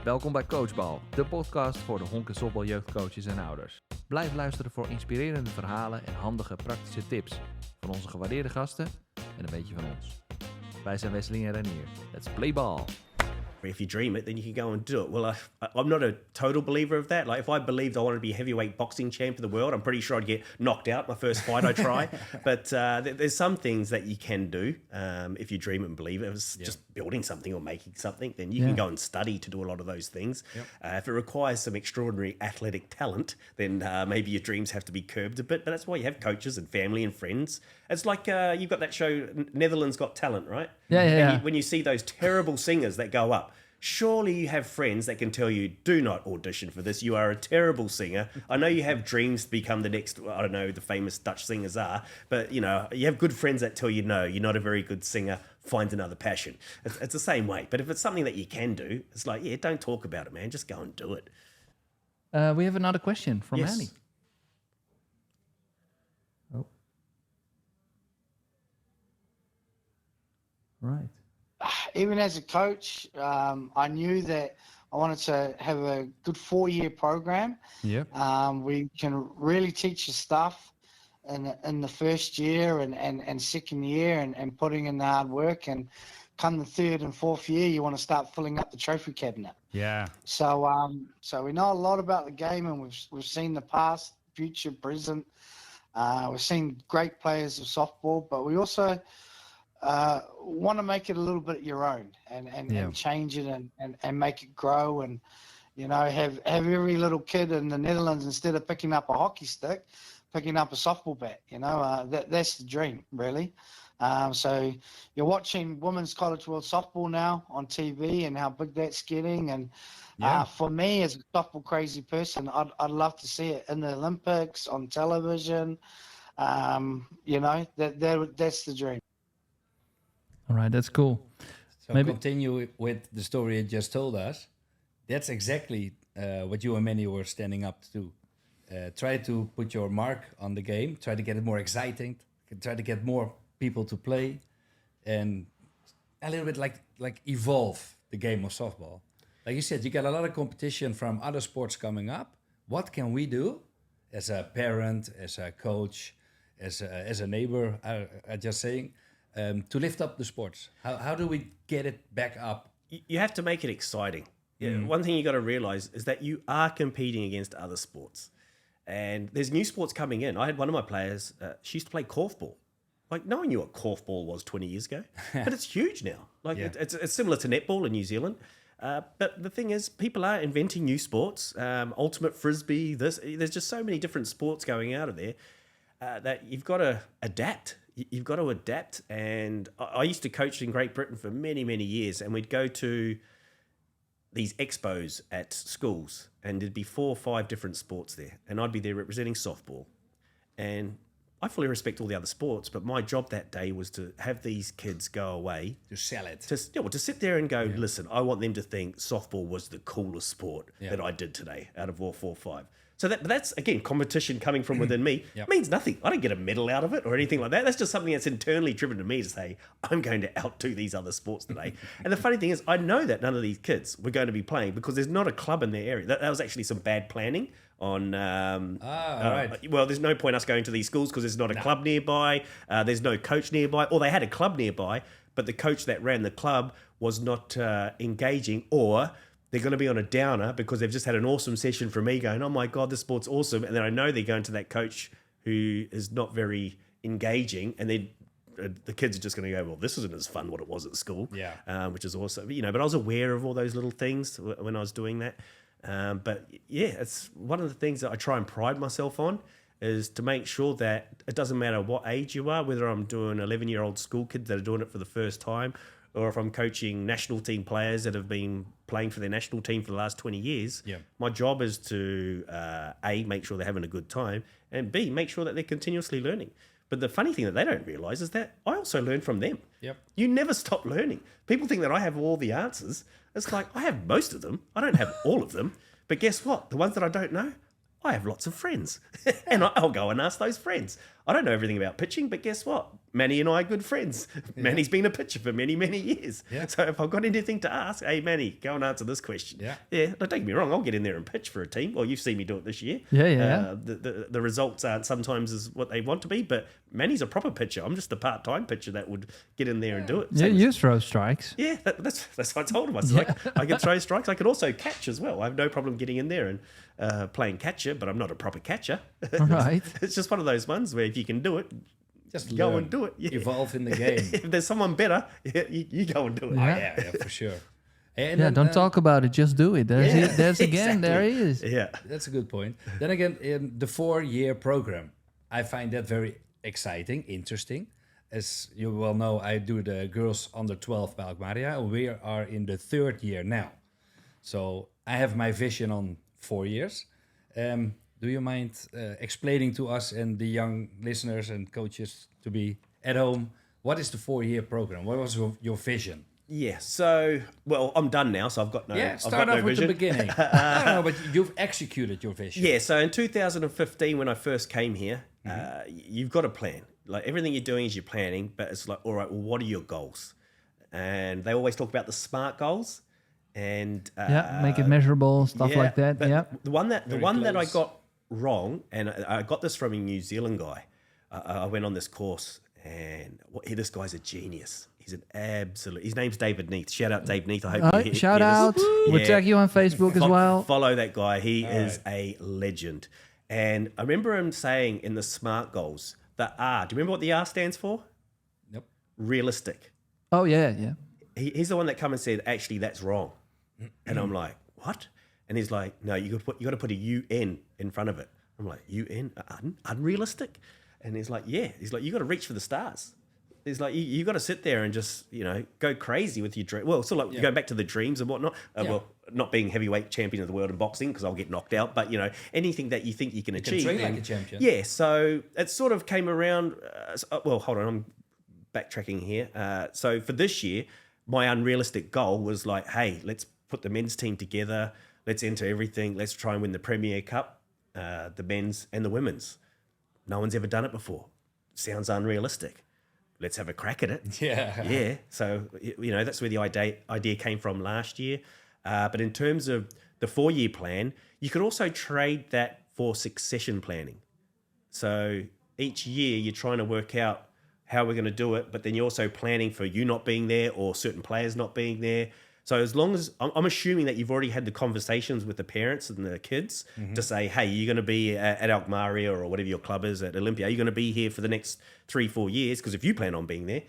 Welkom bij Coachbal, de podcast voor de honk- en softbal jeugdcoaches en ouders. Blijf luisteren voor inspirerende verhalen en handige praktische tips van onze gewaardeerde gasten en een beetje van ons. Wij zijn Wesley en Renier. Let's play ball! If you dream it, then you can go and do it. Well, I'm not a total believer of that. Like, if I believed I wanted to be heavyweight boxing champ of the world, I'm pretty sure I'd get knocked out my first fight I try. But there's some things that you can do if you dream it and believe it. If it's just building something or making something, then you can go and study to do a lot of those things. Yep. If it requires some extraordinary athletic talent, then maybe your dreams have to be curbed a bit. But that's why you have coaches and family and friends. It's like you've got that show, Netherlands Got Talent, right? Yeah. When you see those terrible singers that go up, surely you have friends that can tell you, do not audition for this. You are a terrible singer. I know you have dreams to become the next, I don't know, the famous Dutch singers are, but you have good friends that tell you, no, you're not a very good singer. Find another passion. It's the same way. But if it's something that you can do, it's like, don't talk about it, man. Just go and do it. We have another question from Annie. Oh. Right. Even as a coach, I knew that I wanted to have a good 4-year program. Yep. We can really teach you stuff in the first year and second year and putting in the hard work. And come the third and fourth year, you want to start filling up the trophy cabinet. Yeah. So we know a lot about the game, and we've seen the past, future, present. We've seen great players of softball, but we also want to make it a little bit your own and change it and make it grow and have every little kid in the Netherlands, instead of picking up a hockey stick, picking up a softball bat. That's the dream, really. So you're watching Women's College World Softball now on TV and how big that's getting, and for me as a softball crazy person, I'd love to see it in the Olympics, on television. That's the dream. All right, that's cool. So continue with the story you just told us. That's exactly what you and Manny were standing up to do. Try to put your mark on the game. Try to get it more exciting. Try to get more people to play, and a little bit like evolve the game of softball. Like you said, you got a lot of competition from other sports coming up. What can we do as a parent, as a coach, as a neighbor? I just saying. To lift up the sports? How do we get it back up? You have to make it exciting. One thing you got to realize is that you are competing against other sports. And there's new sports coming in. I had one of my players, she used to play korfball. Like, no one knew what korfball was 20 years ago. But it's huge now. Like, it's similar to netball in New Zealand. But the thing is, people are inventing new sports. Ultimate frisbee, there's just so many different sports going out of there that you've got to adapt. You've got to adapt. And I used to coach in Great Britain for many, many years, and we'd go to these expos at schools, and there'd be 4 or 5 different sports there, and I'd be there representing softball. And I fully respect all the other sports, but my job that day was to have these kids go away. To sell it. To sit there and go, listen, I want them to think softball was the coolest sport that I did today out of all 4 or 5. So that's, again, competition coming from within me. Means nothing. I don't get a medal out of it or anything like that. That's just something that's internally driven to me to say, I'm going to outdo these other sports today. And the funny thing is, I know that none of these kids were going to be playing because there's not a club in their area. That was actually some bad planning on... right. Well, there's no point us going to these schools because there's not a club nearby. There's no coach nearby. Or they had a club nearby, but the coach that ran the club was not engaging, or... they're going to be on a downer because they've just had an awesome session from me going, oh my God, this sport's awesome. And then I know they're going to that coach who is not very engaging. And then the kids are just going to go, well, this isn't as fun what it was at school, which is awesome. But I was aware of all those little things when I was doing that. But it's one of the things that I try and pride myself on is to make sure that it doesn't matter what age you are, whether I'm doing 11-year-old school kids that are doing it for the first time, or if I'm coaching national team players that have been playing for their national team for the last 20 years, my job is to, A, make sure they're having a good time, and B, make sure that they're continuously learning. But the funny thing that they don't realise is that I also learn from them. You never stop learning. People think that I have all the answers. It's like, I have most of them. I don't have all of them. But guess what? The ones that I don't know, I have lots of friends. And I'll go and ask those friends. I don't know everything about pitching, but guess what? Manny and I are good friends. Yeah. Manny's been a pitcher for many, many years. Yeah. So if I've got anything to ask, hey, Manny, go and answer this question. Yeah. Yeah, don't get me wrong. I'll get in there and pitch for a team. Well, you've seen me do it this year. Yeah. The results aren't sometimes as what they want to be, but Manny's a proper pitcher. I'm just a part-time pitcher that would get in there and do it. Yeah, you throw strikes. Yeah, that's what I told him. I was like, I can throw strikes. I could also catch as well. I have no problem getting in there and playing catcher, but I'm not a proper catcher. Right. It's just one of those ones where if you can do it, just go and do it. Yeah. Evolve in the game. If there's someone better, you go and do it. Yeah, for sure. And then, don't talk about it, just do it. There's again, exactly. There he is. Yeah. That's a good point. Then again, in the 4-year program, I find that very exciting, interesting. As you well know, I do the girls under 12 by Alkmaria. We are in the 3rd year now. So I have my vision on 4 years. Do you mind explaining to us and the young listeners and coaches to be at home, what is the 4-year program? What was your vision? Yeah, so, well, I'm done now, so I've got no vision. Start off with the beginning. I don't know, but you've executed your vision. Yeah, so in 2015, when I first came here, you've got a plan. Like, everything you're doing is you're planning, but it's like, all right, well, what are your goals? And they always talk about the SMART goals. And make it measurable, stuff like that. Yeah, the one that I got wrong, and I got this from a New Zealand guy. I went on this course, and this guy's a genius. He's an absolute. His name's David Neath. Shout out, Dave Neath. I hope you shout out. We'll tag you on Facebook as well. Follow that guy. He is a legend. And I remember him saying in the SMART goals, the R. Do you remember what the R stands for? Nope. Realistic. Oh yeah. He's the one that come and said, actually, that's wrong. And I'm like, what? And he's like, no, you got to put a UN in front of it. I'm like, UN? Unrealistic? And he's like, yeah. He's like, you got to reach for the stars. He's like, you got to sit there and just, go crazy with your dream. Well, sort of like going back to the dreams and whatnot. Well, not being heavyweight champion of the world in boxing because I'll get knocked out. But, anything that you think you can achieve. You can train like a champion. Yeah, so it sort of came around. Well, hold on, I'm backtracking here. So for this year, my unrealistic goal was like, hey, let's put the men's team together. Let's enter everything. Let's try and win the Premier Cup, the men's and the women's. No one's ever done it before. Sounds unrealistic. Let's have a crack at it. Yeah. So, that's where the idea came from last year. But in terms of the 4-year plan, you could also trade that for succession planning. So each year you're trying to work out how we're going to do it, but then you're also planning for you not being there or certain players not being there. So as long as I'm assuming that you've already had the conversations with the parents and the kids to say, hey, you're going to be at Alkmaria or whatever your club is at Olympia, you're going to be here for the next 3-4 years, because if you plan on being there,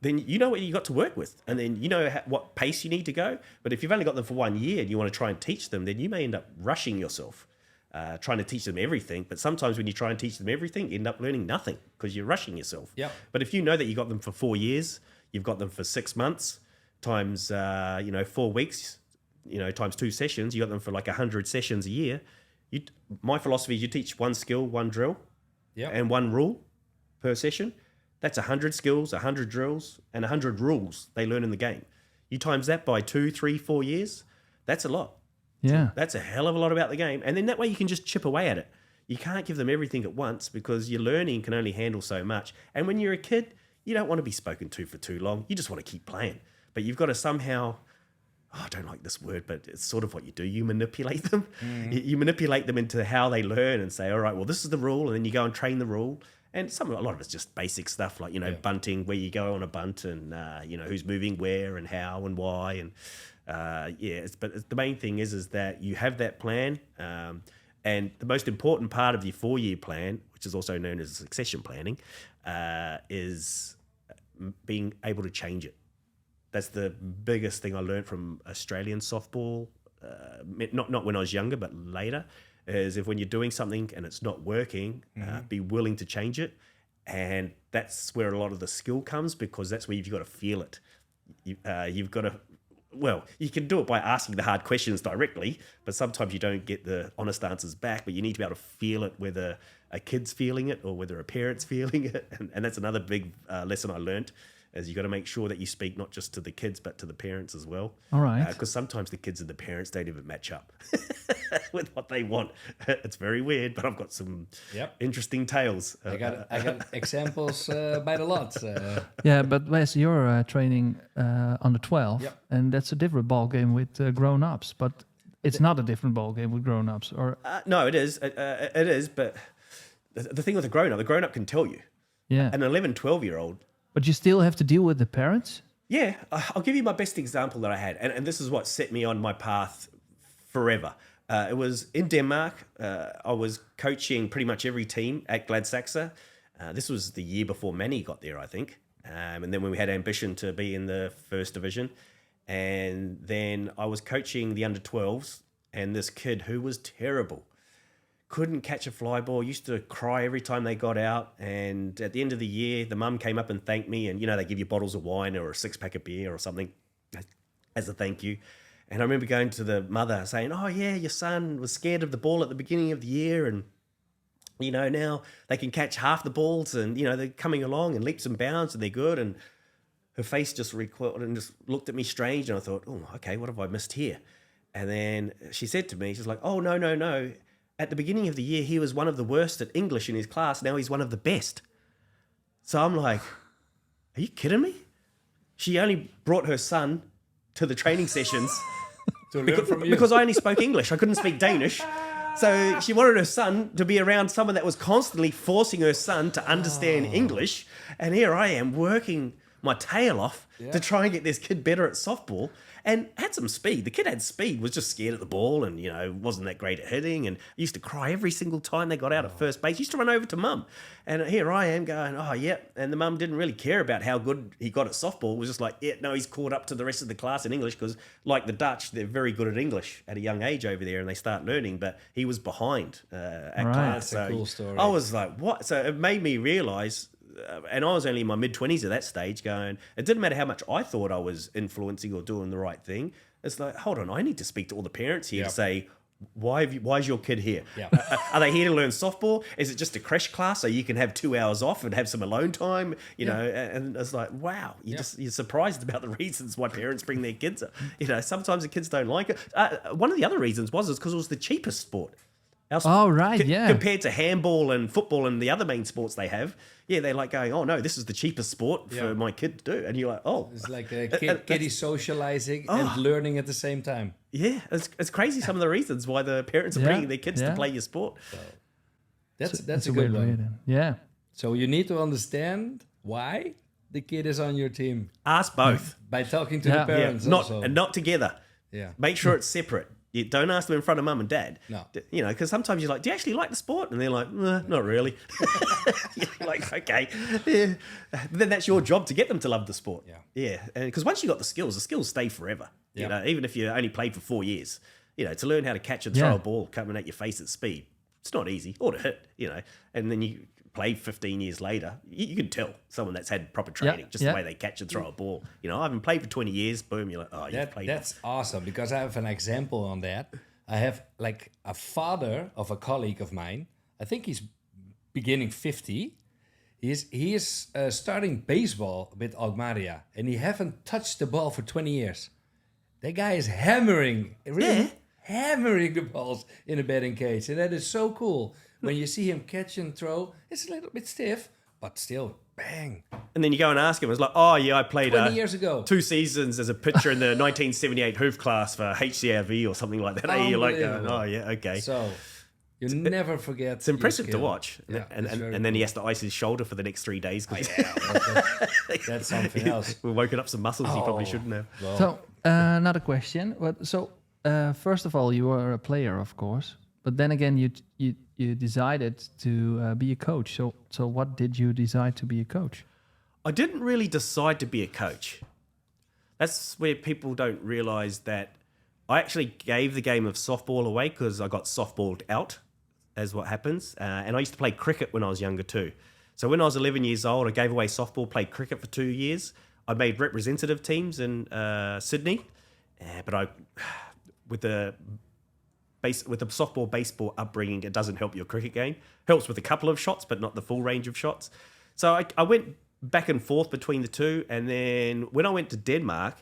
then you know what you got to work with, and then you know what pace you need to go. But if you've only got them for 1 year and you want to try and teach them, then you may end up rushing yourself, trying to teach them everything. But sometimes when you try and teach them everything, you end up learning nothing because you're rushing yourself. But if you know that you got them for 4 years, you've got them for 6 months, times 4 weeks, times 2 sessions, you got them for like 100 sessions a year. My philosophy is you teach 1 skill, 1 drill, and 1 rule per session. That's 100 skills, 100 drills, and 100 rules they learn in the game. You times that by 2, 3, 4 years, that's a lot. Yeah. That's a hell of a lot about the game. And then that way you can just chip away at it. You can't give them everything at once because your learning can only handle so much. And when you're a kid, you don't want to be spoken to for too long. You just want to keep playing. But you've got to somehow, I don't like this word, but it's sort of what you do. You manipulate them. You manipulate them into how they learn and say, all right, well, this is the rule. And then you go and train the rule. And a lot of it's just basic stuff like, bunting, where you go on a bunt and, who's moving where and how and why. And, but the main thing is that you have that plan. And the most important part of your 4-year plan, which is also known as succession planning, is being able to change it. That's the biggest thing I learned from Australian softball, not when I was younger, but later, is if when you're doing something and it's not working, be willing to change it. And that's where a lot of the skill comes, because that's where you've got to feel it. You've got to, you can do it by asking the hard questions directly, but sometimes you don't get the honest answers back, but you need to be able to feel it, whether a kid's feeling it or whether a parent's feeling it. And that's another big lesson I learned. Is you got to make sure that you speak not just to the kids, but to the parents as well. All right. Because sometimes the kids and the parents don't even match up. with what they want. It's very weird, but I've got some interesting tales. I got examples by the lot. Yeah, but Wes, you're training under 12, and that's a different ball game with grown-ups. But it's not a different ball game with grown-ups, or no, it is. It is, but the thing with the grown-up can tell you. Yeah. An 11, 12-year-old. But you still have to deal with the parents? Yeah, I'll give you my best example that I had, and this is what set me on my path forever. It was in Denmark. I was coaching pretty much every team at Gladsaxe. This was the year before Manny got there, I think. And then when we had ambition to be in the first division. And then I was coaching the under-12s, and this kid who was terrible. Couldn't catch a fly ball, used to cry every time they got out. And at the end of the year, the mum came up and thanked me. And, they give you bottles of wine or a 6-pack of beer or something as a thank you. And I remember going to the mother saying, oh, yeah, your son was scared of the ball at the beginning of the year. And, now they can catch half the balls and, they're coming along and leaps and bounds and they're good. And her face just recoiled and just looked at me strange. And I thought, oh, okay, what have I missed here? And then she said to me, she's like, oh, no. At the beginning of the year, he was one of the worst at English in his class. Now he's one of the best. So I'm like, are you kidding me? She only brought her son to the training sessions because I only spoke English. I couldn't speak Danish. So she wanted her son to be around someone that was constantly forcing her son to understand English. And here I am working my tail off to try and get this kid better at softball. And had some speed. The kid had speed, was just scared of the ball and, wasn't that great at hitting and used to cry every single time they got out at first base. He used to run over to mum. And here I am going, oh, yeah. And the mum didn't really care about how good he got at softball. It was just like, he's caught up to the rest of the class in English because, like the Dutch, they're very good at English at a young age over there and they start learning. But he was behind at class. That's a cool story. I was like, what? So it made me realise... and I was only in my mid-20s at that stage going, it didn't matter how much I thought I was influencing or doing the right thing. It's like, hold on, I need to speak to all the parents here to say, why is your kid here? Are they here to learn softball? Is it just a crash class so you can have 2 hours off and have some alone time? And it's like, wow, you're surprised about the reasons why parents bring their kids up. Sometimes the kids don't like it. One of the other reasons was because it was the cheapest sport. Compared to handball and football and the other main sports they have, they're like going, oh no, this is the cheapest sport for my kid to do, and you're like, oh, it's like a kiddie socializing and learning at the same time. Yeah, it's crazy some of the reasons why the parents are bringing their kids to play your sport. So that's a good one. Yeah. So you need to understand why the kid is on your team. Ask both by talking to the parents. Not together. Yeah. Make sure it's separate. You don't ask them in front of mum and dad. No. Because sometimes you're like, do you actually like the sport? And they're like, not really. You're like, okay. Yeah. Then that's your job to get them to love the sport. Yeah. Because once you got the skills stay forever. Even if you only played for 4 years. To learn how to catch and throw a ball coming at your face at speed, it's not easy. Or to hit, And then you play 15 years later, you can tell someone that's had proper training, the way they catch and throw a ball. I haven't played for 20 years, boom, you're like, oh, you've played. That's awesome, because I have an example on that. I have like a father of a colleague of mine. I think he's beginning 50. He is starting baseball with Alkmaria, and he haven't touched the ball for 20 years. That guy is hammering the balls in a batting cage, and that is so cool. When you see him catch and throw, it's a little bit stiff, but still, bang. And then you go and ask him, it's like, oh, yeah, I played 20 years ago. 2 seasons as a pitcher in the 1978 hoof class for HCRV or something like that. You're like, oh, yeah, okay. So you never forget. It's impressive to watch. Yeah, and then he has to ice his shoulder for the next 3 days. That's something else. We're woken up some muscles he probably shouldn't have. Well. So, another question. First of all, you were a player, of course. But then again, you decided to be a coach. So what did you decide to be a coach? I didn't really decide to be a coach. That's where people don't realise that I actually gave the game of softball away because I got softballed out, as what happens. And I used to play cricket when I was younger too. So when I was 11 years old, I gave away softball, played cricket for 2 years. I made representative teams in Sydney. But with the softball, baseball upbringing, it doesn't help your cricket game. Helps with a couple of shots, but not the full range of shots. So I went back and forth between the two. And then when I went to Denmark,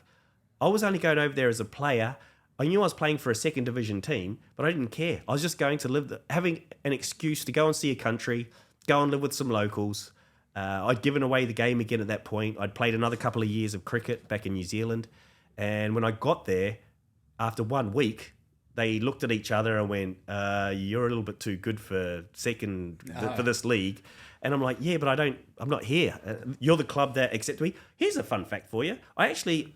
I was only going over there as a player. I knew I was playing for a second division team, but I didn't care. I was just going to having an excuse to go and see a country, go and live with some locals. I'd given away the game again at that point. I'd played another couple of years of cricket back in New Zealand. And when I got there, after 1 week, they looked at each other and went, you're a little bit too good for for this league. And I'm like, yeah, but I'm not here. You're the club that accepted me. Here's a fun fact for you. I actually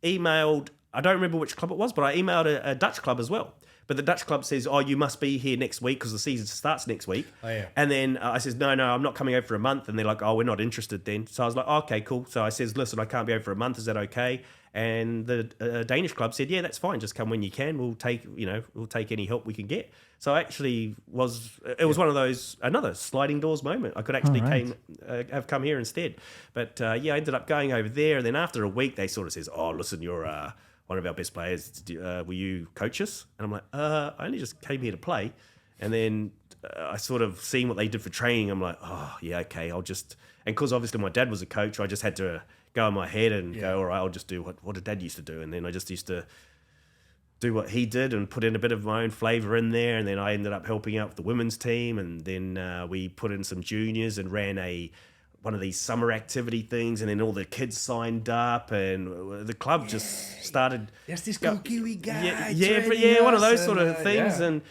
emailed, I don't remember which club it was, but I emailed a Dutch club as well. But the Dutch club says, you must be here next week because the season starts next week. Oh, yeah. And then I says, no, I'm not coming over for a month. And they're like, we're not interested then. So I was like, okay, cool. So I says, listen, I can't be over for a month. Is that okay? And the Danish club said, yeah, that's fine. Just come when you can. We'll take any help we can get. So actually was one of those, another sliding doors moment. I could actually have come here instead. But I ended up going over there. And then after a week, they sort of says, listen, you're one of our best players. Will you coach us? And I'm like, I only just came here to play. And then I sort of seen what they did for training. I'm like, yeah, okay, I'll just, and because obviously my dad was a coach, I just had to go in my head and go, all right, I'll just do what did dad used to do. And then I just used to do what he did and put in a bit of my own flavour in there. And then I ended up helping out with the women's team. And then we put in some juniors and ran one of these summer activity things. And then all the kids signed up and the club just started. There's this cool Kiwi guy. One of those sort of things. Yeah. And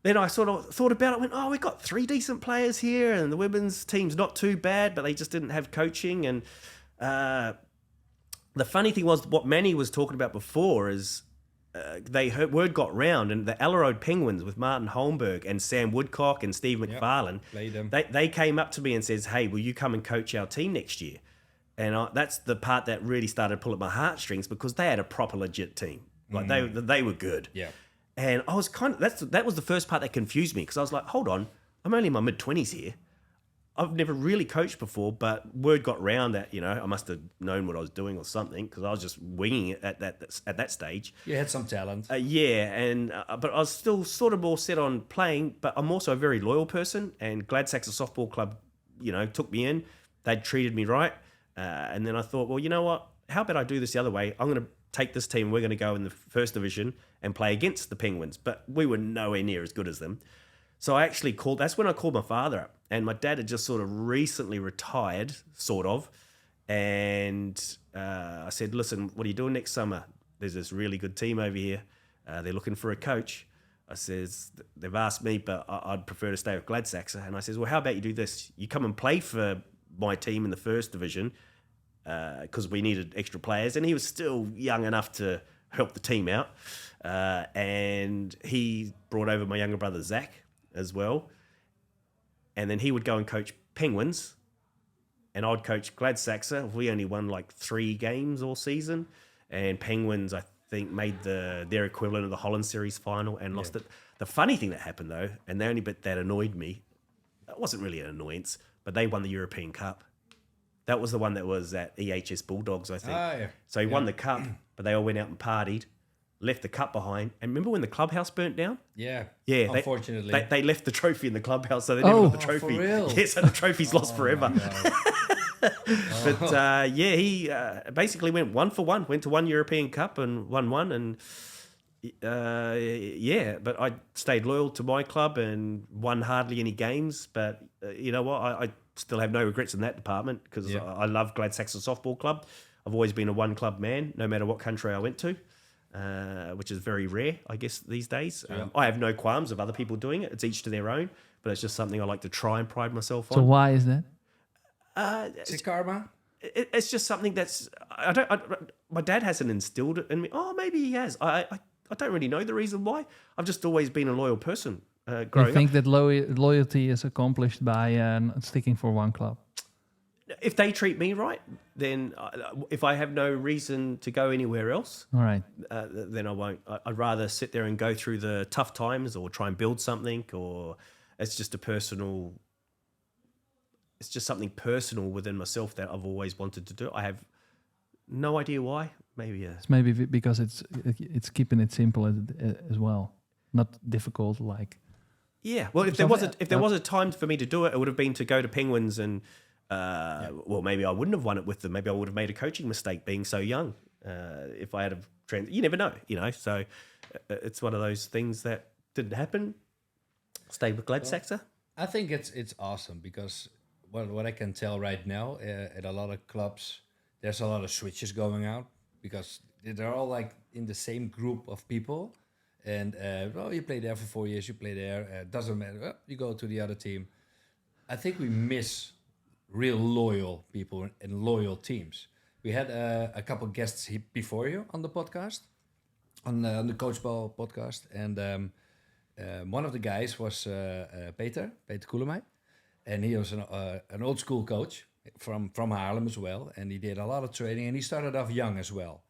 then I sort of thought about it, went, we got 3 decent players here and the women's team's not too bad, but they just didn't have coaching. And the funny thing was what Manny was talking about before is word got round and the Allerode Penguins with Martin Holmberg and Sam Woodcock and Steve McFarlane, they came up to me and says, hey, will you come and coach our team next year? And that's the part that really started pulling my heartstrings because they had a proper legit team. Like they were good. Yeah. And I was that was the first part that confused me because I was like, hold on, I'm only in my mid-20s here. I've never really coached before, but word got round that, I must have known what I was doing or something because I was just winging it at that stage. You had some talent. But I was still sort of more set on playing, but I'm also a very loyal person and Gladsaxe Softball Club, took me in. They'd treated me right. And then I thought, well, you know what? How about I do this the other way? I'm going to take this team. We're going to go in the first division and play against the Penguins, but we were nowhere near as good as them. So I actually that's when I called my father up and my dad had just sort of recently retired, sort of. And I said, listen, what are you doing next summer? There's this really good team over here. They're looking for a coach. I says, they've asked me, but I'd prefer to stay with Gladsaxe. And I says, well, how about you do this? You come and play for my team in the first division because we needed extra players. And he was still young enough to help the team out. And he brought over my younger brother, Zach, as well. And then he would go and coach Penguins and I'd coach Gladsaxe. We only won like 3 games all season and Penguins, I think, made their equivalent of the Holland Series final and lost it. The funny thing that happened though, and the only bit that annoyed me, it wasn't really an annoyance, but they won the European Cup. That was the one that was at EHS Bulldogs, I think. So he won the cup, but they all went out and partied, left the cup behind. And remember when the clubhouse burnt down? Yeah. Unfortunately. They left the trophy in the clubhouse, so they never got the trophy. For real? Yeah, so the trophy's lost forever. But he basically went 1 for 1, went to 1 European Cup and won 1. And but I stayed loyal to my club and won hardly any games. But you know what? I still have no regrets in that department because I love Gladsaxe Softball Club. I've always been a one-club man, no matter what country I went to. Which is very rare, I guess, these days. I have no qualms of other people doing it. It's each to their own, but it's just something I like to try and pride myself on. So why is that? Is it karma? It's just something that's... my dad hasn't instilled it in me. Oh, maybe he has. I don't really know the reason why. I've just always been a loyal person growing up. You think that loyalty is accomplished by sticking for one club? If they treat me right, then if I have no reason to go anywhere else, all right, then I won't. I'd rather sit there and go through the tough times or try and build something, or it's just something personal within myself that I've always wanted to do. I have no idea why. Maybe it's maybe because it's keeping it simple as well, not difficult like. Yeah, well, if there was a time for me to do it, it would have been to go to Penguins and. Well, maybe I wouldn't have won it with them. Maybe I would have made a coaching mistake being so young. If I had you never know, So it's one of those things that didn't happen. Stay with Gladsaxer. I think it's awesome because what I can tell right now at a lot of clubs, there's a lot of switches going out because they're all like in the same group of people. And, you play there for 4 years, you play there, doesn't matter, you go to the other team. I think we miss real loyal people and loyal teams. We had a couple guests before you on the podcast, on the Coach Ball podcast. And one of the guys was Peter Koelemij. And he was an old school coach from Haarlem as well. And he did a lot of training and he started off young as well.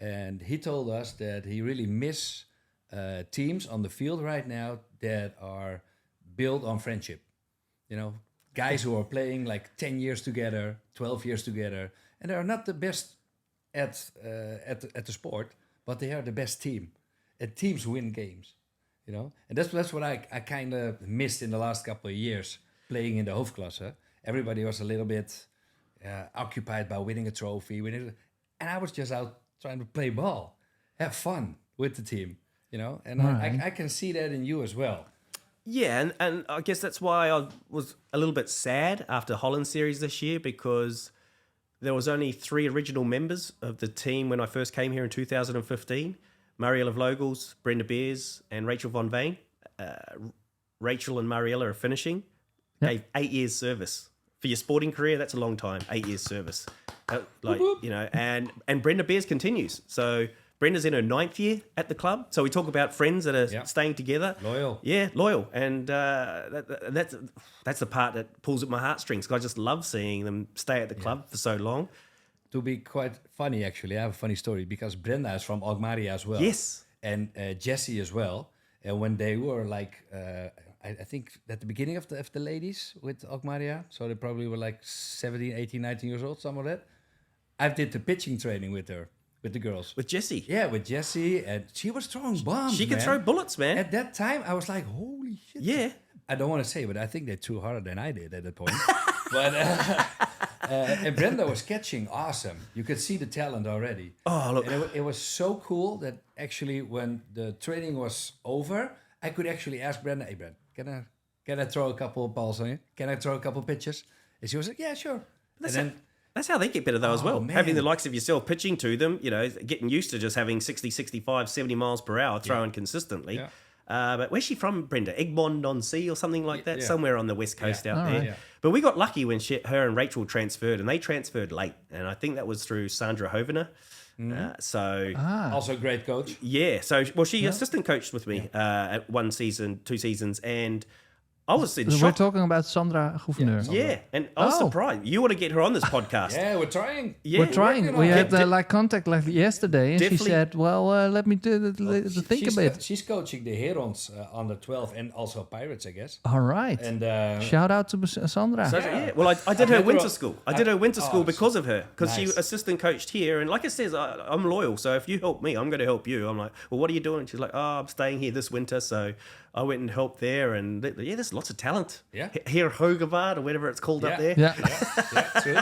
And he told us that he really miss teams on the field right now that are built on friendship. You know, guys who are playing like 10 years together, 12 years together, and they are not the best at the sport, but they are the best team. And teams win games, you know. And that's what I kind of missed in the last couple of years playing in the hoofdklasse. Everybody was a little bit occupied by winning a trophy, and I was just out trying to play ball, have fun with the team, you know. And I can see that in you as well. Yeah, and I guess that's why I was a little bit sad after Holland series this year, because there was only 3 original members of the team when I first came here in 2015. Mariella Vlogels, Brenda Beers, and Rachel Von Veen. Rachel and Mariella are finishing. Gave 8 years service. For your sporting career, that's a long time, 8 years service. You know, and Brenda Beers continues. So Brenda's in her 9th year at the club. So we talk about friends that are staying together. Loyal. Yeah, loyal. And that's the part that pulls at my heartstrings, because I just love seeing them stay at the club for so long. To be quite funny, actually, I have a funny story, because Brenda is from Alkmaar as well. Yes. And Jessie as well. And when they were like, I think at the beginning of the ladies with Alkmaar, so they probably were like 17, 18, 19 years old, some of that. I did the pitching training with her. With the girls. With Jessie. Yeah, with Jessie. And she was throwing bombs, She could throw bullets, man. At that time, I was like, holy shit. Yeah. I don't want to say, but I think they threw harder than I did at that point. But and Brenda was catching awesome. You could see the talent already. Oh, look. And it was so cool that actually when the training was over, I could actually ask Brenda, hey, Brenda, can I throw a couple of balls on you? Can I throw a couple of pitches? And she was like, yeah, sure. That's how they get better, though, as well. Man. Having the likes of yourself pitching to them, you know, getting used to just having 60, 65, 70 miles per hour throwing consistently. Yeah. But where's she from, Brenda? Egmond-on-Sea or something like that? Yeah. Somewhere on the west coast out there. right. Yeah. But we got lucky when her and Rachel transferred, and they transferred late. And I think that was through Sandra Hovener. Also a great coach. Yeah. So, she assistant coached with me at 1 season, 2 seasons, and I was in We're shock. talking about Sandra Gouverneur. Yeah, and I was surprised. You want to get her on this podcast. Yeah, we're trying. Yeah. We're trying. working We on had it. contact yesterday, and Definitely. she said, "Well, let me think a bit." She's coaching the Herons under 12 and also Pirates, I guess. All right. And Shout out to Sandra. So, well, I did her met winter her- school. I did her winter school oh, because of her, because she nice. assistant coached here. And like I says, I'm loyal. So if you help me, I'm going to help you. I'm like, well, what are you doing? She's like, oh, I'm staying here this winter. So I went and helped there. And there's lots of talent. Yeah. Here, Hogevaart or whatever it's called up there. Yeah. yeah, true.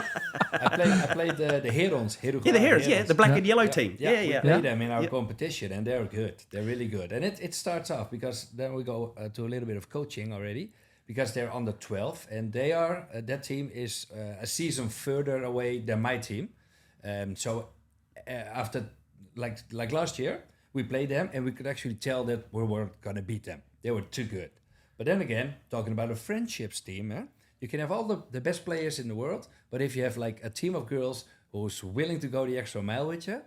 I played the Herons. Yeah, the Herons. Yeah, the black and yellow team. Yeah, Yeah. we play them in our competition, and they're good. They're really good. And it starts off, because then we go to a little bit of coaching already, because they're under 12, and they are that team is a season further away than my team. So after like last year, we played them, and we could actually tell that we weren't gonna beat them. They were too good. But then again, talking about a friendships team, you can have all the best players in the world, but if you have like a team of girls who's willing to go the extra mile with you,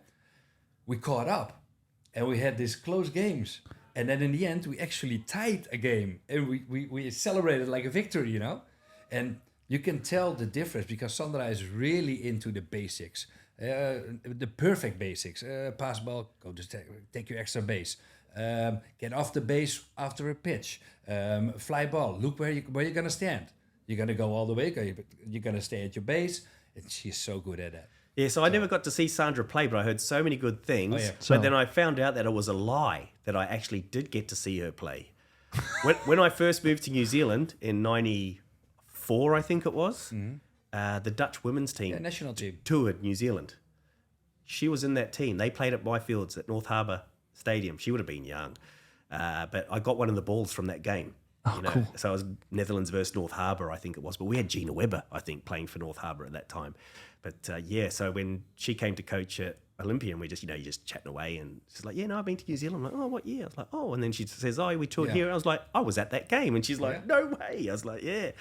we caught up, and we had these close games. And then in the end, we actually tied a game, and we celebrated like a victory, you know? And you can tell the difference, because Sandra is really into the basics, the perfect basics. Pass ball, go to take your extra base. Get off the base after a pitch. Fly ball, look where you're going to stand. You're going to go all the way, you're going to stay at your base. And she's so good at that. Yeah, so I never got to see Sandra play, but I heard so many good things. Oh, yeah. But then I found out that it was a lie, that I actually did get to see her play. When I first moved to New Zealand in 94, I think it was, the Dutch women's team Yeah, national team. toured New Zealand. She was in that team. They played at my fields at North Harbour Stadium. She would have been young. But I got one of the balls from that game. Cool. So it was Netherlands versus North Harbour, I think it was. But we had Gina Webber, I think, playing for North Harbour at that time. But so when she came to coach at Olympia, and we just, you're just chatting away, and she's like, I've been to New Zealand. I'm like, oh, what year? I was like, oh, and then she says, oh, we toured here. I was like, I was at that game. And she's like, no way. I was like, yeah.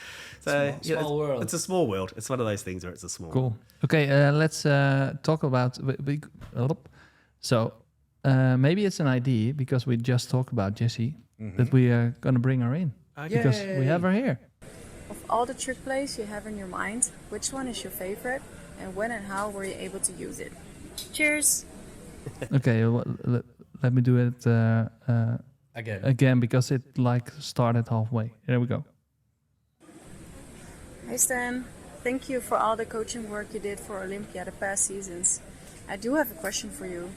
So small world. It's a small world. It's one of those things where it's a small world. Cool. Okay, let's talk about... So maybe it's an idea, because we just talked about Jessie, that we are going to bring her in. Because we have her here. Of all the trick plays you have in your mind, which one is your favorite? And when and how were you able to use it? Cheers! Okay, let me do it again, because it started halfway. Here we go. Hey Stan, thank you for all the coaching work you did for Olympia the past seasons. I do have a question for you.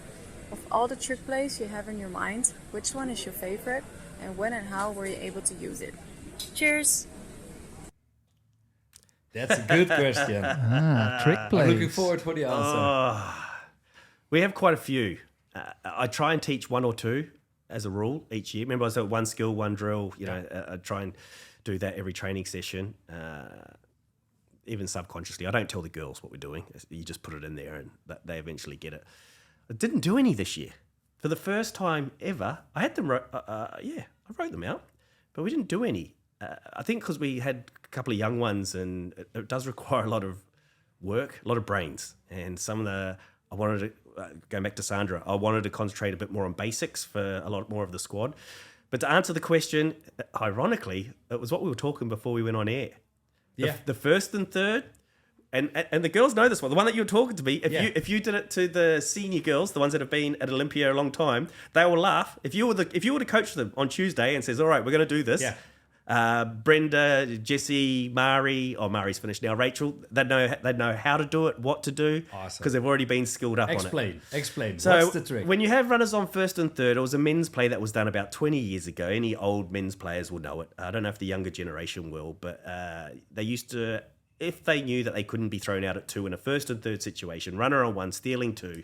Of all the trick plays you have in your mind, which one is your favorite? And when and how were you able to use it? Cheers! That's a good question. Trick plays. I'm looking forward for the answer. We have quite a few. I try and teach one or two as a rule each year. Remember, I said one skill, one drill. I try and do that every training session, even subconsciously. I don't tell the girls what we're doing. You just put it in there, and they eventually get it. I didn't do any this year. For the first time ever, I had them. I wrote them out, but we didn't do any. I think because we had a couple of young ones, and it does require a lot of work, a lot of brains, and I wanted to go back to Sandra. I wanted to concentrate a bit more on basics for a lot more of the squad. But to answer the question, ironically, it was what we were talking before we went on air. The first and third, and the girls know this one. The one that you were talking to me, if you did it to the senior girls, the ones that have been at Olympia a long time, they will laugh. If you were to coach them on Tuesday and says, all right, we're going to do this. Brenda, Jessie, Mari's finished now. Rachel, they'd know how to do it, what to do, because they've already been skilled up on it. Explain. So what's the trick? When you have runners on first and third, it was a men's play that was done about 20 years ago. Any old men's players will know it. I don't know if the younger generation will, but they used to, if they knew that they couldn't be thrown out at two in a first and third situation, runner on one, stealing two,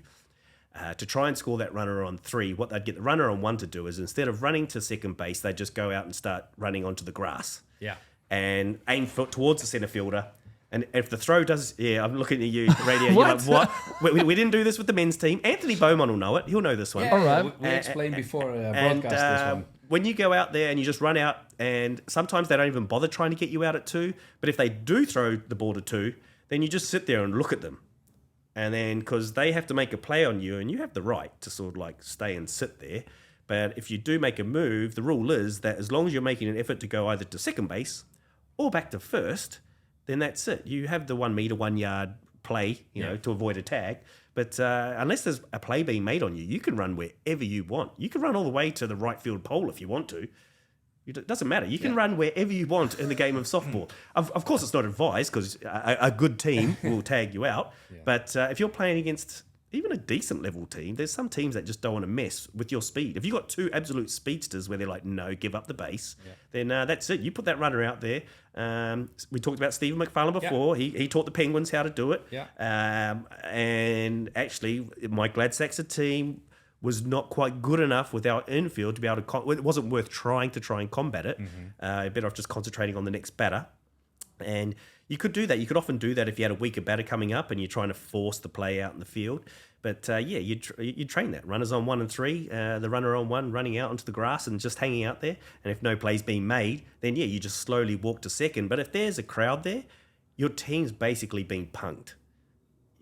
to try and score that runner on three, what they'd get the runner on one to do is, instead of running to second base, they'd just go out and start running onto the grass. And aim towards the centre fielder. And if the throw does... Yeah, I'm looking at you, radio. You're like, what? we didn't do this with the men's team. Anthony Beaumont will know it. He'll know this one. All right. We explained before broadcast this one. When you go out there and you just run out, and sometimes they don't even bother trying to get you out at two, but if they do throw the ball to two, then you just sit there and look at them. And then, because they have to make a play on you, and you have the right to sort of stay and sit there. But if you do make a move, the rule is that as long as you're making an effort to go either to second base or back to first, then that's it. You have the 1 meter, 1 yard play, to avoid a tag. But unless there's a play being made on you, you can run wherever you want. You can run all the way to the right field pole if you want to. It doesn't matter. You can run wherever you want in the game of softball. Of course, it's not advised, because a good team will tag you out. But if you're playing against even a decent level team, there's some teams that just don't want to mess with your speed. If you've got two absolute speedsters where they're like, no, give up the base, then that's it. You put that runner out there. We talked about Stephen McFarlane before. He taught the Penguins how to do it. And actually, my Gladsaxer team was not quite good enough with our infield to be able to... it wasn't worth trying and combat it. Better off just concentrating on the next batter. And you could do that. You could often do that if you had a weaker batter coming up and you're trying to force the play out in the field. But you train that. Runners on 1 and 3, the runner on 1 running out onto the grass and just hanging out there. And if no play's being made, then you just slowly walk to second. But if there's a crowd there, your team's basically being punked.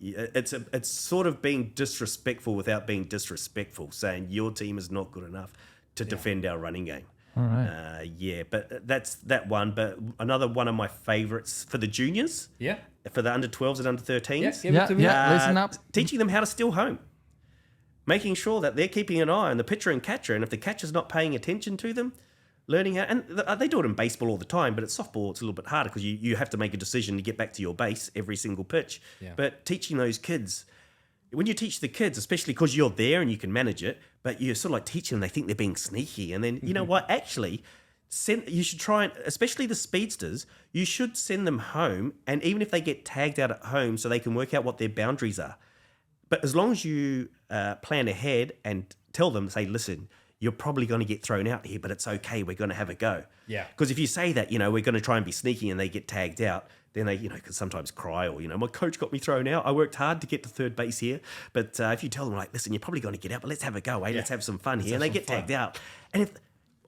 It's sort of being disrespectful without being disrespectful, saying your team is not good enough to defend our running game. All right. But that's that one. But another one of my favourites for the juniors, for the under 12s and under 13s, listen up. Teaching them how to steal home, making sure that they're keeping an eye on the pitcher and catcher, and if the catcher's not paying attention to them, learning how. And they do it in baseball all the time, but at softball it's a little bit harder because you have to make a decision to get back to your base every single pitch. But teaching those kids, when you teach the kids, especially because you're there and you can manage it, but you're sort of like teaching them, they think they're being sneaky. And then, you know what, actually, you should try and, especially the speedsters, you should send them home. And even if they get tagged out at home, so they can work out what their boundaries are. But as long as you plan ahead and tell them, say, listen, you're probably going to get thrown out here, but it's okay. We're going to have a go. Yeah. Because if you say that, we're going to try and be sneaky and they get tagged out, then they, can sometimes cry or, my coach got me thrown out. I worked hard to get to third base here. But if you tell them, like, listen, you're probably going to get out, but let's have a go, eh? Yeah. Let's have some fun here. And they get tagged out. And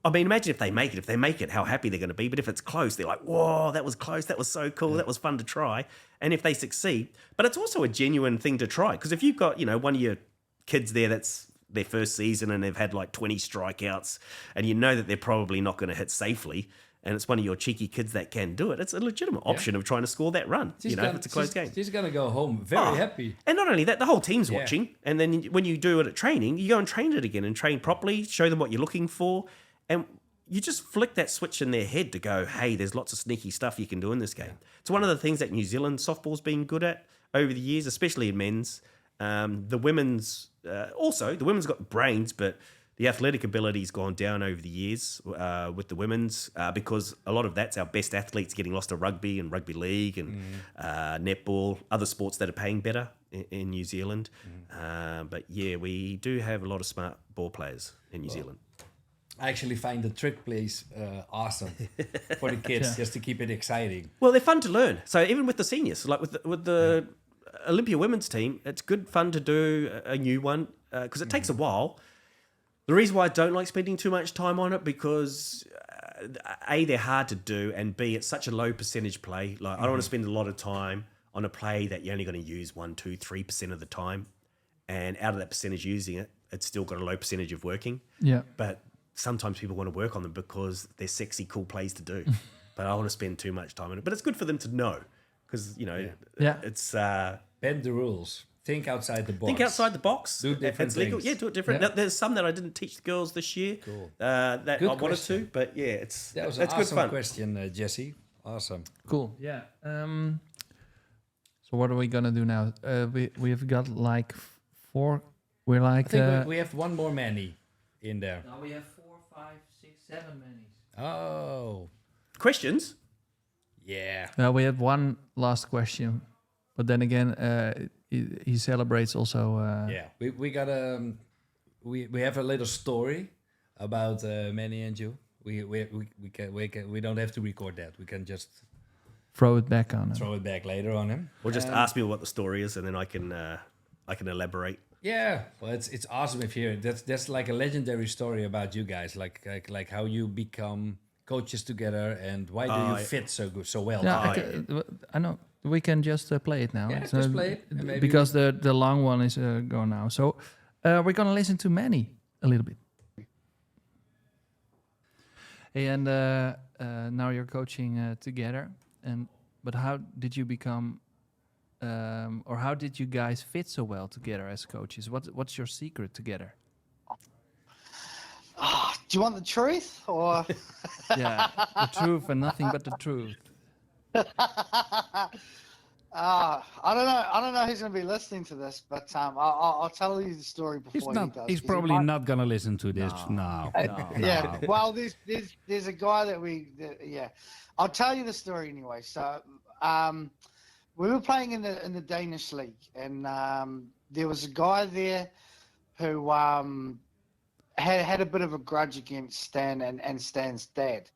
imagine if they make it. If they make it, how happy they're going to be. But if it's close, they're like, whoa, that was close. That was so cool. That was fun to try. And if they succeed, but it's also a genuine thing to try. Because if you've got, one of your kids there that's their first season and they've had like 20 strikeouts and you know that they're probably not going to hit safely, and it's one of your cheeky kids that can do it, it's a legitimate option of trying to score that run, if it's a close game. She's going to go home very happy. And not only that, the whole team's watching. And then when you do it at training, you go and train it again and train properly, show them what you're looking for. And you just flick that switch in their head to go, hey, there's lots of sneaky stuff you can do in this game. It's one of the things that New Zealand softball's been good at over the years, especially in men's. The women's the women's got brains, but the athletic ability's gone down over the years with the women's because a lot of that's our best athletes getting lost to rugby and rugby league and netball, other sports that are paying better in New Zealand. But yeah, we do have a lot of smart ball players in New Zealand. I actually find the trick plays awesome for the kids, just to keep it exciting. Well, they're fun to learn. So even with the seniors, like with the Olympia women's team, it's good fun to do a new one because it takes a while. The reason why I don't like spending too much time on it because A, they're hard to do, and B, it's such a low percentage play. Like I don't want to spend a lot of time on a play that you're only going to use 1, 2, 3% of the time, and out of that percentage using it, it's still got a low percentage of working. Yeah. But sometimes people want to work on them because they're sexy, cool plays to do. But I don't want to spend too much time on it. But it's good for them to know because it's bend the rules. Think outside the box. Think outside the box. Do different things. Legal. Yeah, do it different. Yeah. Now, there's some that I didn't teach the girls this year. Cool. That Good I wanted question. to, but yeah, That was an it's good awesome fun. question, Jesse. Awesome. Cool. Yeah. So what are we gonna do now? We've got like 4. We're like. I think we have one more Manny in there. Now we have 4, 5, 6, 7 Mannies. Oh. Questions? Yeah. Now we have one last question, but then again, he celebrates also. We got we have a little story about Manny and you. We don't have to record that. We can just throw it back on him. throw it back later on him. Or just ask me what the story is, and then I can elaborate. Yeah, well, it's awesome if you hear. That's like a legendary story about you guys, like how you become coaches together and why do you fit so well. Yeah, I know. We can just play it now. Yeah, So, just play it, and maybe because the long one is going now. So we're gonna listen to Manny a little bit. Hey, and now you're coaching together. But how did you become, or how did you guys fit so well together as coaches? What's your secret together? Do you want the truth or? Yeah, the truth and nothing but the truth. I don't know who's going to be listening to this, but I'll tell you the story before he does. He's probably not gonna listen to this. No. Yeah. Well, there's a guy that I'll tell you the story anyway. So we were playing in the Danish league, and there was a guy there who had a bit of a grudge against Stan and Stan's dad.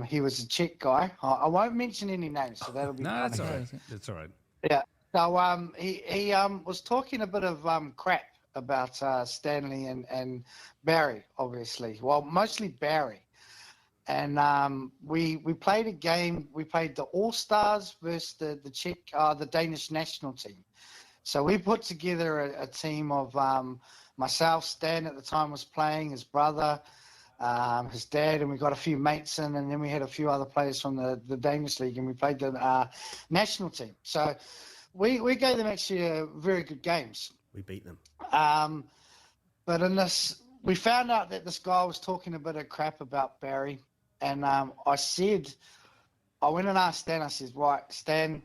He was a Czech guy. I won't mention any names, so that'll be. No, that's all right. That's all right. Yeah. So he was talking a bit of crap about Stanley and Barry, obviously. Well, mostly Barry. And we played a game. We played the All Stars versus the Czech, the Danish national team. So we put together a team of myself, Stan at the time was playing, his brother, his dad, and we got a few mates in, and then we had a few other players from the Danish league, and we played the national team. So we gave them actually very good games. We beat them. But in this, we found out that this guy was talking a bit of crap about Barry, and I went and asked Stan. I said, right, Stan,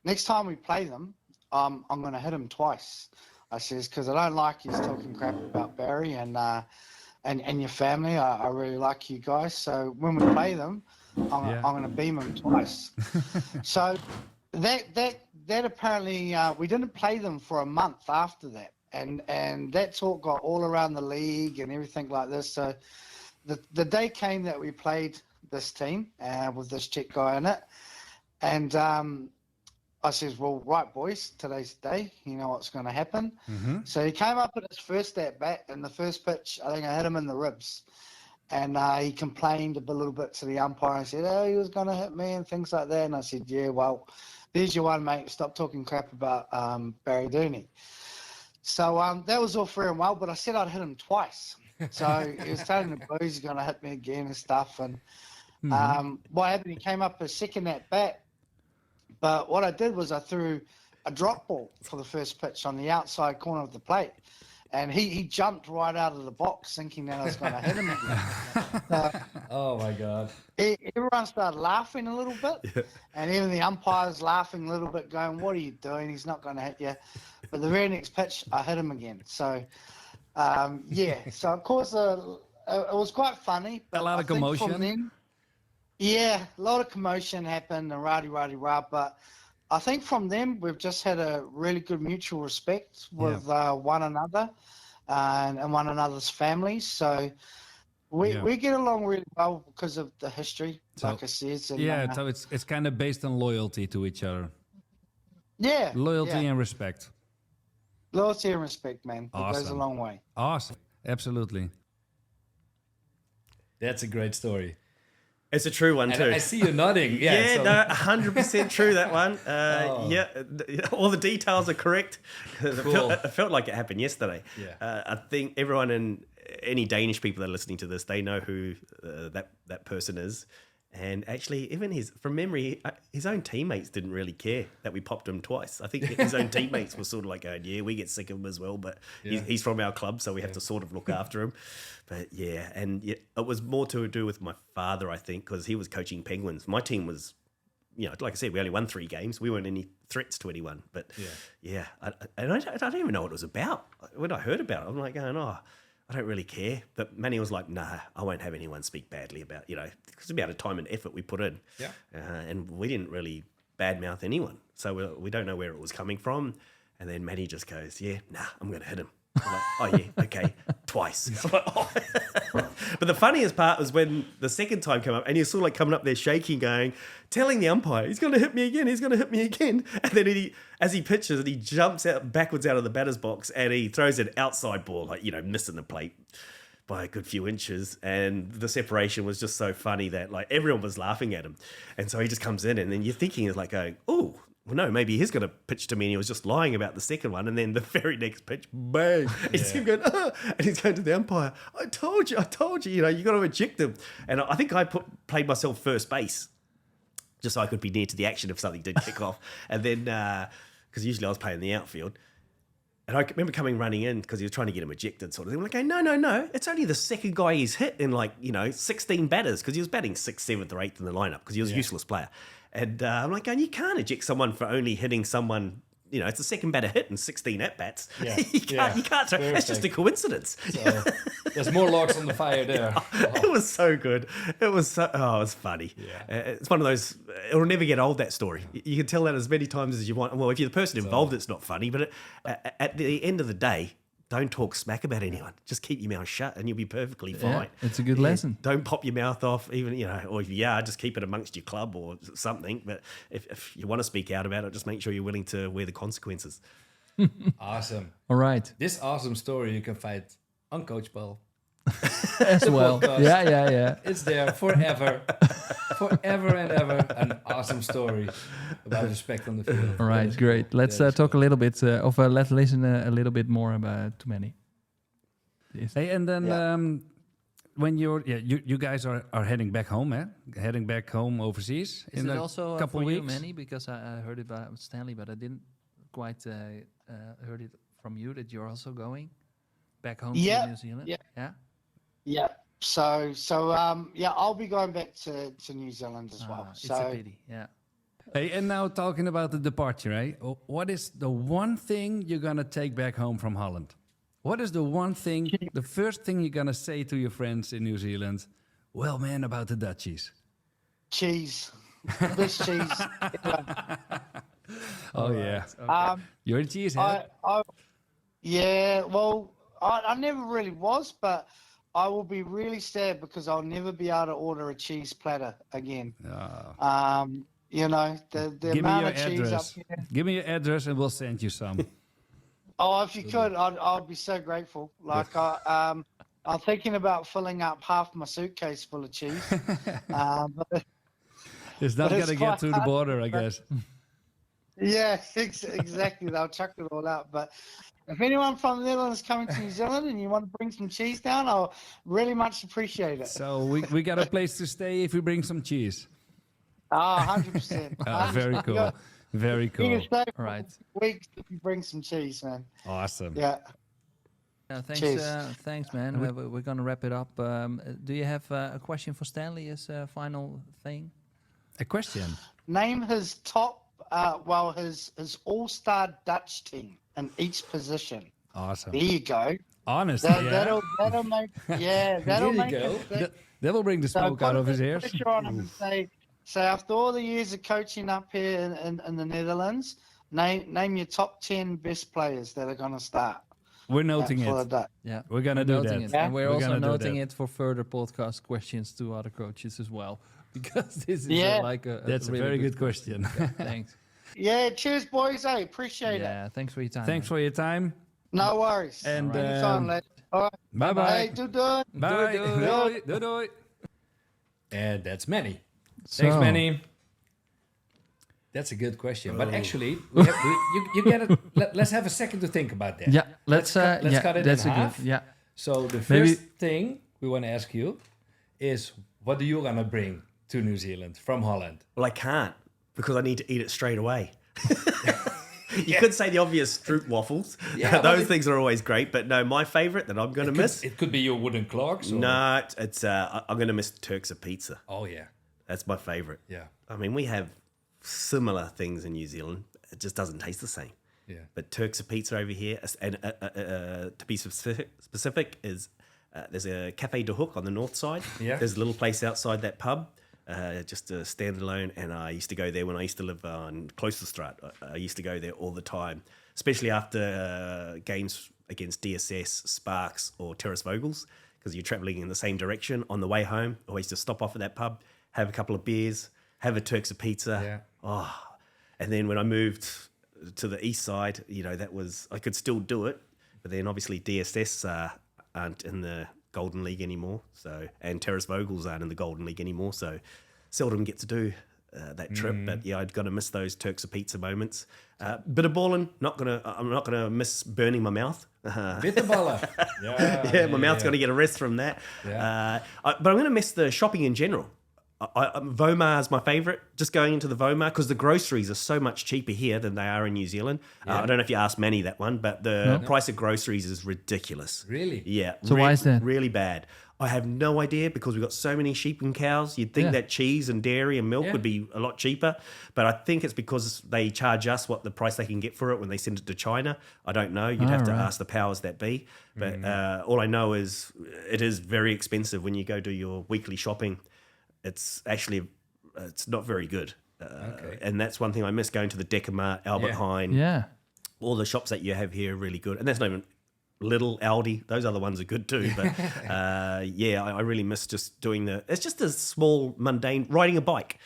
next time we play them, I'm going to hit him twice. I says, because I don't like you talking crap about Barry and your family. I really like you guys. So when we play them, I'm going to beam them twice. So that apparently we didn't play them for a month after that. and that talk got all around the league and everything like this. So the day came that we played this team with this Czech guy in it, and I says, well, right, boys, today's the day. You know what's going to happen. Mm-hmm. So he came up at his first at bat, and the first pitch, I think I hit him in the ribs. And he complained a little bit to the umpire and said, oh, he was going to hit me and things like that. And I said, yeah, well, there's your one, mate. Stop talking crap about Barry Doney. So that was all fair and well, but I said I'd hit him twice. So he was telling the boys he's going to hit me again and stuff. And what happened, he came up a second at bat. But what I did was I threw a drop ball for the first pitch on the outside corner of the plate. And he jumped right out of the box thinking that I was going to hit him again. Oh, my God. Everyone started laughing a little bit. Yeah. And even the umpires laughing a little bit, going, what are you doing? He's not going to hit you. But the very next pitch, I hit him again. So, yeah. So, of course, it was quite funny. But a lot of commotion. Then, yeah, a lot of commotion happened and rah-de-rah-de-rah. But I think from them, we've just had a really good mutual respect with one another and one another's families. So we get along really well because of the history, like I said. And, so it's kind of based on loyalty to each other. Yeah. Loyalty and respect. Loyalty and respect, man. It Awesome. goes a long way. Awesome. Absolutely. That's a great story. It's a true one, And too. I see you nodding. Yeah, so- no, 100% true, that one. Yeah, all the details are correct. Cool. It felt like it happened yesterday. Yeah. I think everyone and any Danish people that are listening to this, they know who that person is. And actually, even from memory, his own teammates didn't really care that we popped him twice. I think his own teammates were sort of like going, yeah, we get sick of him as well, but he's from our club, so we have to sort of look after him. But yeah, and it was more to do with my father, I think, because he was coaching Penguins. My team was, like I said, we only won 3 games. We weren't any threats to anyone. But I don't even know what it was about. When I heard about it, I'm like going, I don't really care. But Manny was like, nah, I won't have anyone speak badly about, because it's about the time and effort we put in. Yeah. And we didn't really badmouth anyone. So we don't know where it was coming from. And then Manny just goes, yeah, nah, I'm going to hit him. I'm like, oh, yeah, okay, twice. I'm like, oh. But the funniest part was when the second time came up and he was sort of like coming up there shaking, telling the umpire, he's going to hit me again, he's going to hit me again. And then as he pitches it, he jumps out backwards out of the batter's box and he throws an outside ball, like, missing the plate by a good few inches. And the separation was just so funny that like everyone was laughing at him. And so he just comes in and then you're thinking is like going, oh, well, no, maybe he's going to pitch to me and he was just lying about the second one. And then the very next pitch, bang, it's him going, and he's going to the umpire, I told you, you got to eject him. And I think I played myself first base just so I could be near to the action if something did kick off. And then, because usually I was playing the outfield. And I remember running in because he was trying to get him ejected sort of thing. I'm like, no, it's only the second guy he's hit in 16 batters because he was batting 6th, 7th or 8th in the lineup because he was a useless player. And I'm like, you can't eject someone for only hitting someone. It's the second batter hit in 16 at-bats. Yeah. you can't. That's just a coincidence. So, there's more logs on the fire there. It was so good. It was it was funny. Yeah. It's one of those, it'll never get old, that story. You can tell that as many times as you want. Well, if you're the person involved, it's not funny. But at the end of the day, don't talk smack about anyone. Just keep your mouth shut and you'll be perfectly fine. It's a good lesson. Don't pop your mouth off, even, or if you are, just keep it amongst your club or something. But if you want to speak out about it, just make sure you're willing to wear the consequences. Awesome. All right. This awesome story you can find on Coach Paul. As well. Podcast. Yeah. It's there forever. Forever and ever. An awesome story about respect on the field. All right, great. Let's talk a little bit, let's listen a little bit more about to Manny. Yes. Hey, and then when you guys are heading back home, heading back home overseas Is in it a also couple for weeks? you, Manny? Because I heard it about Stanley, but I didn't quite heard it from you that you're also going back home to New Zealand. Yeah. So I'll be going back to New Zealand as well. It's a pity. Yeah. Hey, and now talking about the departure, what is the one thing you're gonna take back home from Holland? What is the one thing, the first thing you're gonna say to your friends in New Zealand? Well, man, about the Dutchies. Cheese, best cheese ever. Oh yeah, Okay. you're a cheesehead. Yeah, well, I never really was, but I will be really sad because I'll never be able to order a cheese platter again. You know, the Give me amount your of cheese up address. here. Give me your address and we'll send you some. Oh, if you could, I'd be so grateful. Like, I'm thinking about filling up half my suitcase full of cheese. But It's not But going it's to get quite through the hard. border, I guess. yeah, exactly. They'll chuck it all out. But if anyone from the Netherlands is coming to New Zealand and you want to bring some cheese down, I'll really much appreciate it. So we got a place to stay if we bring some cheese. 100%. Very cool. Very You cool. can stay All right. for weeks if you bring some cheese, man. Awesome. Yeah. Thanks, Cheers. thanks, man. We're going to wrap it up. Do you have a question for Stanley as a final thing? A question. Name his top, his all-star Dutch team in each position. Awesome. There you go. Honest. That'll make There that'll you make go. us think. That will bring the So smoke put out a of his bit ears. pressure on him and say after all the years of coaching up here in the Netherlands, name your top 10 best players that are going to start. We're noting for the it. Dutch. Yeah, We're going to do noting that. it. Yeah. And we're We're also gonna do noting that. it for further podcast questions to other coaches as well, because this is Yeah. That's a really very good question. Thanks. Yeah, cheers, boys. Hey, appreciate it. Yeah, thanks for your time. Thanks for your time. No worries. And Anytime, lad. All right. bye-bye. Hey, do it. Bye. Doei, Doei. Doei. And that's Manny. So- Thanks, Manny. That's a good question. But actually, you get it. Let's have a second to think about that. Yeah, let's cut it that's in a half. good. Yeah, So the Maybe- first thing we want to ask you is, what do you gonna bring to New Zealand from Holland? Well, I can't because I need to eat it straight away. You could say the obvious stroop waffles. Yeah, Those things are always great, but no, my favorite that I'm going to miss. It could be your wooden clogs. Or... No, it's I'm going to miss Turks of pizza. Oh yeah, That's my favorite. yeah, I mean, we have similar things in New Zealand. It just doesn't taste the same. yeah. But Turks of pizza over here, and to be specific, is there's a Cafe de Hook on the north side. Yeah. There's a little place outside that pub, just a standalone. And I used to go there when I used to live on Kloosterstraat. I used to go there all the time, especially after games against DSS, Sparks, or Terrace Vogels, because you're traveling in the same direction. On the way home, I always just stop off at that pub, have a couple of beers, have a Turks of pizza. Yeah. Oh, and then when I moved to the east side, that was, I could still do it, but then obviously DSS aren't in the Golden League anymore, and Terrace Vogels aren't in the Golden League anymore, so seldom get to do that trip. But yeah, I'd gonna miss those Turks of pizza moments. Bit of balling, I'm not gonna miss burning my mouth. Bitterballen. Yeah, my mouth's gonna get a rest from that. Yeah. But I'm gonna miss the shopping in general. Vomar is my favorite, just going into the Vomar, because the groceries are so much cheaper here than they are in New Zealand. I don't know if you asked Manny that one, but the price of groceries is ridiculous. Really? Yeah. So why is that? Really bad. I have no idea, because we've got so many sheep and cows. You'd think that cheese and dairy and milk would be a lot cheaper, but I think it's because they charge us what the price they can get for it when they send it to China. I don't know. You'd have to ask the powers that be. But all I know is it is very expensive when you go do your weekly shopping. It's not very good. And that's one thing I miss, going to the Decamart, Albert Heijn. yeah. All the shops that you have here are really good. And that's not even Little, Aldi. Those other ones are good too. But I really miss just doing it's just a small, mundane, riding a bike.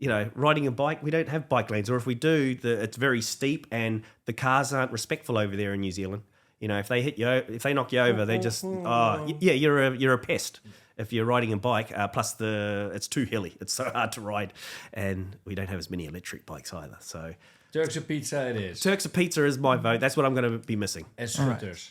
Riding a bike, we don't have bike lanes. Or if we do, it's very steep and the cars aren't respectful over there in New Zealand. If they hit you, if they knock you over, they just, you're a pest. If you're riding a bike, plus it's too hilly. It's so hard to ride, and we don't have as many electric bikes either. So Turks of pizza it is. Turks of pizza is my vote. That's what I'm going to be missing. And scooters.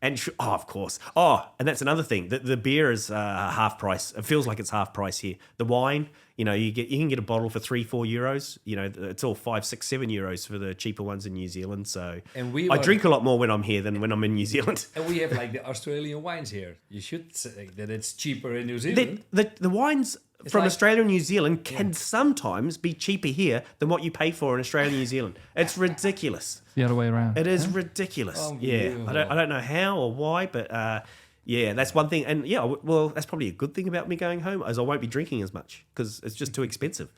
And of course. Oh, and that's another thing. The beer is half price. It feels like it's half price here. The wine, you can get a bottle for €3-4. It's all 5, 6, 7 euros for the cheaper ones in New Zealand. So And I drink a lot more when I'm here than when I'm in New Zealand. And we have like the Australian wines here. You should say that it's cheaper in New Zealand. The wines from like- Australia and New Zealand can sometimes be cheaper here than what you pay for in Australia and New Zealand. It's ridiculous. The other way around. It is ridiculous. Yeah, I don't know how or why, but that's one thing. And well, that's probably a good thing about me going home, as I won't be drinking as much because it's just too expensive.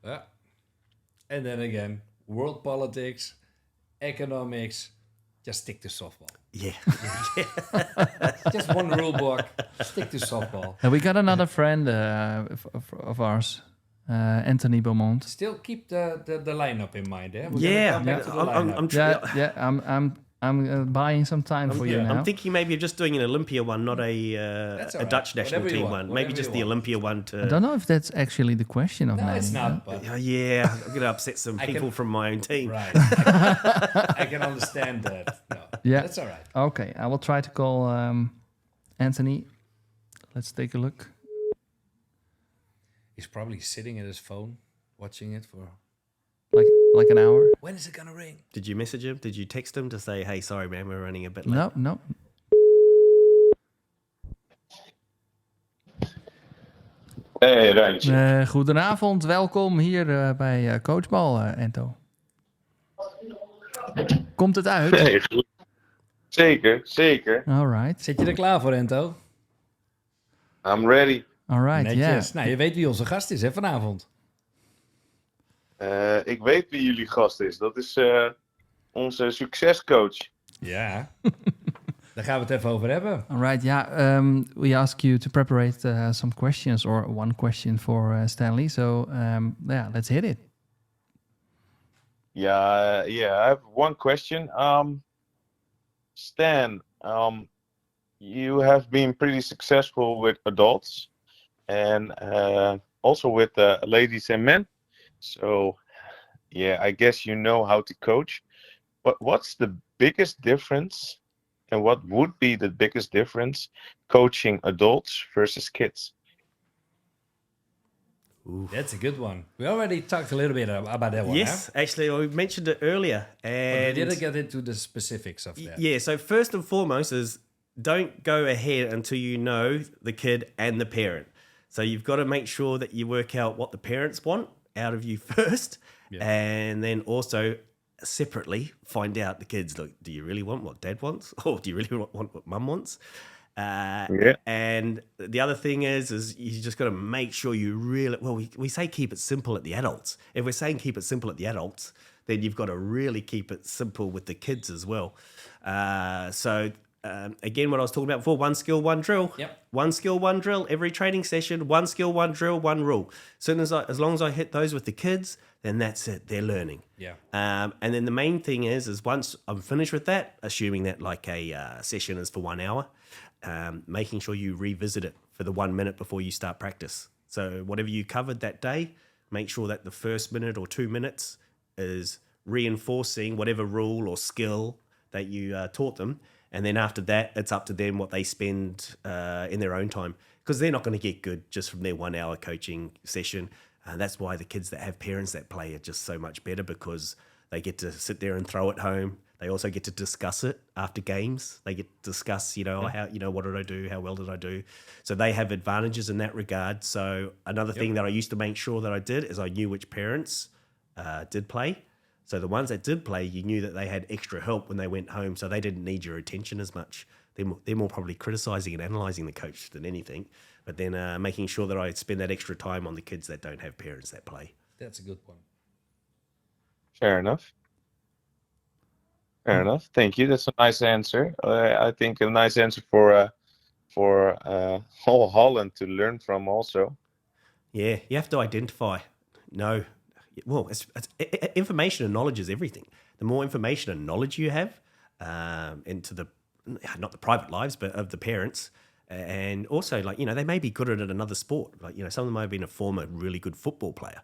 Yeah. And then again, world politics, economics, just stick to softball. Yeah. Just one rule book. Stick to softball. And we got another friend of ours, Anthony Beaumont. Still keep the lineup in mind, eh? We're Yeah. gonna come back to the lineup. I'm buying some time for you now. I'm thinking maybe of just doing an Olympia one, not a right. Dutch national Whatever you team want, one. Maybe whatever just you the want. Olympia one to. I don't know if that's actually the question of No, naming. it's not. But Yeah, I'm going to upset some people from my own team. right, I can understand that. No, Yeah. that's all right. Okay, I will try to call Anthony. Let's take a look. He's probably sitting at his phone, watching it for. Like an hour? When is it gonna ring? Did you message him? Did you text him to say, hey, sorry, man, we're running a bit late? No. Hey, Randje. Goedenavond, welkom hier bij Coachbal, Ento. Komt het uit? Hey, goed. Zeker. Alright, Zit je er klaar voor, Ento? I'm ready. alright, ja. Netjes. Nou, je weet wie onze gast is, hè, vanavond. Ik weet wie jullie gast is. Dat is onze succescoach. Ja. Daar gaan we het even over hebben. Alright, yeah. We ask you to prepare some questions or one question for Stanley. So, yeah, let's hit it. Yeah. I have one question. Stan, you have been pretty successful with adults and also with ladies and men. So, yeah, I guess you know how to coach. But what's the biggest difference, and what would be the biggest difference coaching adults versus kids? That's a good one. We already talked a little bit about that one. Yes, actually, we mentioned it earlier. But And we didn't get into the specifics of that. yeah, so first and foremost is don't go ahead until you know the kid and the parent. So you've got to make sure that you work out what the parents want out of you first, and then also separately find out the kids. Look, do you really want what dad wants, or do you really want what mum wants? And the other thing is you just got to make sure you really, well, we say keep it simple at the adults. If we're saying keep it simple at the adults, then you've got to really keep it simple with the kids as well. Again, what I was talking about before, one skill, one drill. Yep. One skill, one drill. Every training session, one skill, one drill, one rule. As long as I hit those with the kids, then that's it. They're learning. Yeah. And then the main thing is once I'm finished with that, assuming that like a session is for 1 hour, making sure you revisit it for the 1 minute before you start practice. So whatever you covered that day, make sure that the first minute or 2 minutes is reinforcing whatever rule or skill that you taught them. And then after that, it's up to them what they spend in their own time, because they're not going to get good just from their 1 hour coaching session. That's why the kids that have parents that play are just so much better, because they get to sit there and throw it home. They also get to discuss it after games. They get to discuss, how, what did I do? How well did I do? So they have advantages in that regard. So another thing that I used to make sure that I did is I knew which parents did play. So the ones that did play, you knew that they had extra help when they went home, so they didn't need your attention as much. They're more probably criticizing and analyzing the coach than anything, but then making sure that I spend that extra time on the kids that don't have parents that play. That's a good one. Fair enough. Thank you. That's a nice answer. I think a nice answer for whole Holland to learn from also. Yeah, you have to identify. No, well, information and knowledge is everything. The more information and knowledge you have into not the private lives, but of the parents, and also they may be good at another sport. Some of them may have been a former really good football player.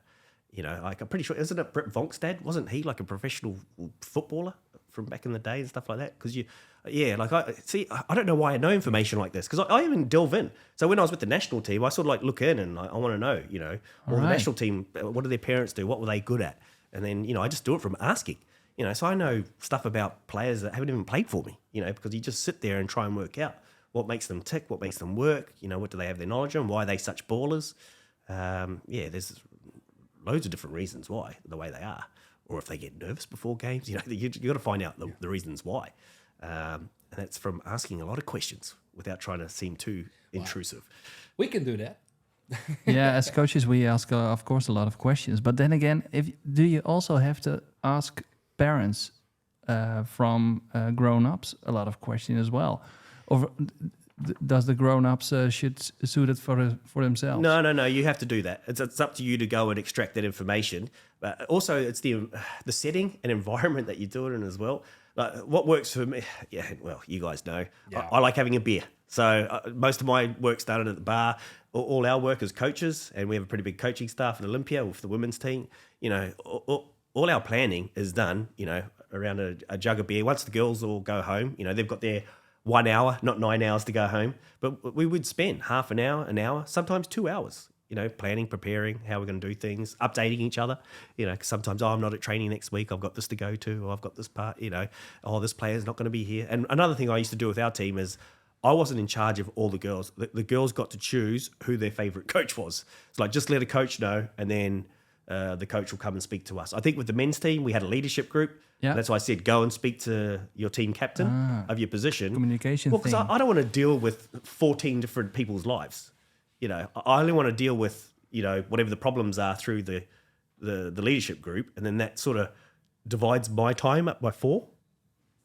I'm pretty sure, isn't it Brett Vonk's dad? Wasn't he like a professional footballer from back in the day and stuff like that? Because I don't know why I know information like this, because I even delve in. So when I was with the national team, I sort of look in and I want to know, the national team, what do their parents do? What were they good at? And then, I just do it from asking, so I know stuff about players that haven't even played for me, because you just sit there and try and work out what makes them tick, what makes them work, what do they have their knowledge on, why are they such ballers? There's loads of different reasons why, the way they are, or if they get nervous before games, you got to find out the reasons why. And that's from asking a lot of questions without trying to seem too intrusive. We can do that. Yeah, as coaches, we ask, of course, a lot of questions. But then again, do you also have to ask parents from grown-ups a lot of questions as well. Or does the grown-ups should suit it for themselves? No. You have to do that. It's up to you to go and extract that information. But also, it's the setting and environment that you do it in as well. Like, what works for me? Yeah, well, you guys know. Yeah. I like having a beer. So most of my work's done at the bar. All our work as coaches, and we have a pretty big coaching staff at Olympia with the women's team. You know, all our planning is done, you know, around a jug of beer. Once the girls all go home, you know, they've got their 1 hour, not 9 hours to go home. But we would spend half an hour, sometimes 2 hours, you know, planning, preparing, how we're going to do things, updating each other. You know, 'cause sometimes, I'm not at training next week. I've got this to go to, or I've got this part, you know, this player's not going to be here. And another thing I used to do with our team is I wasn't in charge of all the girls. The girls got to choose who their favorite coach was. It's like, just let a coach know, and then the coach will come and speak to us. I think with the men's team, we had a leadership group. Yeah. That's why I said, go and speak to your team captain of your position. Communication Well, because thing. I don't want to deal with 14 different people's lives. You know, I only want to deal with, you know, whatever the problems are through the leadership group. And then that sort of divides my time up by 4.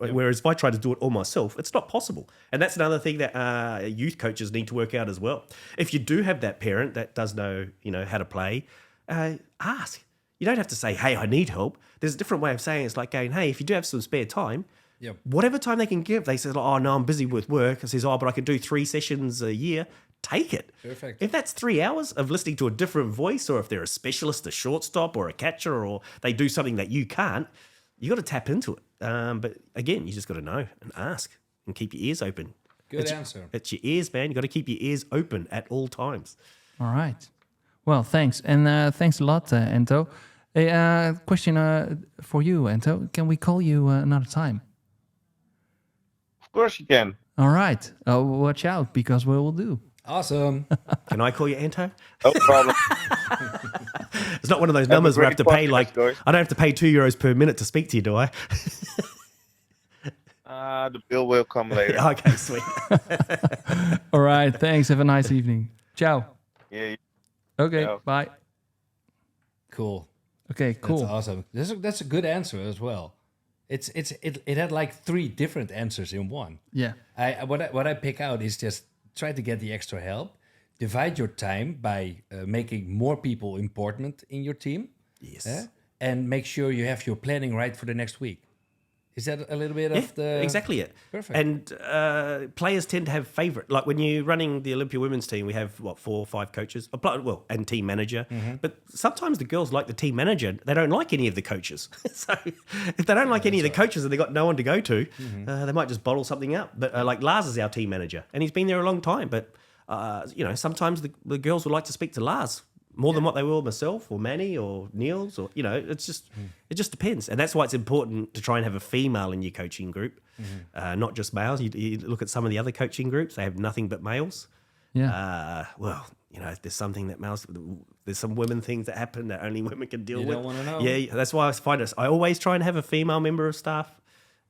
Whereas if I try to do it all myself, it's not possible. And that's another thing that youth coaches need to work out as well. If you do have that parent that does know, you know, how to play, ask. You don't have to say, hey, I need help. There's a different way of saying it. It's like going, hey, if you do have some spare time, whatever time they can give, they say, oh, no, I'm busy with work. I says, oh, but I can do 3 sessions a year. Take it. Perfect. If that's 3 hours of listening to a different voice, or if they're a specialist, a shortstop or a catcher, or they do something that you can't, you got to tap into it. But again, you just got to know and ask and keep your ears open. Good answer. It's your ears, man. You got to keep your ears open at all times. All right. Well, thanks. And thanks a lot, Ento. A question for you, Ento. Can we call you another time? Of course you can. All right. Watch out, because we will do. Awesome. Can I call you Anto? No problem. It's not one of those numbers where I have to pay great podcast, guys. I don't have to pay €2 per minute to speak to you, do I? The bill will come later. Okay, sweet. All right. Thanks. Have a nice evening. Ciao. Yeah. Okay. Ciao. Bye. Cool. Okay. Cool. That's awesome. That's a good answer as well. It had like 3 different answers in one. Yeah. What I pick out is just try to get the extra help. Divide your time by making more people important in your team. Yes. And make sure you have your planning right for the next week. Is that a little bit of the... exactly it. Perfect. And players tend to have favorite. Like when you're running the Olympia women's team, we have, 4 or 5 coaches, and team manager. Mm-hmm. But sometimes the girls like the team manager. They don't like any of the coaches. So if they don't like any of the coaches and they got no one to go to, they might just bottle something up. But like Lars is our team manager, and he's been there a long time. But, you know, sometimes the girls would like to speak to Lars more than what they will myself or Manny or Niels, or, you know, it just depends. And that's why it's important to try and have a female in your coaching group, not just males. You look at some of the other coaching groups, they have nothing but males. Yeah. Well, you know, there's some women things that happen that only women can deal with. You don't want to know. Yeah, that's why I always try and have a female member of staff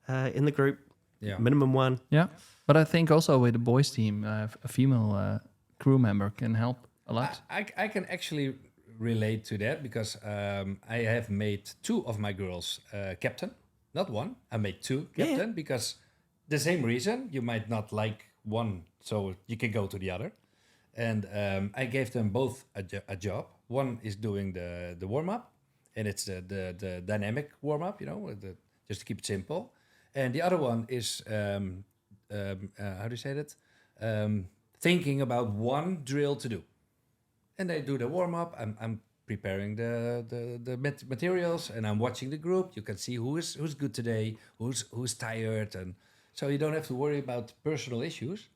in the group, minimum 1. Yeah. But I think also with the boys team, a female crew member can help a lot. I can actually relate to that because I have made 2 of my girls captain. Not 1. I made 2 captain because the same reason. You might not like one, so you can go to the other. And I gave them both a job. One is doing the warm-up, and it's the dynamic warm-up, you know, just to keep it simple. And the other one is, how do you say that? Thinking about one drill to do. And they do the warm-up. I'm preparing the materials, and I'm watching the group. You can see who's good today, who's tired, and so you don't have to worry about personal issues,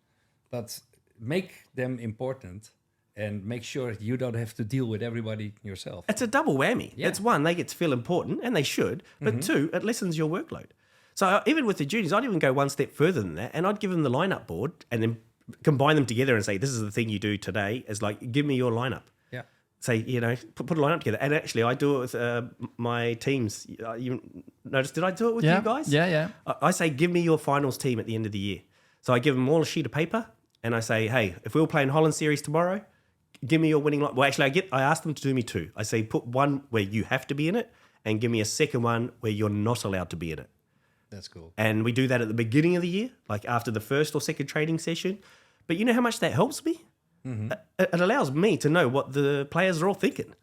but make them important and make sure you don't have to deal with everybody yourself. It's a double whammy. Yeah. It's 1, they get to feel important, and they should, but 2, it lessens your workload. So even with the juniors, I'd even go one step further than that, and I'd give them the lineup board and then combine them together and say, this is the thing you do today. It's like, give me your lineup. Yeah. Say, you know, put a lineup together. And actually, I do it with my teams. You notice, did I do it with you guys? Yeah. I say, give me your finals team at the end of the year. So I give them all a sheet of paper, and I say, hey, if we were playing Holland series tomorrow, give me your winning line. Well, actually, I ask them to do me 2. I say, put one where you have to be in it, and give me a second one where you're not allowed to be in it. That's cool. And we do that at the beginning of the year, like after the first or second training session. But you know how much that helps me? It allows me to know what the players are all thinking.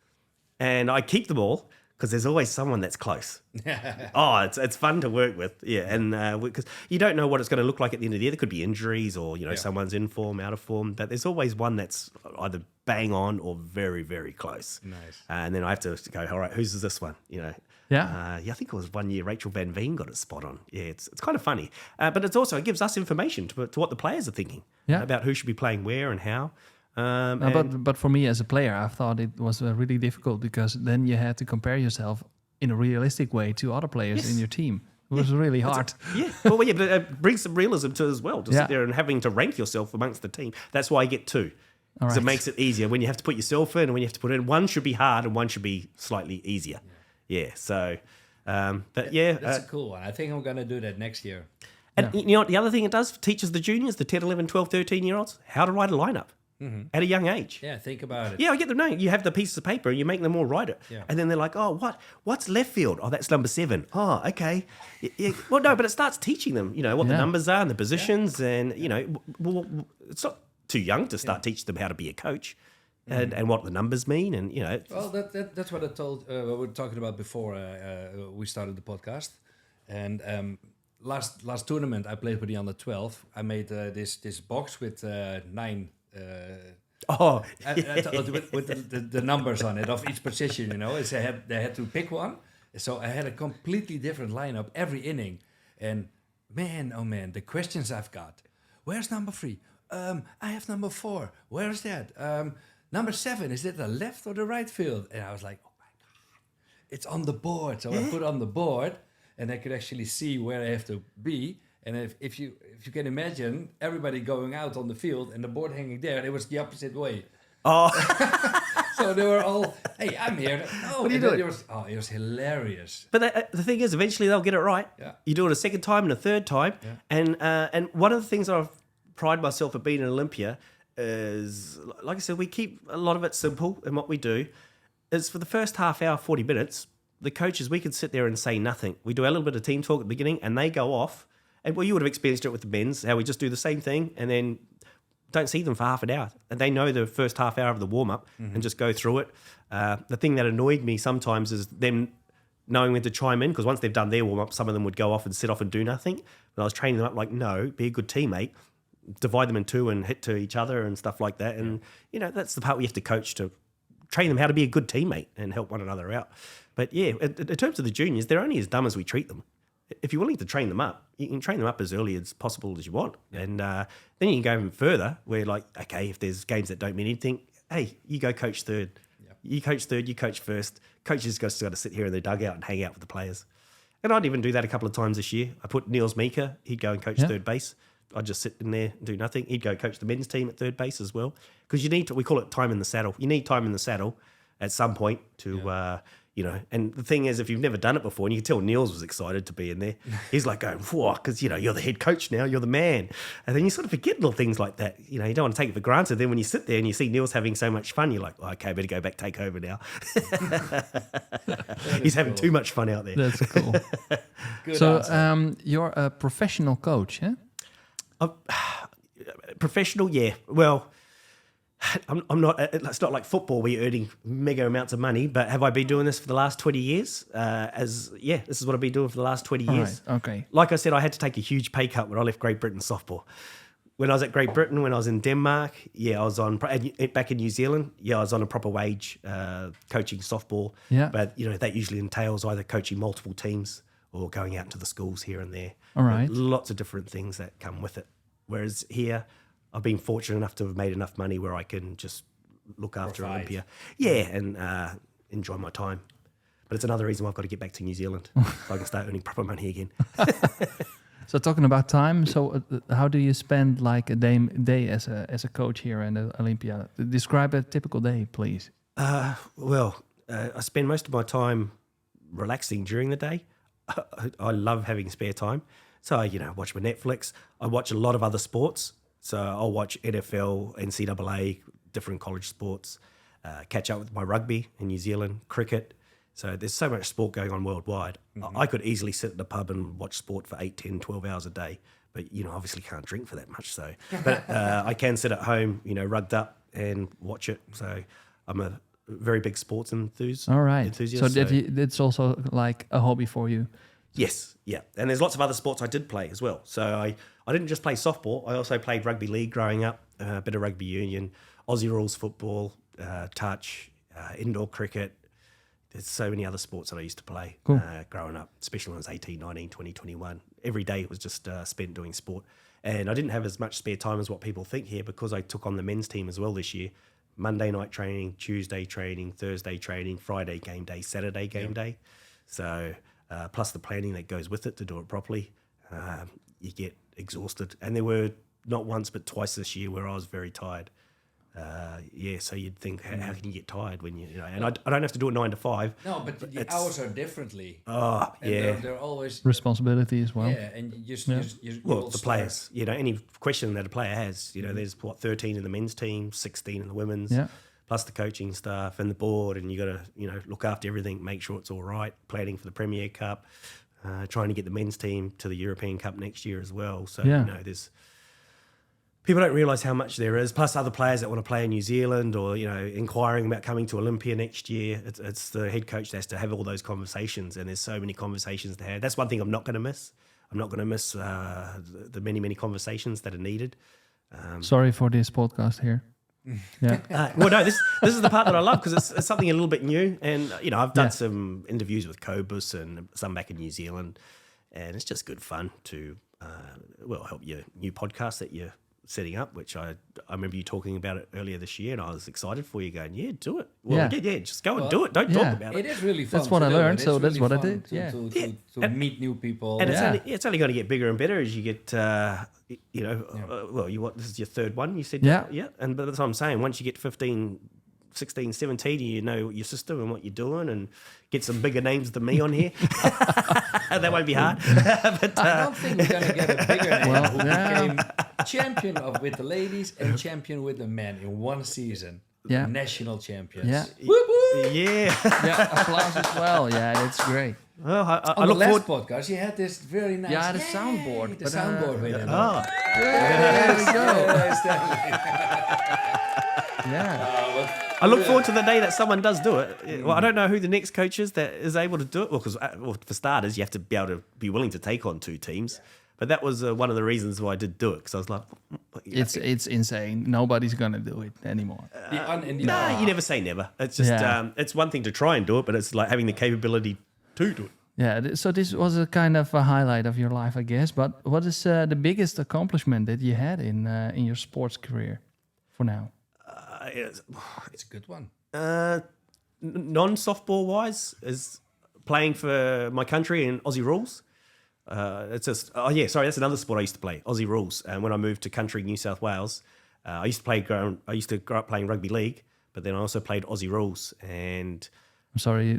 And I keep them all because there's always someone that's close. It's fun to work with. Yeah, and because you don't know what it's going to look like at the end of the year. There could be injuries or, someone's in form, out of form. But there's always one that's either bang on or very, very close. Nice. And then I have to go, all right, whose is this one? I think it was one year Rachel Van Veen got it spot on. Yeah, it's kind of funny. But it gives us information to what the players are thinking about who should be playing where and how. But for me as a player, I thought it was really difficult because then you had to compare yourself in a realistic way to other players in your team. It was really hard. But it brings some realism to it as well, to sit there and having to rank yourself amongst the team. That's why I get 2. Because it makes it easier when you have to put yourself in and when you have to put in. One should be hard and one should be slightly easier. That's a cool one. I think I'm going to do that next year. And you know what the other thing it does? Teaches the juniors, the 10, 11, 12, 13-year-olds, how to write a lineup. At a young age. Yeah, think about it. Yeah, I get them knowing. You have the pieces of paper and you make them all write it. Yeah. And then they're like, oh, what's left field? Oh, that's number 7. Oh, okay. Yeah. Well, no, but it starts teaching them, what the numbers are and the positions. And, it's not too young to start teaching them how to be a coach and what the numbers mean. And, Well, that's what I told, what we were talking about before we started the podcast. And last tournament I played with the under 12. I made this box with 9... with the numbers on it of each position, they had to pick one. So I had a completely different lineup every inning. And man, oh man, the questions I've got. Where's number 3? I have number 4. Where is that? Number 7, is it the left or the right field? And I was like, oh my God, it's on the board. So I put on the board and I could actually see where I have to be. And if you can imagine everybody going out on the field and the board hanging there, it was the opposite way. Oh. So they were all, hey, I'm here. No, what are you doing? It was hilarious. But the thing is, eventually they'll get it right. Yeah. You do it a second time and a third time. Yeah. And one of the things I've pride myself at being in Olympia is, like I said, we keep a lot of it simple in what we do. Is for the first half hour, 40 minutes, the coaches, we can sit there and say nothing. We do a little bit of team talk at the beginning and they go off. And well, you would have experienced it with the men's, how we just do the same thing and then don't see them for half an hour. And they know the first half hour of the warm-up and just go through it. The thing that annoyed me sometimes is them knowing when to chime in, because once they've done their warm-up, some of them would go off and sit off and do nothing. But I was training them up like, no, be a good teammate, divide them in 2 and hit to each other and stuff like that. And, that's the part we have to coach, to train them how to be a good teammate and help one another out. But yeah, in terms of the juniors, they're only as dumb as we treat them. If you're willing to train them up, you can train them up as early as possible as you want. And then you can go even further where, like, okay, if there's games that don't mean anything, hey, you go coach third. Yep. You coach third, you coach first. Coaches just got to sit here in the dugout and hang out with the players. And I'd even do that a couple of times this year. I put Niels Meeker, he'd go and coach third base. I'd just sit in there and do nothing. He'd go coach the men's team at third base as well. Because you need to, we call it time in the saddle. You need time in the saddle at some point to... and the thing is, if you've never done it before, and you can tell Niels was excited to be in there, he's like going, whoa, because, you're the head coach now, you're the man. And then you sort of forget little things like that. You don't want to take it for granted. Then when you sit there and you see Niels having so much fun, you're like, oh, okay, I better go back, take over now. He's having too much fun out there. That's cool. So you're a professional coach, eh? Professional, yeah. Well... I'm not. It's not like football where you're earning mega amounts of money. But have I been doing this for the last 20 years? This is what I've been doing for the last 20 years. Right, okay. Like I said, I had to take a huge pay cut when I left Great Britain softball. When I was at Great Britain, when I was in Denmark, I was on back in New Zealand. I was on a proper wage coaching softball. Yeah. But that usually entails either coaching multiple teams or going out into the schools here and there. All right. Lots of different things that come with it. Whereas here, I've been fortunate enough to have made enough money where I can just look after Olympia. Yeah, and enjoy my time. But it's another reason why I've got to get back to New Zealand so I can start earning proper money again. So talking about time, so how do you spend like a day as a coach here in Olympia? Describe a typical day, please. I spend most of my time relaxing during the day. I love having spare time. So, watch my Netflix. I watch a lot of other sports. So I'll watch NFL, NCAA, different college sports, catch up with my rugby in New Zealand, cricket, So there's so much sport going on worldwide. I could easily sit in a pub and watch sport for 8, 10, 12 hours a day. But, you know, obviously can't drink for that much. So, but I can sit at home, you know, rugged up and watch it. So I'm a very big sports enthusiast. All right. Enthusiast, So it's also like a hobby for you. Yes, yeah. And there's lots of other sports I did play as well. So I didn't just play softball. I also played rugby league growing up, a bit of rugby union, Aussie rules football, touch, indoor cricket. There's so many other sports that I used to play growing up, especially when I was 18, 19, 20, 21. Every day was just spent doing sport. And I didn't have as much spare time as what people think here because I took on the men's team as well this year. Monday night training, Tuesday training, Thursday training, Friday game day, Saturday game day. So plus the planning that goes with it to do it properly, you get exhausted. And there were not once but twice this year where I was very tired. So you'd think, how can you get tired when you know? And I don't have to do it 9 to 5. No, but the hours are differently. Oh, And yeah. they're always Responsibility as well. Yeah, and you Well, the players, you know, any question that a player has, you know, there's 13 in the men's team, 16 in the women's, plus the coaching staff and the board, and you got to, you know, look after everything, make sure it's all right, planning for the Premier Cup, trying to get the men's team to the European Cup next year as well. So, you know, there's people don't realise how much there is, plus other players that want to play in New Zealand or, you know, inquiring about coming to Olympia next year. It's the head coach that has to have all those conversations, and there's so many conversations to have. That's one thing I'm not going to miss. I'm not going to miss the many, many conversations that are needed. Sorry for this podcast here. Yeah. Well, no, this is the part that I love because it's something a little bit new. And, you know, I've done some interviews with Cobus and some back in New Zealand, and it's just good fun to, help your new podcast that you're setting up, which I remember you talking about it earlier this year, and I was excited for you going, do it. Well, just go and do it. Don't talk about it. It is really fun. That's what I learned, so that's what I fun did. To meet new people. And it's only going to get bigger and better as you get, this is your third one, you said? Yeah. And that's what I'm saying. Once you get 15, 16, 17, you know your system and what you're doing, and get some bigger names than me on here. That won't be hard. But, I don't think we're going to get a bigger name. Well, who became champion with the ladies and champion with the men in one season. Yeah. National champions. Yeah. Whoop, whoop. Yeah. Applause as well. Yeah, that's great. Well, I On the look forward. last podcast, you had this very nice... Yeah, the soundboard. The soundboard with him. Oh, There we go. Stanley. Yeah. I look forward to the day that someone does do it. Well, I don't know who the next coach is that is able to do it. Well, because for starters, you have to be able to be willing to take on 2 teams. But that was one of the reasons why I did do it, because I was like, It's insane. Nobody's gonna do it anymore. you never say never. It's just it's one thing to try and do it, but it's like having the capability to do it. Yeah. So this was a kind of a highlight of your life, I guess. But what is the biggest accomplishment that you had in your sports career for now? It's a good one. Non-softball wise is playing for my country in Aussie rules. That's another sport I used to play, Aussie rules. And when I moved to country New South Wales, I used to grow up playing rugby league, but then I also played Aussie rules. And I'm sorry,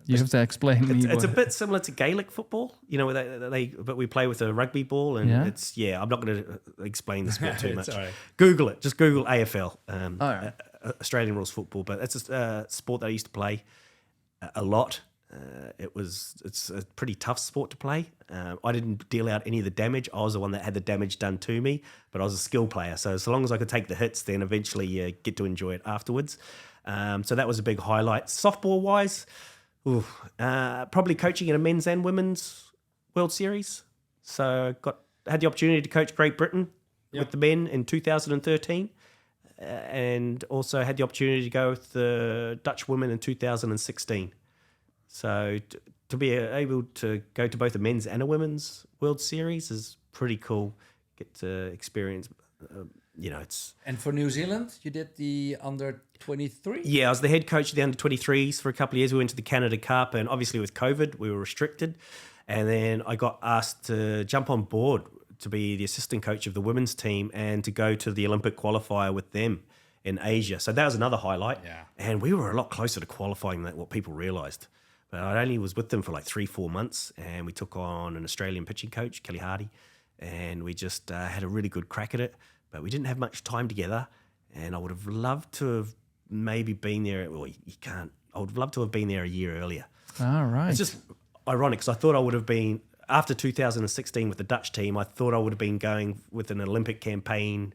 you have to explain me. It's a bit similar to Gaelic football, you know, where but we play with a rugby ball, and I'm not going to explain the sport too much. Right. Google it, just Google AFL, right. Australian rules football. But it's a sport that I used to play a lot. It's a pretty tough sport to play. I didn't deal out any of the damage. I was the one that had the damage done to me, but I was a skill player. So long as I could take the hits, then eventually you get to enjoy it afterwards. So that was a big highlight. Softball wise, probably coaching in a men's and women's World Series. So had the opportunity to coach Great Britain with the men in 2013. And also had the opportunity to go with the Dutch women in 2016. So to be able to go to both a men's and a women's World Series is pretty cool. Get to experience, it's... And for New Zealand, you did the under-23? Yeah, I was the head coach of the under-23s for a couple of years. We went to the Canada Cup, and obviously with COVID, we were restricted. And then I got asked to jump on board to be the assistant coach of the women's team and to go to the Olympic qualifier with them in Asia. So that was another highlight. Yeah. And we were a lot closer to qualifying than what people realised. But I only was with them for like 3-4 months, and we took on an Australian pitching coach, Kelly Hardy, and we just had a really good crack at it. But we didn't have much time together, and I would have loved to have maybe been there. Well, you can't I would love to have been there a year earlier. All right. It's just ironic because I thought I would have been, after 2016 with the Dutch team, I thought I would have been going with an Olympic campaign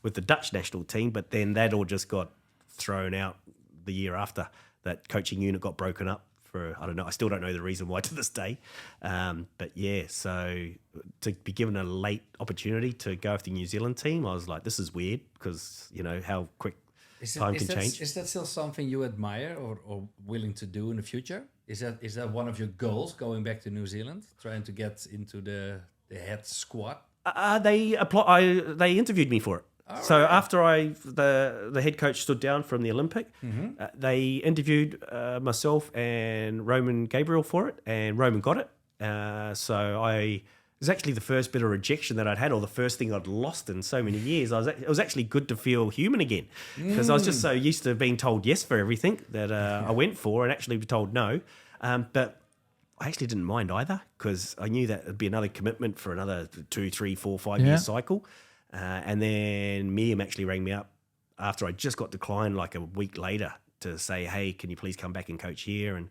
with the Dutch national team, but then that all just got thrown out the year after. That coaching unit got broken up for, I don't know, I still don't know the reason why to this day. But yeah, so to be given a late opportunity to go with the New Zealand team, I was like, this is weird because, you know, how quick time can change. Is that still something you admire or willing to do in the future? Is that one of your goals, going back to New Zealand, trying to get into the head squad? They interviewed me for it. So after the head coach stood down from the Olympic, they interviewed myself and Roman Gabriel for it, and Roman got it. It was actually the first bit of rejection that I'd had, or the first thing I'd lost in so many years. It was actually good to feel human again, because I was just so used to being told yes for everything that I went for, and actually be told no. But I actually didn't mind either, because I knew that it'd be another commitment for another 2, 3, 4, 5 year cycle. And then Miriam actually rang me up after I just got declined like a week later to say, hey, can you please come back and coach here? And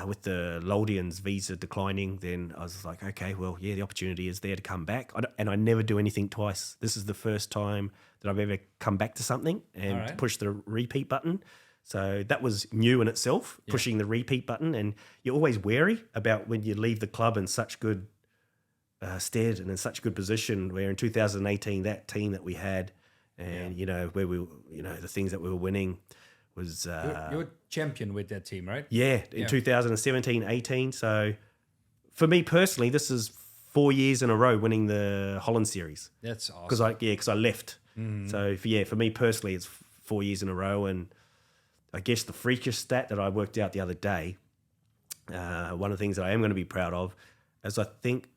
with the Loldians visa declining, then I was like, okay, well, yeah, the opportunity is there to come back. And I never do anything twice. This is the first time that I've ever come back to something and push the repeat button. So that was new in itself, pushing the repeat button. And you're always wary about when you leave the club in such good stead and in such good position, where in 2018 that team that we had, and you know where the things that we were winning was you were champion with that team, right? In 2017, 18. So for me personally, this is 4 years in a row winning the Holland series. That's awesome. Because I left. So for me personally, it's 4 years in a row. And I guess the freakish stat that I worked out the other day, one of the things that I am going to be proud of, as I think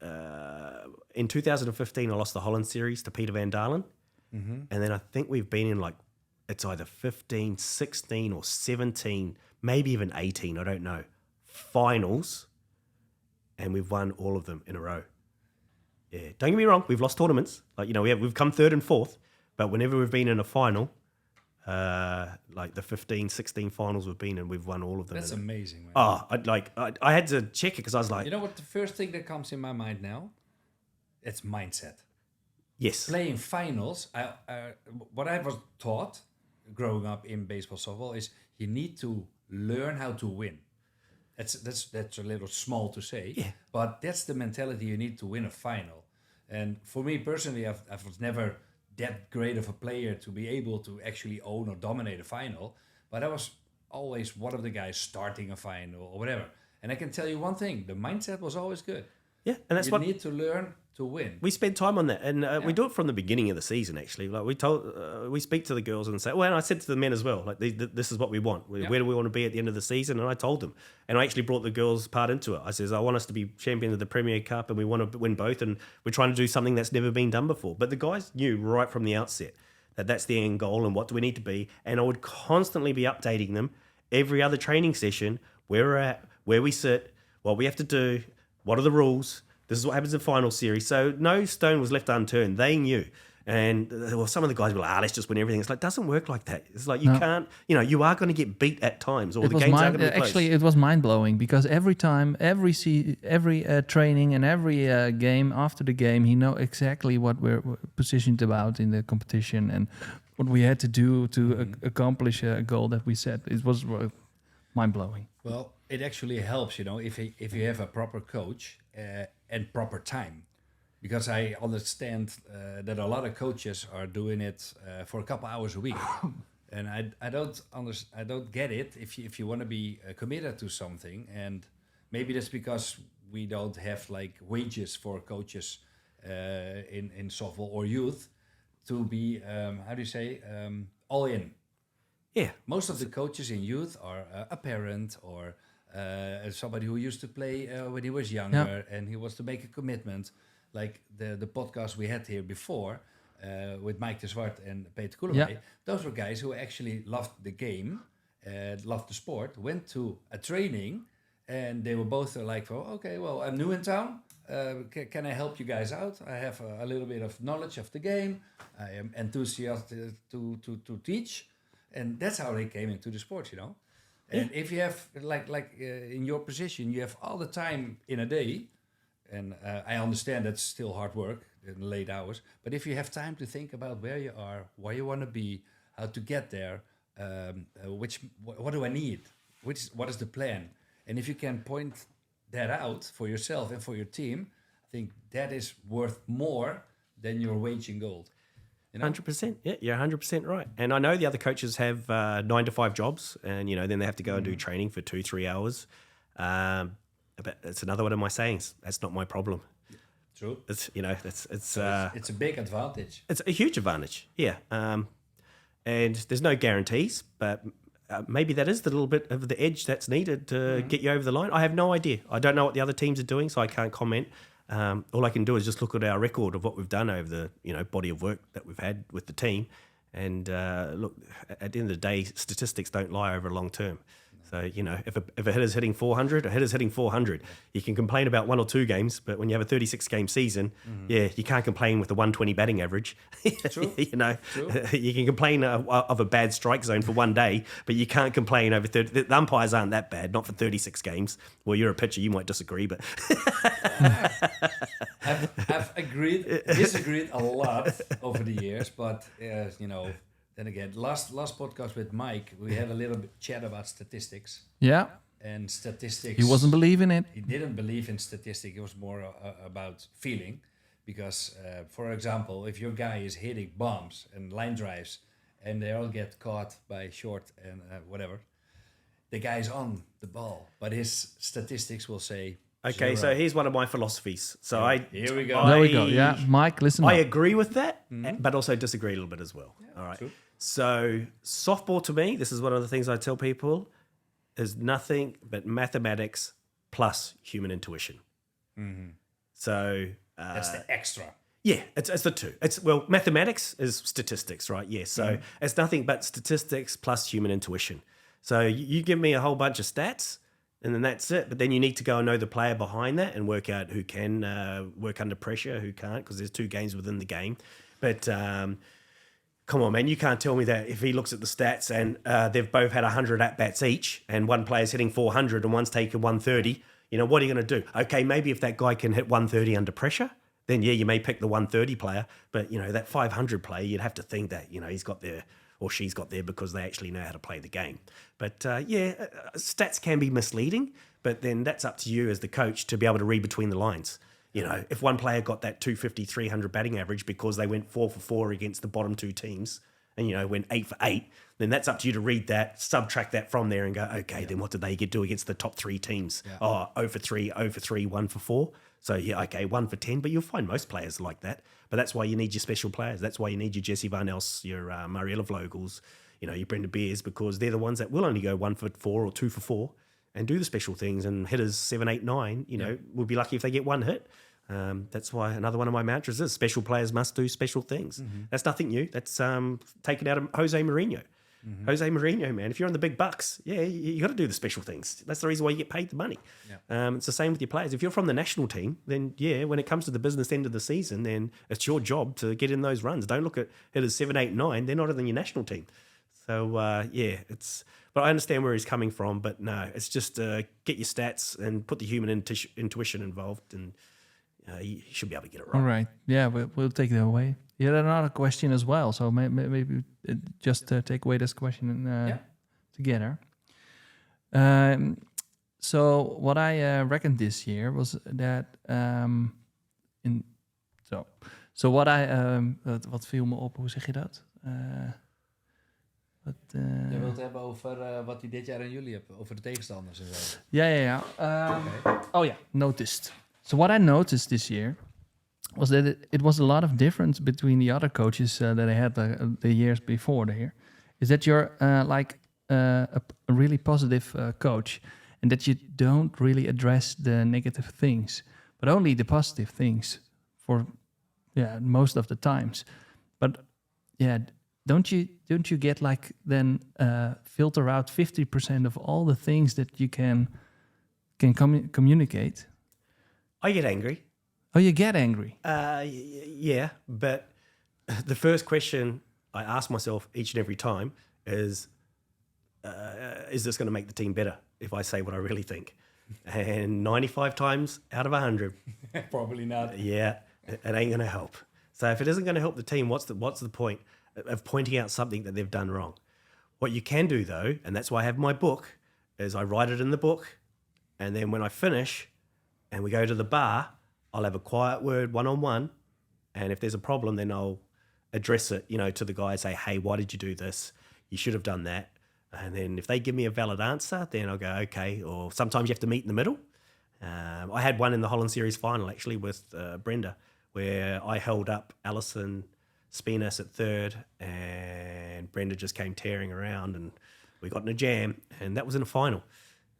in 2015, I lost the Holland series to Peter Van Dalen. And then I think we've been in it's either 15, 16 or 17, maybe even 18, I don't know, finals. And we've won all of them in a row. Yeah, don't get me wrong, we've lost tournaments. We've come third and fourth, but whenever we've been in a final, the 15, 16 finals we've been in, we've won all of them. That's amazing, man. I had to check it because I was like... You know what the first thing that comes in my mind now? It's mindset. Yes. Playing finals, what I was taught growing up in baseball softball is you need to learn how to win. That's a little small to say, but that's the mentality you need to win a final. And for me personally, I was never that great of a player to be able to actually own or dominate a final, but I was always one of the guys starting a final or whatever. And I can tell you one thing, the mindset was always good. Yeah, and that's you need to learn to win. We spend time on that, and we do it from the beginning of the season. Actually, we speak to the girls and say, well, and I said to the men as well, this is what we want. Where do we want to be at the end of the season? And I told them, and I actually brought the girls' part into it. I says, I want us to be champions of the Premier Cup, and we want to win both, and we're trying to do something that's never been done before. But the guys knew right from the outset that that's the end goal, and what do we need to be. And I would constantly be updating them every other training session, where we're at, where we sit, what we have to do, what are the rules. This is what happens in final series. So no stone was left unturned. They knew. And some of the guys were like, let's just win everything. It's like, it doesn't work like that. It's like, you can't, you are going to get beat at times, or the games are going to be close. Actually, it was mind-blowing, because every time, every training and every game, after the game, he know exactly what we're positioned about in the competition and what we had to do to accomplish a goal that we set. It was mind-blowing. Well, it actually helps, if you have a proper coach and proper time. Because I understand that a lot of coaches are doing it for a couple hours a week. And I don't get it if you want to be committed to something. And maybe that's because we don't have wages for coaches in softball or youth to be, all in. Yeah. Most of the coaches in youth are a parent or somebody who used to play when he was younger and he wants to make a commitment. Like the podcast we had here before with Mike de Zwart and Peter Koelewij, those were guys who actually loved the game, loved the sport, went to a training, and they were both like, okay, well, I'm new in town. Can I help you guys out? I have a little bit of knowledge of the game. I am enthusiastic to teach. And that's how they came into the sport, And if you have in your position, you have all the time in a day, and I understand that's still hard work in late hours. But if you have time to think about where you are, where you want to be, how to get there, what do I need, what is the plan, and if you can point that out for yourself and for your team, I think that is worth more than your weight in gold. 100%. Yeah, you're 100% right. And I know the other coaches have 9 to 5 jobs, and then they have to go and do training for 2-3 hours. But it's another one of my sayings. That's not my problem. True. It's it's a big advantage. It's a huge advantage. Yeah. And there's no guarantees, but maybe that is the little bit of the edge that's needed to get you over the line. I have no idea. I don't know what the other teams are doing, so I can't comment. All I can do is just look at our record of what we've done over the body of work that we've had with the team, and look, at the end of the day, statistics don't lie over a long term. So if a hitter's hitting 400, a hitter's hitting 400. You can complain about 1 or 2 games, but when you have a 36-game season, you can't complain with a 120 batting average. True. True. You can complain of a bad strike zone for one day, but you can't complain over 30. The umpires aren't that bad, not for 36 games. Well, you're a pitcher, you might disagree, but I've disagreed a lot over the years, but then again, last podcast with Mike, we had a little bit chat about statistics. Yeah. And statistics. He wasn't believing it. He didn't believe in statistics. It was more about feeling. Because, for example, if your guy is hitting bombs and line drives and they all get caught by short and whatever, the guy's on the ball. But his statistics will say, okay, 0. so here's one of my philosophies. So Here we go. There we go. Yeah, Mike, listen I up. agree with that, but also disagree a little bit as well. Yeah, all right. true. So softball to me, this is one of the things I tell people, is nothing but mathematics plus human intuition. So That's the extra. yeah, it's the two. Mathematics is statistics, right? Yeah, so it's nothing but statistics plus human intuition. So you give me a whole bunch of stats, and then that's it. But then you need to go and know the player behind that and work out who can work under pressure, who can't, because there's 2 games within the game. But come on, man, you can't tell me that if he looks at the stats and they've both had 100 at-bats each and one player's hitting 400 and one's taken 130, what are you going to do? Okay, maybe if that guy can hit 130 under pressure, then yeah, you may pick the 130 player. But, that 500 player, you'd have to think that, he's got there or she's got there because they actually know how to play the game. But stats can be misleading, but then that's up to you as the coach to be able to read between the lines. If one player got that 250, 300 batting average because they went 4 for 4 against the bottom 2 teams and, went 8 for 8, then that's up to you to read that, subtract that from there and go, okay, then what did they do against the top 3 teams? Yeah. 0 for 3, 0 for 3, 1 for 4. So, 1 for 10, but you'll find most players like that. But that's why you need your special players. That's why you need your Jesse Van Els, your Mariella Vlogels, your Brenda Beers, because they're the ones that will only go 1 for 4 or 2 for 4 and do the special things. And hitters 7, 8, 9, will be lucky if they get 1 hit. That's why another one of my mantras is special players must do special things. That's nothing new. That's taken out of Jose Mourinho. Jose Mourinho, man, if you're on the big bucks, you got to do the special things. That's the reason why you get paid the money. It's the same with your players. If you're from the national team, then when it comes to the business end of the season, then it's your job to get in those runs. Don't look at hitters 7, 8, 9. They're not in your national team. So but I understand where he's coming from. But no, it's just get your stats and put the human intuition involved, and you should be able to get it right. All right. Yeah, we'll take that away. You had another question as well, so maybe just take away this question together. So what I reckoned this year was that wat viel me op? Hoe zeg je dat? Je wilt hebben over wat hij dit jaar aan jullie hebt, over de tegenstanders en zo. Ja. Noticed. So what I noticed this year was that it was a lot of difference between the other coaches that I had the years before there. Is that you're a really positive coach, and that you don't really address the negative things, but only the positive things for most of the times. But don't you get filter out 50% of all the things that you can communicate? I get angry. Oh, you get angry? Yeah, but the first question I ask myself each and every time is, is this going to make the team better if I say what I really think? And 95 times out of 100, Probably not. yeah, it ain't going to help. So if it isn't going to help the team, what's the point of pointing out something that they've done wrong? What you can do, though, and that's why I have my book, is I write it in the book, and then when I finish and we go to the bar, I'll have a quiet word one-on-one, and if there's a problem, then I'll address it, to the guy, say, hey, why did you do this? You should have done that. And then if they give me a valid answer, then I'll go, okay. Or sometimes you have to meet in the middle. I had one in the Holland Series final, actually, with Brenda, where I held up Alison Spinas at third, and Brenda just came tearing around, and we got in a jam, and that was in a final.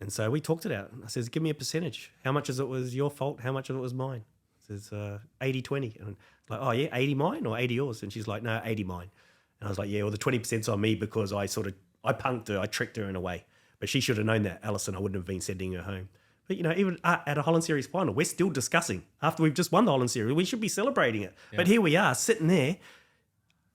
And so we talked it out. I says, give me a percentage. How much of it was your fault? How much of it was mine? I says, 80-20. And like, oh, yeah, 80 mine or 80 yours? And she's like, no, 80 mine. And I was like, yeah, well, the 20%'s on me because I punked her, I tricked her in a way. But she should have known that, Alison. I wouldn't have been sending her home. But, even at a Holland Series final, we're still discussing. After we've just won the Holland Series, we should be celebrating it. Yeah. But here we are, sitting there,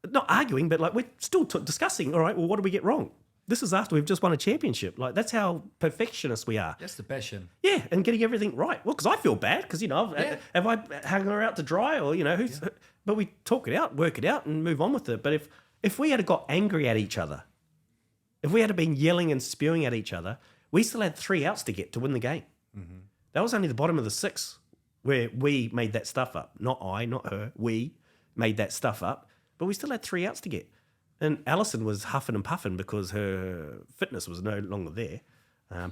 not arguing, but like we're still discussing, all right, well, what did we get wrong? This is after we've just won a championship. Like, that's how perfectionist we are. That's the passion. Yeah, and getting everything right. Well, because I feel bad because, have I hung her out to dry or, but we talk it out, work it out and move on with it. But if we had got angry at each other, if we had been yelling and spewing at each other, we still had 3 outs to get to win the game. Mm-hmm. That was only the bottom of the 6 where we made that stuff up. Not I, not her. We made that stuff up, but we still had 3 outs to get. And Alison was huffing and puffing because her fitness was no longer there.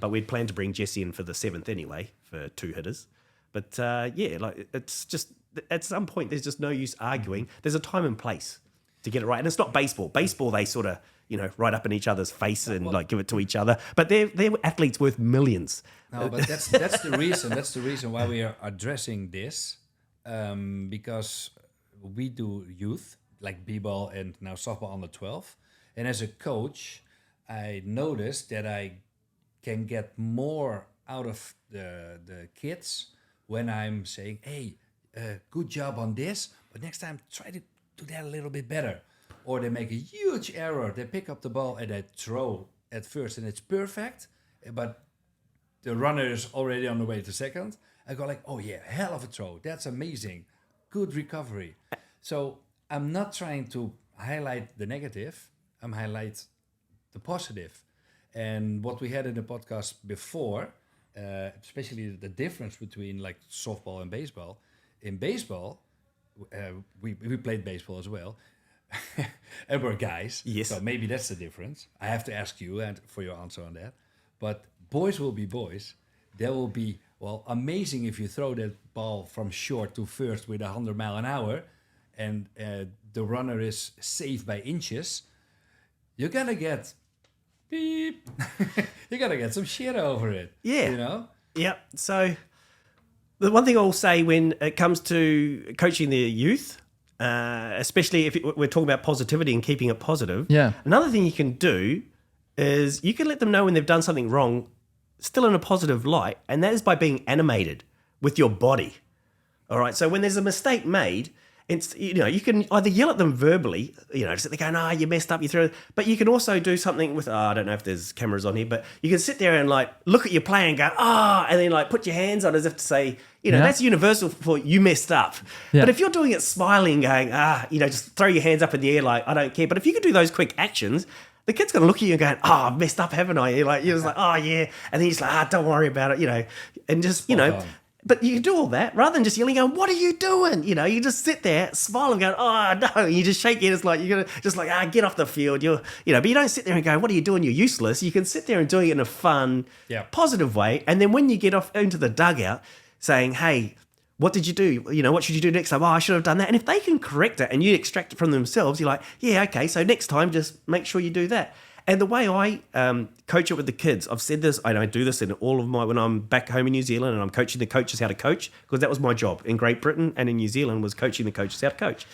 But we'd planned to bring Jessie in for the 7th anyway, for 2 hitters. But it's just, at some point, there's just no use arguing. There's a time and place to get it right. And it's not baseball. Baseball, they sort of, right up in each other's face and give it to each other. But they're athletes worth millions. No, but that's the reason. That's the reason why we are addressing this, because we do youth, like b-ball and now softball under 12. And as a coach, I noticed that I can get more out of the kids when I'm saying, hey, good job on this, but next time try to do that a little bit better. Or they make a huge error. They pick up the ball and they throw at first and it's perfect, but the runner is already on the way to second. I go like, oh yeah, hell of a throw. That's amazing. Good recovery. So I'm not trying to highlight the negative. I'm highlight the positive. And what we had in the podcast before, especially the difference between like softball and baseball. In baseball, we played baseball as well. And we're guys. Yes. So maybe that's the difference. I have to ask you and for your answer on that. But boys will be boys. There will be, amazing if you throw that ball from short to first with 100 miles an hour and the runner is safe by inches. You're going to get beep. You're going to get some shit over it. Yeah. Yeah. So the one thing I'll say when it comes to coaching the youth, especially if we're talking about positivity and keeping it positive. Yeah. Another thing you can do is you can let them know when they've done something wrong, still in a positive light, and that is by being animated with your body. All right. So when there's a mistake made, it's you can either yell at them verbally, just they go, you messed up, you threw it. But you can also do something with, I don't know if there's cameras on here, but you can sit there and like look at your play and go, and then like put your hands on as if to say, that's universal for you messed up. Yeah. But if you're doing it smiling, going, just throw your hands up in the air like, I don't care. But if you can do those quick actions, the kid's going to look at you and go, I've messed up, haven't I? You're just like, oh, yeah. And then he's like, don't worry about it, and just, But you can do all that rather than just yelling, going, what are you doing? You just sit there, smile and go, oh, no. And you just shake your head. It's like, you're going to just like, get off the field. But you don't sit there and go, what are you doing? You're useless. You can sit there and do it in a fun, positive way. And then when you get off into the dugout saying, hey, what did you do? What should you do next time? I should have done that. And if they can correct it and you extract it from themselves, you're like, yeah, okay. So next time, just make sure you do that. And the way I coach it with the kids, I've said this, I don't do this in all of when I'm back home in New Zealand and I'm coaching the coaches how to coach, because that was my job in Great Britain and in New Zealand was coaching the coaches how to coach.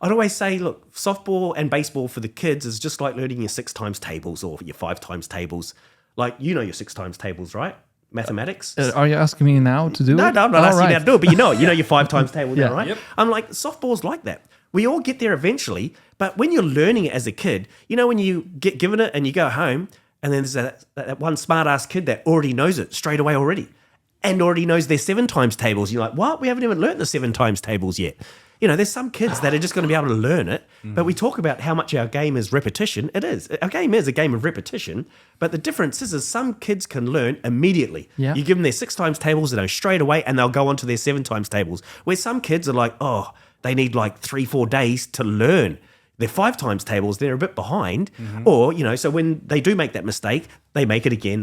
I'd always say, look, softball and baseball for the kids is just like learning your 6 times tables or your 5 times tables. Like, your 6 times tables, right? Mathematics. Are you asking me now to do it? No, I'm not asking you now to do it, but you know your 5 times table now, right? Yep. I'm like, softball's like that. We all get there eventually, but when you're learning it as a kid, when you get given it and you go home And then there's that one smart-ass kid that already knows it straight away already and already knows their 7 times tables. You're like, what? We haven't even learned the 7 times tables yet. You know, there's some kids that are just going to be able to learn it, but we talk about how much our game is repetition. It is. Our game is a game of repetition, but the difference is some kids can learn immediately. Yeah. You give them their 6 times tables, they know straight away, and they'll go on to their 7 times tables, where some kids are like, oh, they need like 3-4 days to learn. Their 5 times tables, they're a bit behind. Or, you know, so when they do make that mistake, they make it again,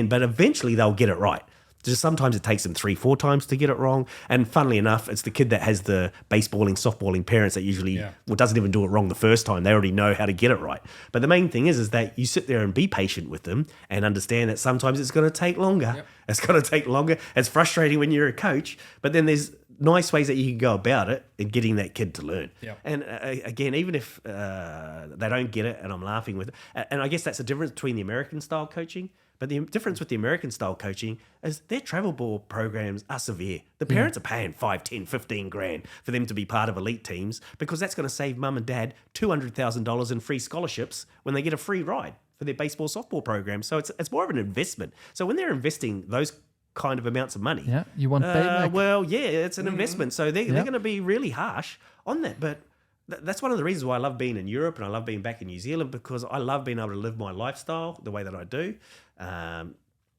but eventually they'll get it right. Just sometimes it takes them 3-4 times to get it wrong. And funnily enough, it's the kid that has the baseballing, softballing parents that usually doesn't even do it wrong the first time. They already know how to get it right. But the main thing is that you sit there and be patient with them and understand that sometimes it's going to take longer. Yep. It's going to take longer. It's frustrating when you're a coach, but then there's nice ways that you can go about it in getting that kid to learn. Yep. And again, even if they don't get it and I'm laughing with it, and I guess that's the difference between the American style coaching. But the difference with the American style coaching is their travel ball programs are severe. The parents are paying 5, 10, 15 grand for them to be part of elite teams because that's going to save mum and dad $200,000 in free scholarships when they get a free ride for their baseball, softball program. So it's more of an investment. So when they're investing those kind of amounts of money, you want payback. Well, it's an investment. So they're going to be really harsh on that. But that's one of the reasons why I love being in Europe and I love being back in New Zealand, because I love being able to live my lifestyle the way that I do.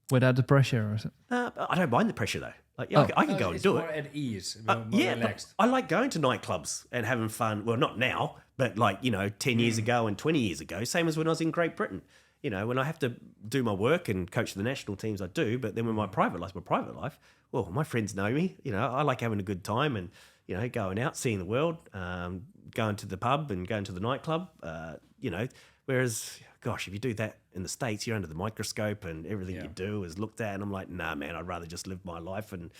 Without the pressure, or something? I don't mind the pressure though. Like I can go and do it. More at ease, more relaxed. I like going to nightclubs and having fun. Well, not now, but like 10 years ago and 20 years ago. Same as when I was in Great Britain. You know, when I have to do my work and coach the national teams, I do. But then when my private life, well, my friends know me. You know, I like having a good time and going out, seeing the world, going to the pub and going to the nightclub. Whereas, gosh, if you do that in the States, you're under the microscope and everything you do is looked at. And I'm like, nah, man, I'd rather just live my life and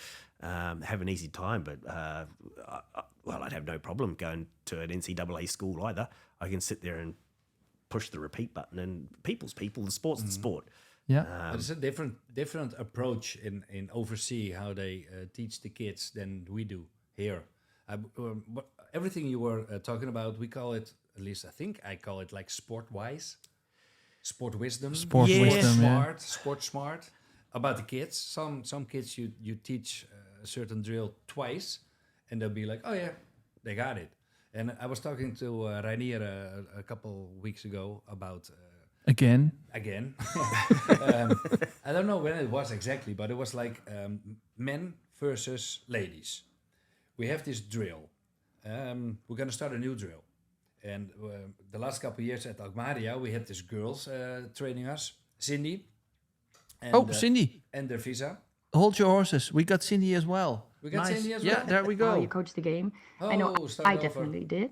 have an easy time. But, I'd have no problem going to an NCAA school either. I can sit there and push the repeat button, and people's people, the sport's the sport. Yeah. But it's a different approach in oversee how they teach the kids than we do here. Everything you were talking about, we call it, at least I think I call it like sport-wise. Sport wisdom. Sport wisdom, smart, sport smart. About the kids. Some kids you teach a certain drill twice and they'll be like, oh yeah, they got it. And I was talking to Reinier a couple weeks ago about... Again. I don't know when it was exactly, but it was like men versus ladies. We have this drill. We're going to start a new drill. And the last couple of years at Alkmaria, we had these girls training us. Cindy. And, Cindy. And their visa. Hold your horses. We got Cindy as well. We got Cindy as well? Yeah, there we go. How you coach the game. Oh, I know I definitely did.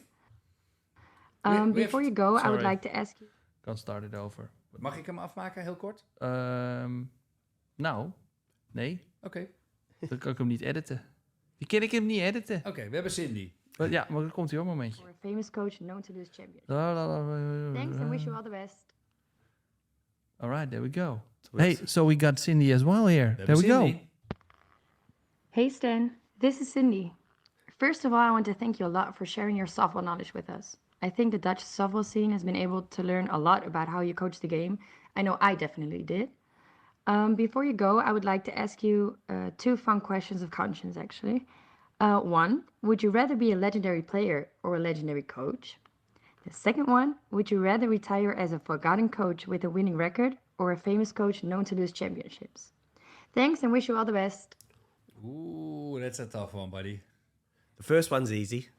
Before you go, I would like to ask you... Kan start it over. Mag ik hem afmaken, heel kort? Nou, nee. Oké. Dan kan ik hem niet editen. Die kan ik hem niet editen. Oké, we hebben Cindy. Ja, maar dan komt hij op een momentje. For a famous coach known to lose champions. Thanks and wish you all the best. All right, there we go. Hey, so we got Cindy as well here. There we go. Hey Stan, this is Cindy. First of all, I want to thank you a lot for sharing your softball knowledge with us. I think the Dutch softball scene has been able to learn a lot about how you coach the game. I know I definitely did. Before you go, I would like to ask you 2 fun questions of conscience, actually. 1, would you rather be a legendary player or a legendary coach? The second one, would you rather retire as a forgotten coach with a winning record or a famous coach known to lose championships? Thanks and wish you all the best. Ooh, that's a tough one, buddy. The first one's easy.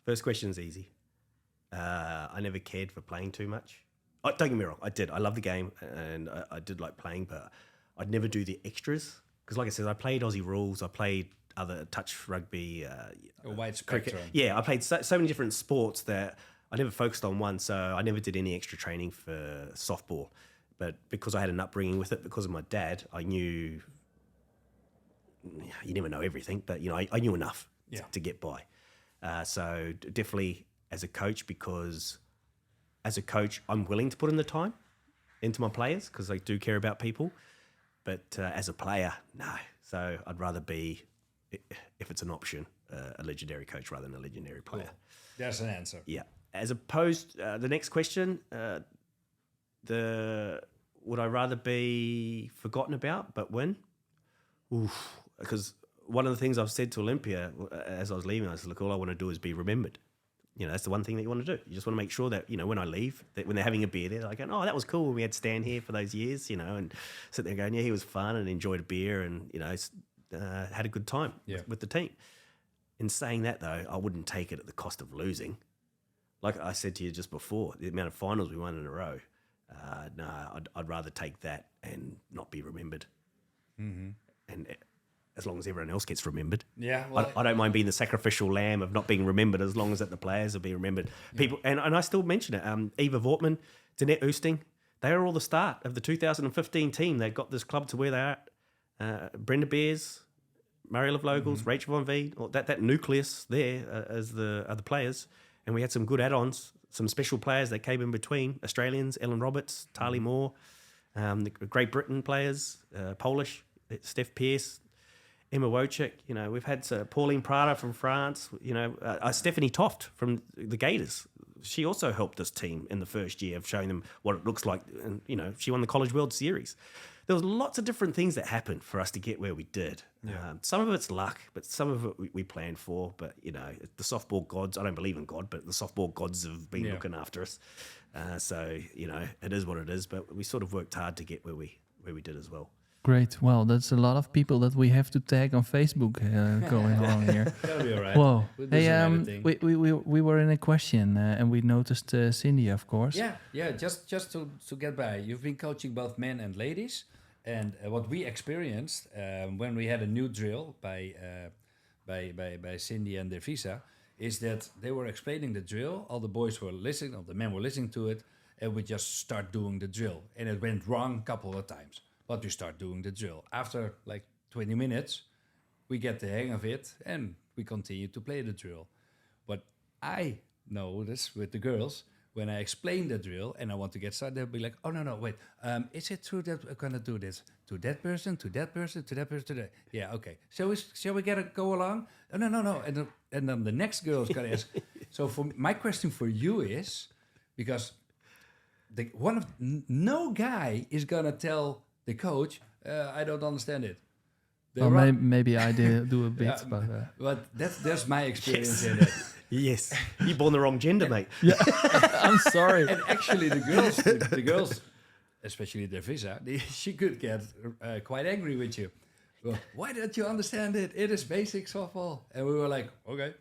The first question's easy. I never cared for playing too much. Don't get me wrong, I did. I love the game and I did like playing, but I'd never do the extras. Because like I said, I played Aussie rules, I played other touch rugby. A wide cricket. spectrum. Yeah, I played so many different sports that I never focused on one, so I never did any extra training for softball. But because I had an upbringing with it, because of my dad, I knew, you never know everything, but I knew enough to get by. So definitely as a coach, because as a coach, I'm willing to put in the time into my players because I do care about people. But as a player, no. So I'd rather be, if it's an option, a legendary coach rather than a legendary player. Cool. There's an answer. Yeah. As opposed, the next question, would I rather be forgotten about but win? Oof, because one of the things I've said to Olympia as I was leaving, I was like, all I want to do is be remembered. That's the one thing that you want to do. You just want to make sure that, when I leave, that when they're having a beer, they're like, oh, that was cool when we had Stan here for those years, and sit there going, yeah, he was fun and enjoyed a beer and, had a good time with the team. In saying that, though, I wouldn't take it at the cost of losing. Like I said to you just before, the amount of finals we won in a row, no, I'd rather take that and not be remembered. Mm-hmm. And as long as everyone else gets remembered. Yeah, well, I don't mind being the sacrificial lamb of not being remembered as long as that the players will be remembered. People and I still mention it. Eva Wortman, Danette Oosting, they are all the start of the 2015 team that got this club to where they are. Brenda Beers, Mariela Vlogels, Rachel Van Veen, that nucleus there as the players. And we had some good add-ons, some special players that came in between, Australians, Ellen Roberts, Tali Moore, the Great Britain players, Polish, Steph Pearce, Emma Wojcik, we've had Pauline Prada from France, Stephanie Toft from the Gators. She also helped this team in the first year of showing them what it looks like. And, she won the College World Series. There was lots of different things that happened for us to get where we did. Yeah. Some of it's luck, but some of it we planned for. But, the softball gods, I don't believe in God, but the softball gods have been looking after us. So, it is what it is. But we sort of worked hard to get where we did as well. Great. Well, that's a lot of people that we have to tag on Facebook going on here. That'll be all right. Whoa. We'll do we were in a question and we noticed Cindy, of course. Yeah. Just to get by, you've been coaching both men and ladies, and what we experienced when we had a new drill by Cindy and Devisa is that they were explaining the drill. All the boys were listening, all the men were listening to it, and we just start doing the drill, and it went wrong a couple of times. But we start doing the drill. After like 20 minutes, we get the hang of it and we continue to play the drill. But I notice with the girls, when I explain the drill and I want to get started, they'll be like, oh, no, wait. Is it true that we're going to do this? To that person, to that person, to that person, to that? Yeah, okay. Shall we go along? Oh, no. And then the next girl is going to ask. So my question for you is, because no guy is going to tell the coach, I don't understand it. Well, maybe I do a bit, but that's my experience in it. Yes, you're born the wrong gender, mate. Yeah, I'm sorry. And actually, the girls, especially Devisa, she could get quite angry with you. Well, why don't you understand it? It is basic softball, and we were like, okay,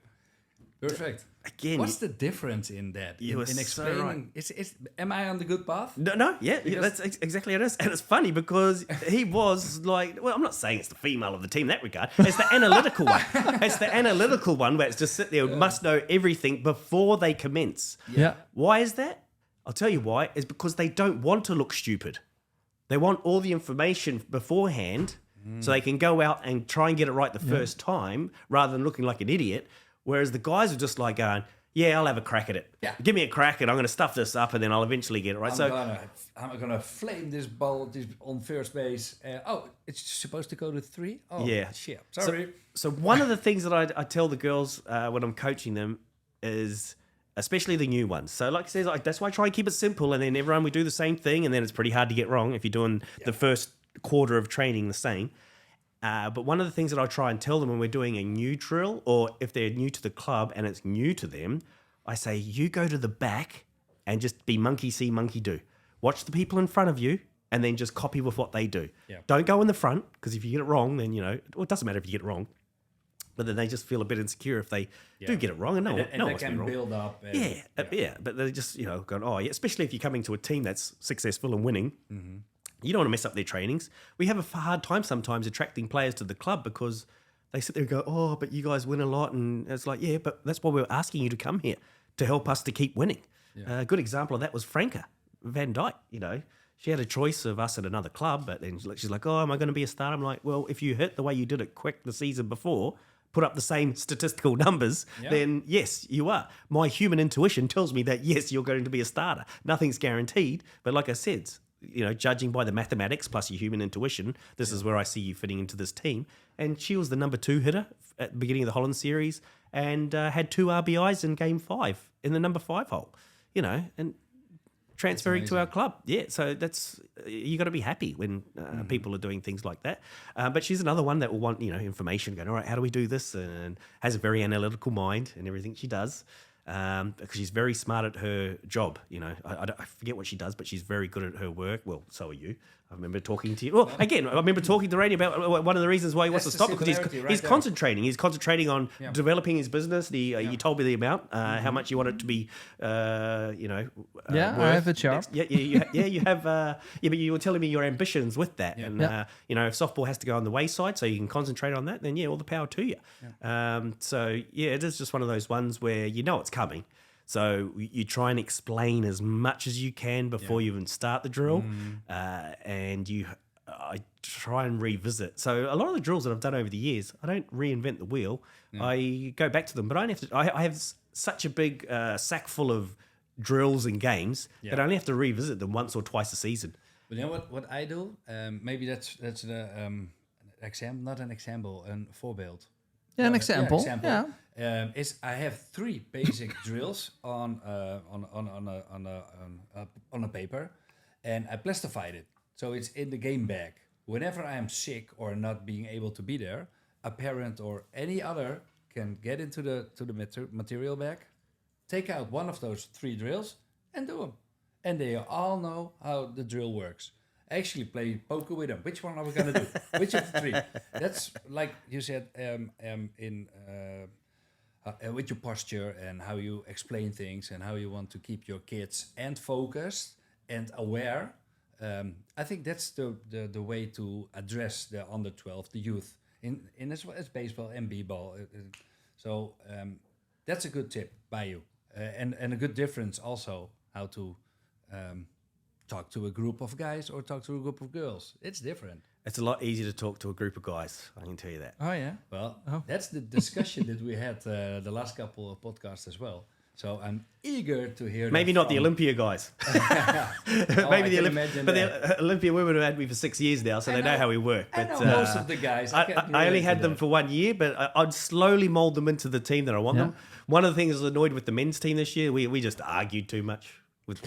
perfect. Again, what's the difference in that? In explaining, so right. Am I on the good path? No, that's exactly what it is. And it's funny because he was like, well, I'm not saying it's the female of the team in that regard. It's the analytical one. It's the analytical one where it's just sit there, must know everything before they commence. Yeah. Why is that? I'll tell you why. It's because they don't want to look stupid. They want all the information beforehand so they can go out and try and get it right the first time rather than looking like an idiot. Whereas the guys are just like going, yeah, I'll have a crack at it. Yeah. Give me a crack and I'm going to stuff this up and then I'll eventually get it right. I'm going to flame this ball on first base. It's supposed to go to 3? Oh, yeah. Shit. Sorry. So one of the things that I tell the girls when I'm coaching them is, especially the new ones. So like I said, that's why I try and keep it simple. And then everyone, we do the same thing. And then it's pretty hard to get wrong if you're doing the first quarter of training the same. But one of the things that I try and tell them when we're doing a new drill, or if they're new to the club and it's new to them, I say, you go to the back and just be monkey see, monkey do. Watch the people in front of you and then just copy with what they do. Yeah. Don't go in the front, because if you get it wrong, then, it doesn't matter if you get it wrong. But then they just feel a bit insecure if they do get it wrong. And no one wants to be wrong. Build up. But they just, going, especially if you're coming to a team that's successful and winning. Mm-hmm. You don't want to mess up their trainings. We have a hard time sometimes attracting players to the club because they sit there and go, but you guys win a lot. And it's like, yeah, but that's why we're asking you to come here, to help us to keep winning. Yeah. A good example of that was Franca Van Dyke. She had a choice of us at another club, but then she's like, am I going to be a starter? I'm like, well, if you hit the way you did it quick the season before, put up the same statistical numbers, then yes, you are. My human intuition tells me that, yes, you're going to be a starter. Nothing's guaranteed. But like I said, judging by the mathematics plus your human intuition, this is where I see you fitting into this team. And she was the number 2 hitter at the beginning of the Holland series and had 2 RBIs in game 5 in the number 5 hole, and transferring to our club. Yeah, so that's you got to be happy when people are doing things like that. But she's another one that will want information. Going, all right, how do we do this? And has a very analytical mind in everything she does. Because she's very smart at her job. I forget what she does, but she's very good at her work. Well, so are you. I remember talking to you. Well, again, I remember talking to Rainey about one of the reasons why he wants to stop, because he's concentrating. He's concentrating on developing his business. You told me the amount, how much you want it to be. I have a chart. You have. But you were telling me your ambitions with that, and if softball has to go on the wayside, so you can concentrate on that, then all the power to you. It is just one of those ones where it's coming. So you try and explain as much as you can before you even start the drill, and I try and revisit. So a lot of the drills that I've done over the years, I don't reinvent the wheel. I go back to them, but I only have to. I have such a big sack full of drills and games that I only have to revisit them once or twice a season. But you know what I do? Maybe that's the example, not an example, a voorbeeld. Yeah, an example. Is I have 3 basic drills on a paper, and I plastified it, so it's in the game bag. Whenever I am sick or not being able to be there, a parent or any other can get into the material bag, take out one of those 3 drills, and do them, and they all know how the drill works. Actually play poker with them. Which one are we going to do? Which of the 3? That's like you said with your posture and how you explain things and how you want to keep your kids and focused and aware. I think that's the way to address the under 12, the youth, in as well as baseball and b-ball. So that's a good tip by you, and a good difference also how to talk to a group of guys or talk to a group of girls. It's different. It's a lot easier to talk to a group of guys, I can tell you that. Oh, yeah? Well, that's the discussion that we had the last couple of podcasts as well. So I'm eager to hear. Maybe not the Olympia guys. Maybe the Olympia women have had me for 6 years now, so they know how we work. But I know most of the guys. I only had them for 1 year, but I'd slowly mold them into the team that I want them. One of the things I was annoyed with the men's team this year, we just argued too much with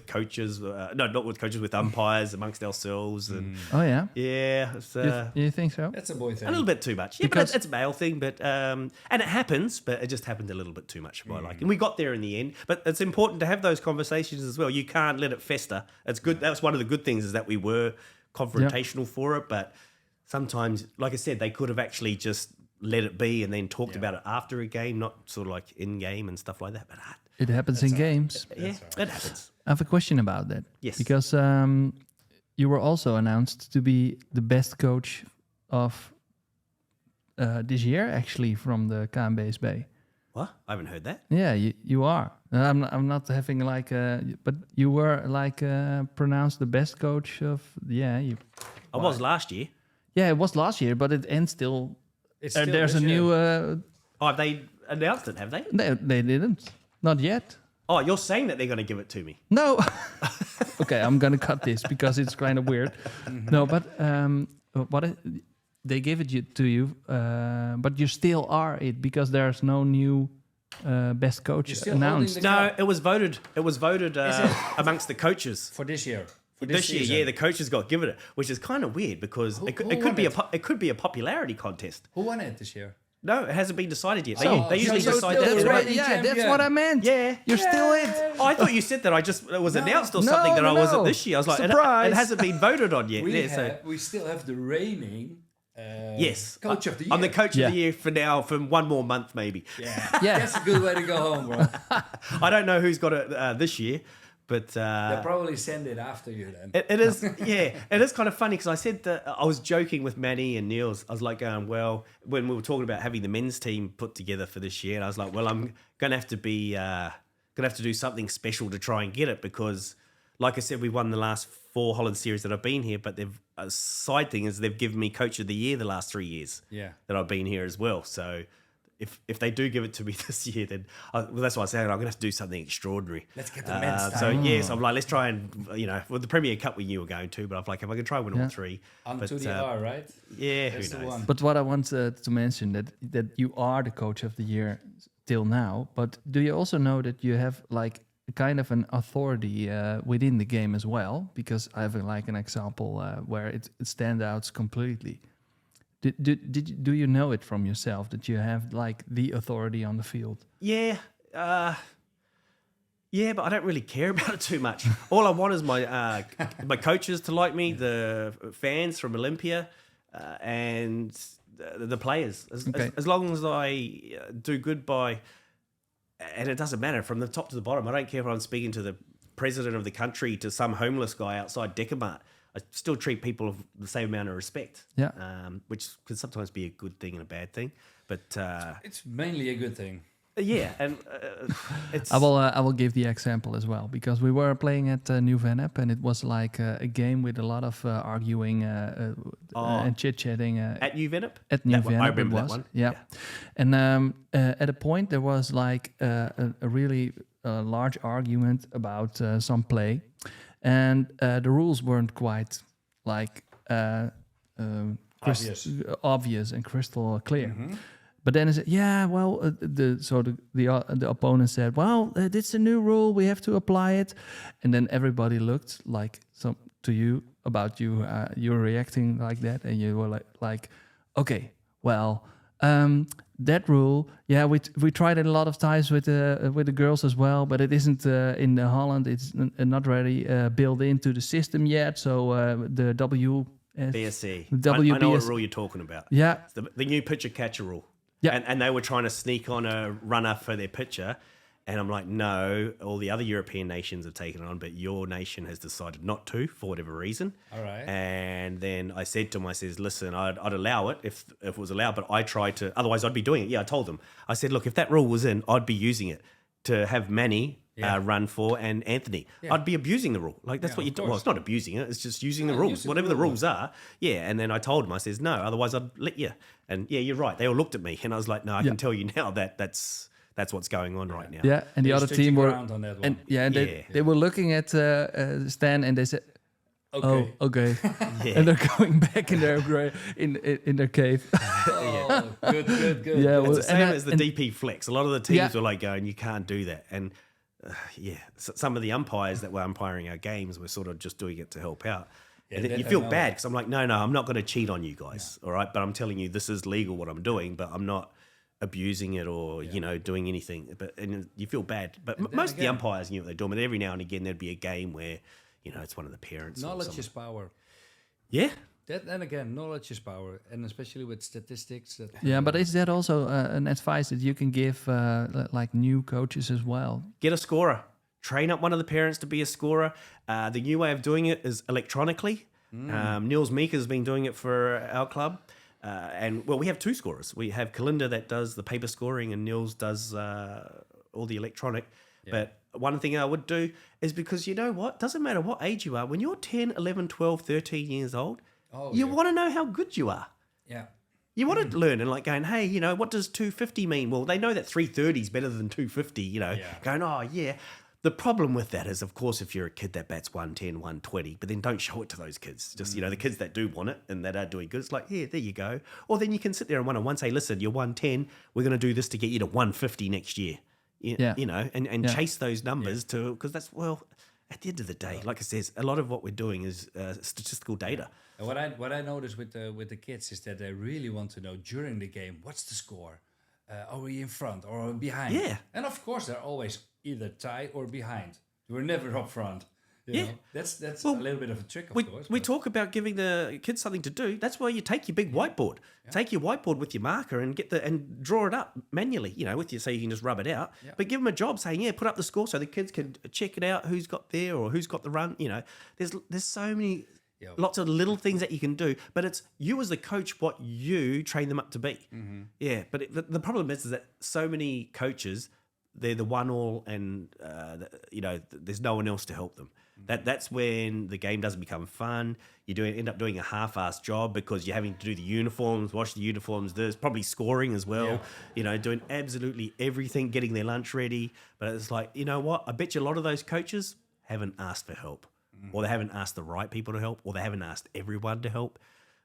coaches, not with coaches, with umpires amongst ourselves. And you think so? That's a boy thing. A little bit too much. Yeah, because it's a male thing, but and it happens, but it just happened a little bit too much for my liking. And we got there in the end, but it's important to have those conversations as well. You can't let it fester. It's good. That was one of the good things, is that we were confrontational for it, but sometimes, like I said, they could have actually just let it be and then talked about it after a game, not sort of like in game and stuff like that. But it happens in games. Yeah, it happens. I have a question about that. Yes. Because you were also announced to be the best coach of this year, actually, from the KNBSB. What? I haven't heard that. Yeah, you are. I'm not having but you were pronounced the best coach of. I was last year. Yeah, it was last year, but it ends still. There's a new. Have they announced it? Have they? They didn't. Not yet. Oh, you're saying that they're going to give it to me? No. Okay, I'm going to cut this because it's kind of weird. No, but they gave it to you, but you still are it because there's no new best coach announced. No, it was voted. It was voted amongst the coaches for this year. For this year, yeah, the coaches got given it, which is kind of weird because it could be a popularity contest. Who won it this year? No, it hasn't been decided yet. They usually decide that. Right. Yeah, that's what I meant. Yeah. You're still it. Oh, I thought you said that it was announced or something that I wasn't this year. I was like, it hasn't been voted on yet. We still have the reigning coach of the year. I'm the coach of the year for now, for 1 more month maybe. Yeah. That's a good way to go home, bro. I don't know who's got it this year. But they'll probably send it after you then. It is, it is kind of funny because I said that I was joking with Manny and Niels. I was like, well, when we were talking about having the men's team put together for this year, and I was like, well, I'm gonna have to do something special to try and get it because, like I said, we won the last 4 Holland series that I've been here. But a side thing is they've given me coach of the year the last 3 years that I've been here as well. So. If they do give it to me this year, then that's why I said I'm going to have to do something extraordinary. Let's get the men's time. So yes, I'm like, let's try and the Premier Cup we knew were going to, but I'm like, if I can try and win all 3, to the R, right? Yeah, that's who knows? But what I want to mention that you are the coach of the year till now. But do you also know that you have kind of an authority within the game as well, because I have like an example where it stands out completely. Do you know it from yourself that you have like the authority on the field? Yeah. Yeah, but I don't really care about it too much. All I want is my coaches to like me, the fans from Olympia, and the players. As long as I do good by, and it doesn't matter from the top to the bottom. I don't care if I'm speaking to the president of the country, to some homeless guy outside Decamart. I still treat people with the same amount of respect. Yeah. Which can sometimes be a good thing and a bad thing, but it's mainly a good thing. Yeah, and it's. I will give the example as well, because we were playing at Nieuw Zeeland, and it was like a game with a lot of arguing and chit chatting. At Nieuw Zeeland? At Nieuw I Zeeland, remember it was. that one. Yeah. And at a point there was like a really large argument about some play, and the rules weren't quite like obvious and crystal clear. Mm-hmm. But then I said, yeah, well, the opponent said, well, it's a new rule, we have to apply it. And then everybody looked like to you about you were reacting like that, and you were like, okay, well, that rule, yeah, we tried it a lot of times with the girls as well, but it isn't in Holland. It's not really built into the system yet. So the BSC. WBSC. I know what rule you're talking about. Yeah, It's the new pitcher catcher rule. Yeah. And they were trying to sneak on a runner for their pitcher. And I'm like, no, all the other European nations have taken it on, but your nation has decided not to for whatever reason. All right. And then I said to them, I says, listen, I'd allow it if it was allowed, but I tried to, otherwise I'd be doing it. Yeah, I told them. I said, look, if that rule was in, I'd be using it to have Manny run for and Anthony. Yeah. I'd be abusing the rule. Like, that's what you do. Well, it's not abusing it. It's just using the rules, whatever the rules are. Yeah. And then I told him, I says, no, otherwise I'd let you. And yeah, you're right. They all looked at me and I was like, no, I can tell you now that's what's going on right now. Yeah, and the other team were, on that one. and they were looking at Stan, and they said, Okay. "Oh, okay," Yeah. and they're going back in their in their cave. Oh, good. Yeah, It's the same as the and- DP flex. A lot of the teams Yeah. were like going, you can't do that. And some of the umpires that were umpiring our games were sort of just doing it to help out. Yeah, and then that you I feel know. bad because I'm like, no, I'm not going to cheat on you guys. All right. But I'm telling you, this is legal what I'm doing, but I'm not abusing it or, doing anything. And you feel bad. But then most of the again- umpires knew what they're doing. But every now and again, there'd be a game where, it's one of the parents. or Knowledge someone. is power. Yeah. And again, knowledge is power, and especially with statistics. Yeah, but is that also an advice that you can give like new coaches as well? Get a scorer. Train up one of the parents to be a scorer. The new way of doing it is electronically. Niels Meek has been doing it for our club. And we have two scorers. We have Kalinda that does the paper scoring and Niels does all the electronic. Yeah. But one thing I would do is, because you know what? Doesn't matter what age you are. When you're 10, 11, 12, 13 years old, you want to know how good you are. Yeah. You want to learn and like going, hey, what does 250 mean? Well, they know that 330 is better than 250, going, oh, yeah. The problem with that is, of course, if you're a kid that bats 110, 120, but then don't show it to those kids. Just, the kids that do want it and that are doing good, it's like, yeah, there you go. Or then you can sit there and one-on-one say, listen, you're 110, we're going to do this to get you to 150 next year. And chase those numbers because that's, at the end of the day, like I says, a lot of what we're doing is statistical data. And what I notice with the kids is that they really want to know during the game, what's the score? Are we in front or are we behind? Yeah. And of course, they're always either tie or behind. We're never up front. You know? That's a little bit of a trick, of course. We talk about giving the kids something to do. That's why you take your big whiteboard. Yeah. Take your whiteboard with your marker and and draw it up manually, with you, so you can just rub it out. Yeah. But give them a job saying, put up the score so the kids can check it out, who's got there or who's got the run. There's so many... Lots of little things that you can do, but it's you as the coach what you train them up to be. Mm-hmm. Yeah, but the problem is that so many coaches, they're the one all, and there's no one else to help them. Mm-hmm. That's when the game doesn't become fun. You end up doing a half-assed job because you're having to do the uniforms, wash the uniforms. There's probably scoring as well. Yeah. Doing absolutely everything, getting their lunch ready. But it's like, you know what? I bet you a lot of those coaches haven't asked for help. Or they haven't asked the right people to help, or they haven't asked everyone to help.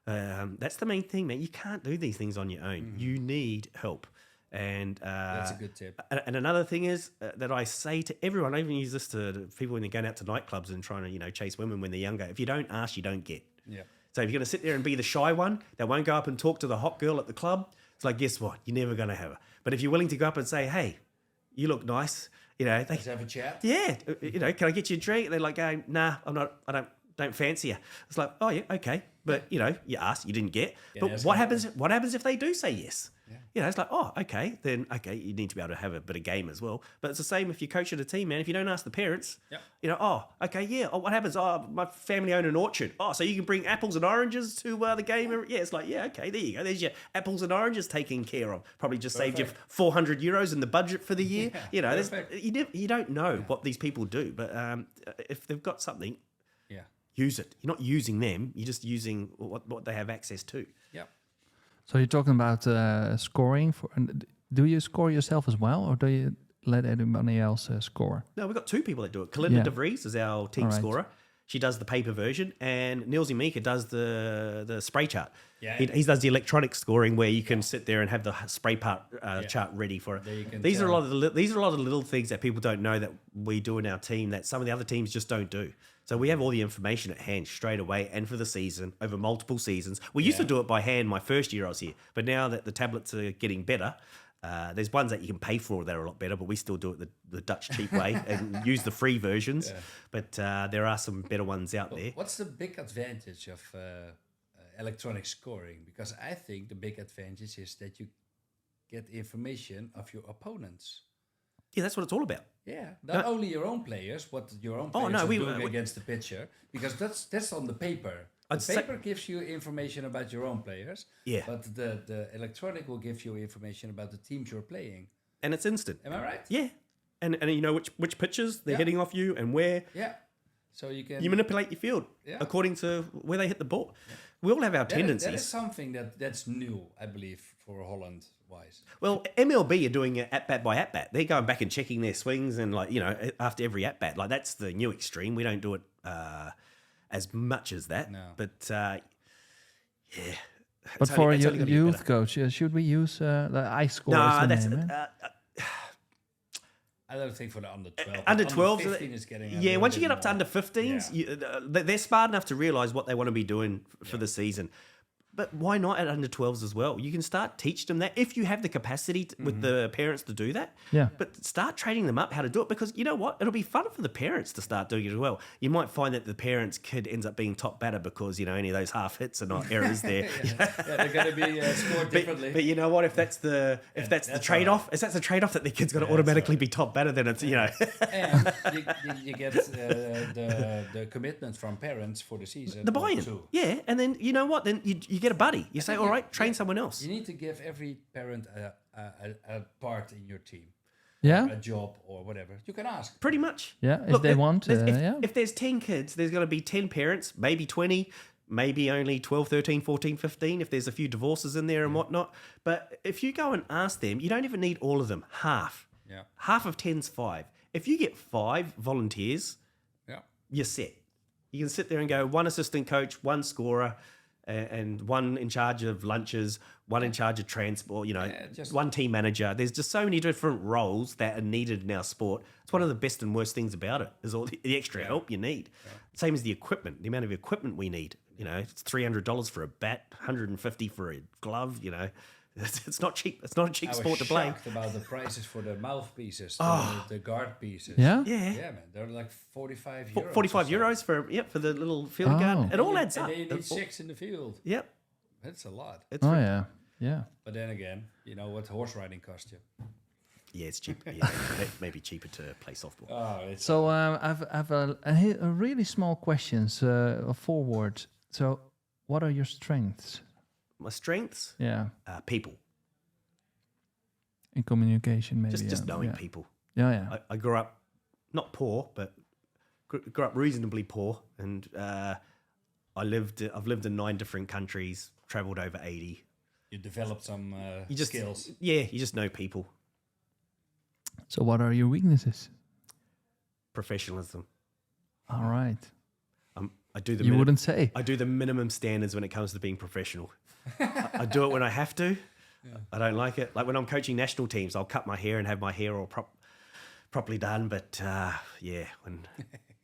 That's the main thing, man. You can't do these things on your own. You need help. And That's a good tip. And another thing is that I say to everyone, I even use this to people when they're going out to nightclubs and trying to, chase women when they're younger. If you don't ask, you don't get. Yeah. So if you're going to sit there and be the shy one that won't go up and talk to the hot girl at the club, it's like, guess what? You're never going to have her. But if you're willing to go up and say, hey, you look nice, Let's have a chat. yeah, can I get you a drink? And they're like, going, nah, I don't fancy you. It's like, oh yeah, okay. But you asked, you didn't get. But what happens if they do say yes? Yeah. It's like, oh, okay, then you need to be able to have a bit of game as well. But it's the same if you coach at a team, man. If you don't ask the parents, oh, okay, yeah. Oh, what happens? Oh, my family own an orchard. Oh, so you can bring apples and oranges to the game? Yeah, it's like, yeah, okay, there you go. There's your apples and oranges taken care of. Probably just saved you €400 in the budget for the year. You don't know what these people do, but if they've got something, use it. You're not using them. You're just using what they have access to. Yeah. So you're talking about scoring. Do you score yourself as well, or do you let anybody else score? No, we've got two people that do it. Kalinda de Vries is our team scorer. She does the paper version, and Nieuw Zeeland does the spray chart. Yeah. He does the electronic scoring where you can sit there and have the spray chart ready for it. These are a lot of the little things that people don't know that we do in our team that some of the other teams just don't do. So we have all the information at hand straight away and for the season, over multiple seasons. We used to do it by hand my first year I was here, but now that the tablets are getting better, there's ones that you can pay for that are a lot better, but we still do it the Dutch cheap way and use the free versions. Yeah. But there are some better ones out there. What's the big advantage of electronic scoring? Because I think the big advantage is that you get information of your opponents. Yeah, that's what it's all about. Yeah, not only your own players, what your own players are doing against the pitcher, because that's on the paper. The paper gives you information about your own players, but the electronic will give you information about the teams you're playing. And it's instant. Am I right? Yeah. And you know which pitches they're hitting off you and where. Yeah. So you manipulate your field according to where they hit the ball. Yeah. We all have our tendencies. That is something that's new, I believe, for Holland-wise. Well, MLB are doing it at-bat by at-bat. They're going back and checking their swings and, after every at-bat. Like, that's the new extreme. We don't do it as much as that. No. But, But for a youth coach, should we use the I score? No, that's... I don't think for the under 12. Under 12, 15 is getting. Yeah, once you get up to under 15s, they're smart enough to realise what they want to be doing for the season. But why not at under 12s as well? You can start teach them that if you have the capacity with the parents to do that. Yeah. But start training them up how to do it, because you know what? It'll be fun for the parents to start doing it as well. You might find that the parents' kid ends up being top batter because any of those half hits are not errors there. They're going to be scored differently. But you know what? If that's the trade-off, if that's the trade-off that the kid's going to automatically be top batter, then it's And you get the commitment from parents for the season. The buy-in. Yeah, and then you know what? Then you get a buddy. You say, all right, train someone else. You need to give every parent a part in your team. Yeah. A job or whatever. You can ask. Pretty much. Yeah, if they want. If there's 10 kids, there's going to be 10 parents, maybe 20, maybe only 12, 13, 14, 15, if there's a few divorces in there and whatnot. But if you go and ask them, you don't even need all of them. Half. Yeah. Half of 10's 5. If you get 5 volunteers, you're set. You can sit there and go, 1 assistant coach, 1 scorer, and 1 in charge of lunches, 1 in charge of transport, 1 team manager. There's just so many different roles that are needed in our sport. It's one of the best and worst things about it, is all the extra help you need. Yeah. Same as the equipment, the amount of equipment we need. It's $300 for a bat, $150 for a glove, It's not cheap. It's not a cheap sport to play. I was shocked about the prices for the mouthpieces, the guard pieces. Yeah? Yeah, man. They're like €45. 45 euros for the little field guard. It all adds up. And they need 6 in the field. Yep. That's a lot. Yeah. But then again, you know what horse riding costs you. Yeah, it's cheaper. Yeah, maybe cheaper to play softball. So I've a really small questions forward. So what are your strengths? My strengths? Yeah. People. In communication, maybe. Just knowing people. Yeah. I grew up not poor, but grew up reasonably poor, and I've lived in 9 different countries, travelled over 80. You developed some skills. Yeah, you just know people. So what are your weaknesses? Professionalism. All right. I do the. You wouldn't say. I do the minimum standards when it comes to being professional. I do it when I have to. I don't like it. Like when I'm coaching national teams, I'll cut my hair and have my hair all properly done. But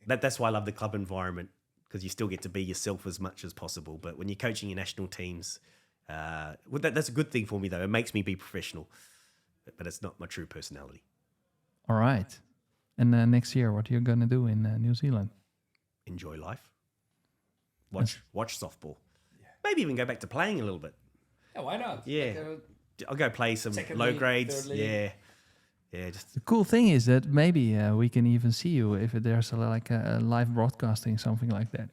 that's why I love the club environment, because you still get to be yourself as much as possible. But when you're coaching your national teams, that's a good thing for me, though. It makes me be professional, but it's not my true personality. All right. And next year, what are you going to do in New Zealand? Enjoy life. Watch softball. Yeah. Maybe even go back to playing a little bit. Yeah, why not? Yeah. I'll go play some low grades. Yeah. Just the cool thing is that maybe we can even see you if there's a live broadcasting, something like that.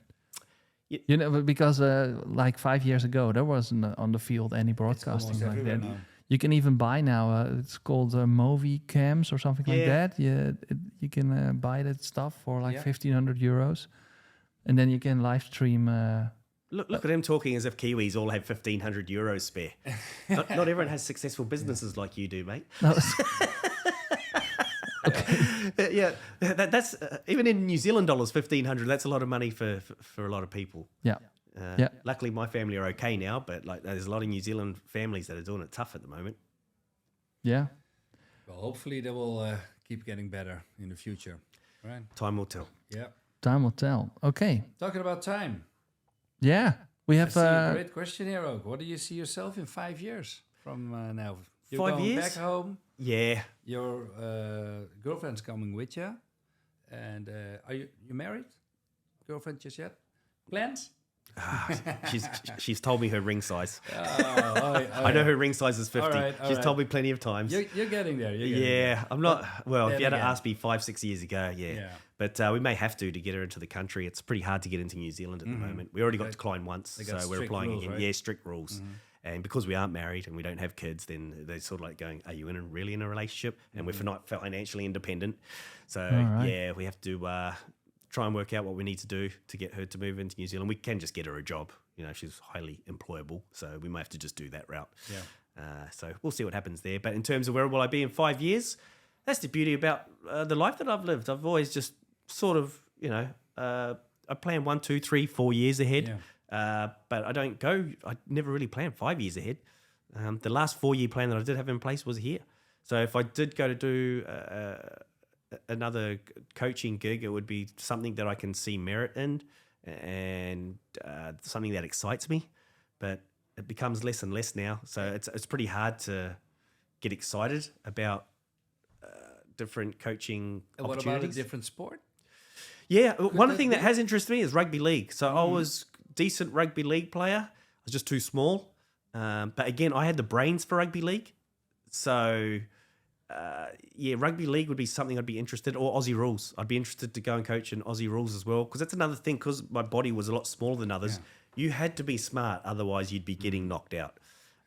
Yeah. You know, because like 5 years ago, there wasn't on the field any broadcasting like that. Now. You can even buy now. It's called movie cams or something like that. Yeah, you can buy that stuff for like 1,500 euros, and then you can live stream. Look at him talking as if Kiwis all have 1,500 euros spare. not everyone has successful businesses like you do, mate. No, yeah, that's even in New Zealand dollars, 1,500. That's a lot of money for a lot of people. Yeah. Luckily, my family are okay now, but like there's a lot of New Zealand families that are doing it tough at the moment. Yeah. Well, hopefully they will keep getting better in the future. Right. Time will tell. Yeah. Time will tell. Okay. Talking about time. Yeah. We have a great question here, Oak. What do you see yourself in 5 years from now? You're 5 going years? back home. Yeah. Your girlfriend's coming with you. And are you married? Girlfriend just yet? Plans? She's told me her ring size. I know her ring size is 50. All right. She's told me plenty of times. You're getting there. I'm not. Well, if you had again. asked me 5-6 years ago, but we may have to get her into the country. It's pretty hard to get into New Zealand at the moment. We already got declined once, so we're applying rules, again. right? Yeah, strict rules. And because we aren't married and we don't have kids, then they're sort of like going, "Are you really in a relationship?" And we're not financially independent, so we have to try and work out what we need to do to get her to move into New Zealand. We can just get her a job. You know, she's highly employable, so we might have to just do that route. Yeah. So we'll see what happens there. But in terms of where will I be in 5 years, that's the beauty about the life that I've lived. I've always just sort of, I plan 1, 2, 3, 4 years ahead. But I never really plan 5 years ahead. The last 4 year plan that I did have in place was here. So if I did go to do another coaching gig, it would be something that I can see merit in and something that excites me. But it becomes less and less now. So it's pretty hard to get excited about different coaching opportunities. What about a different sport? Yeah, one thing that has interested me is rugby league. So I was decent rugby league player. I was just too small. But again, I had the brains for rugby league. So, rugby league would be something I'd be interested in, or Aussie rules. I'd be interested to go and coach in Aussie rules as well, because that's another thing, because my body was a lot smaller than others. Yeah. You had to be smart, otherwise you'd be getting knocked out.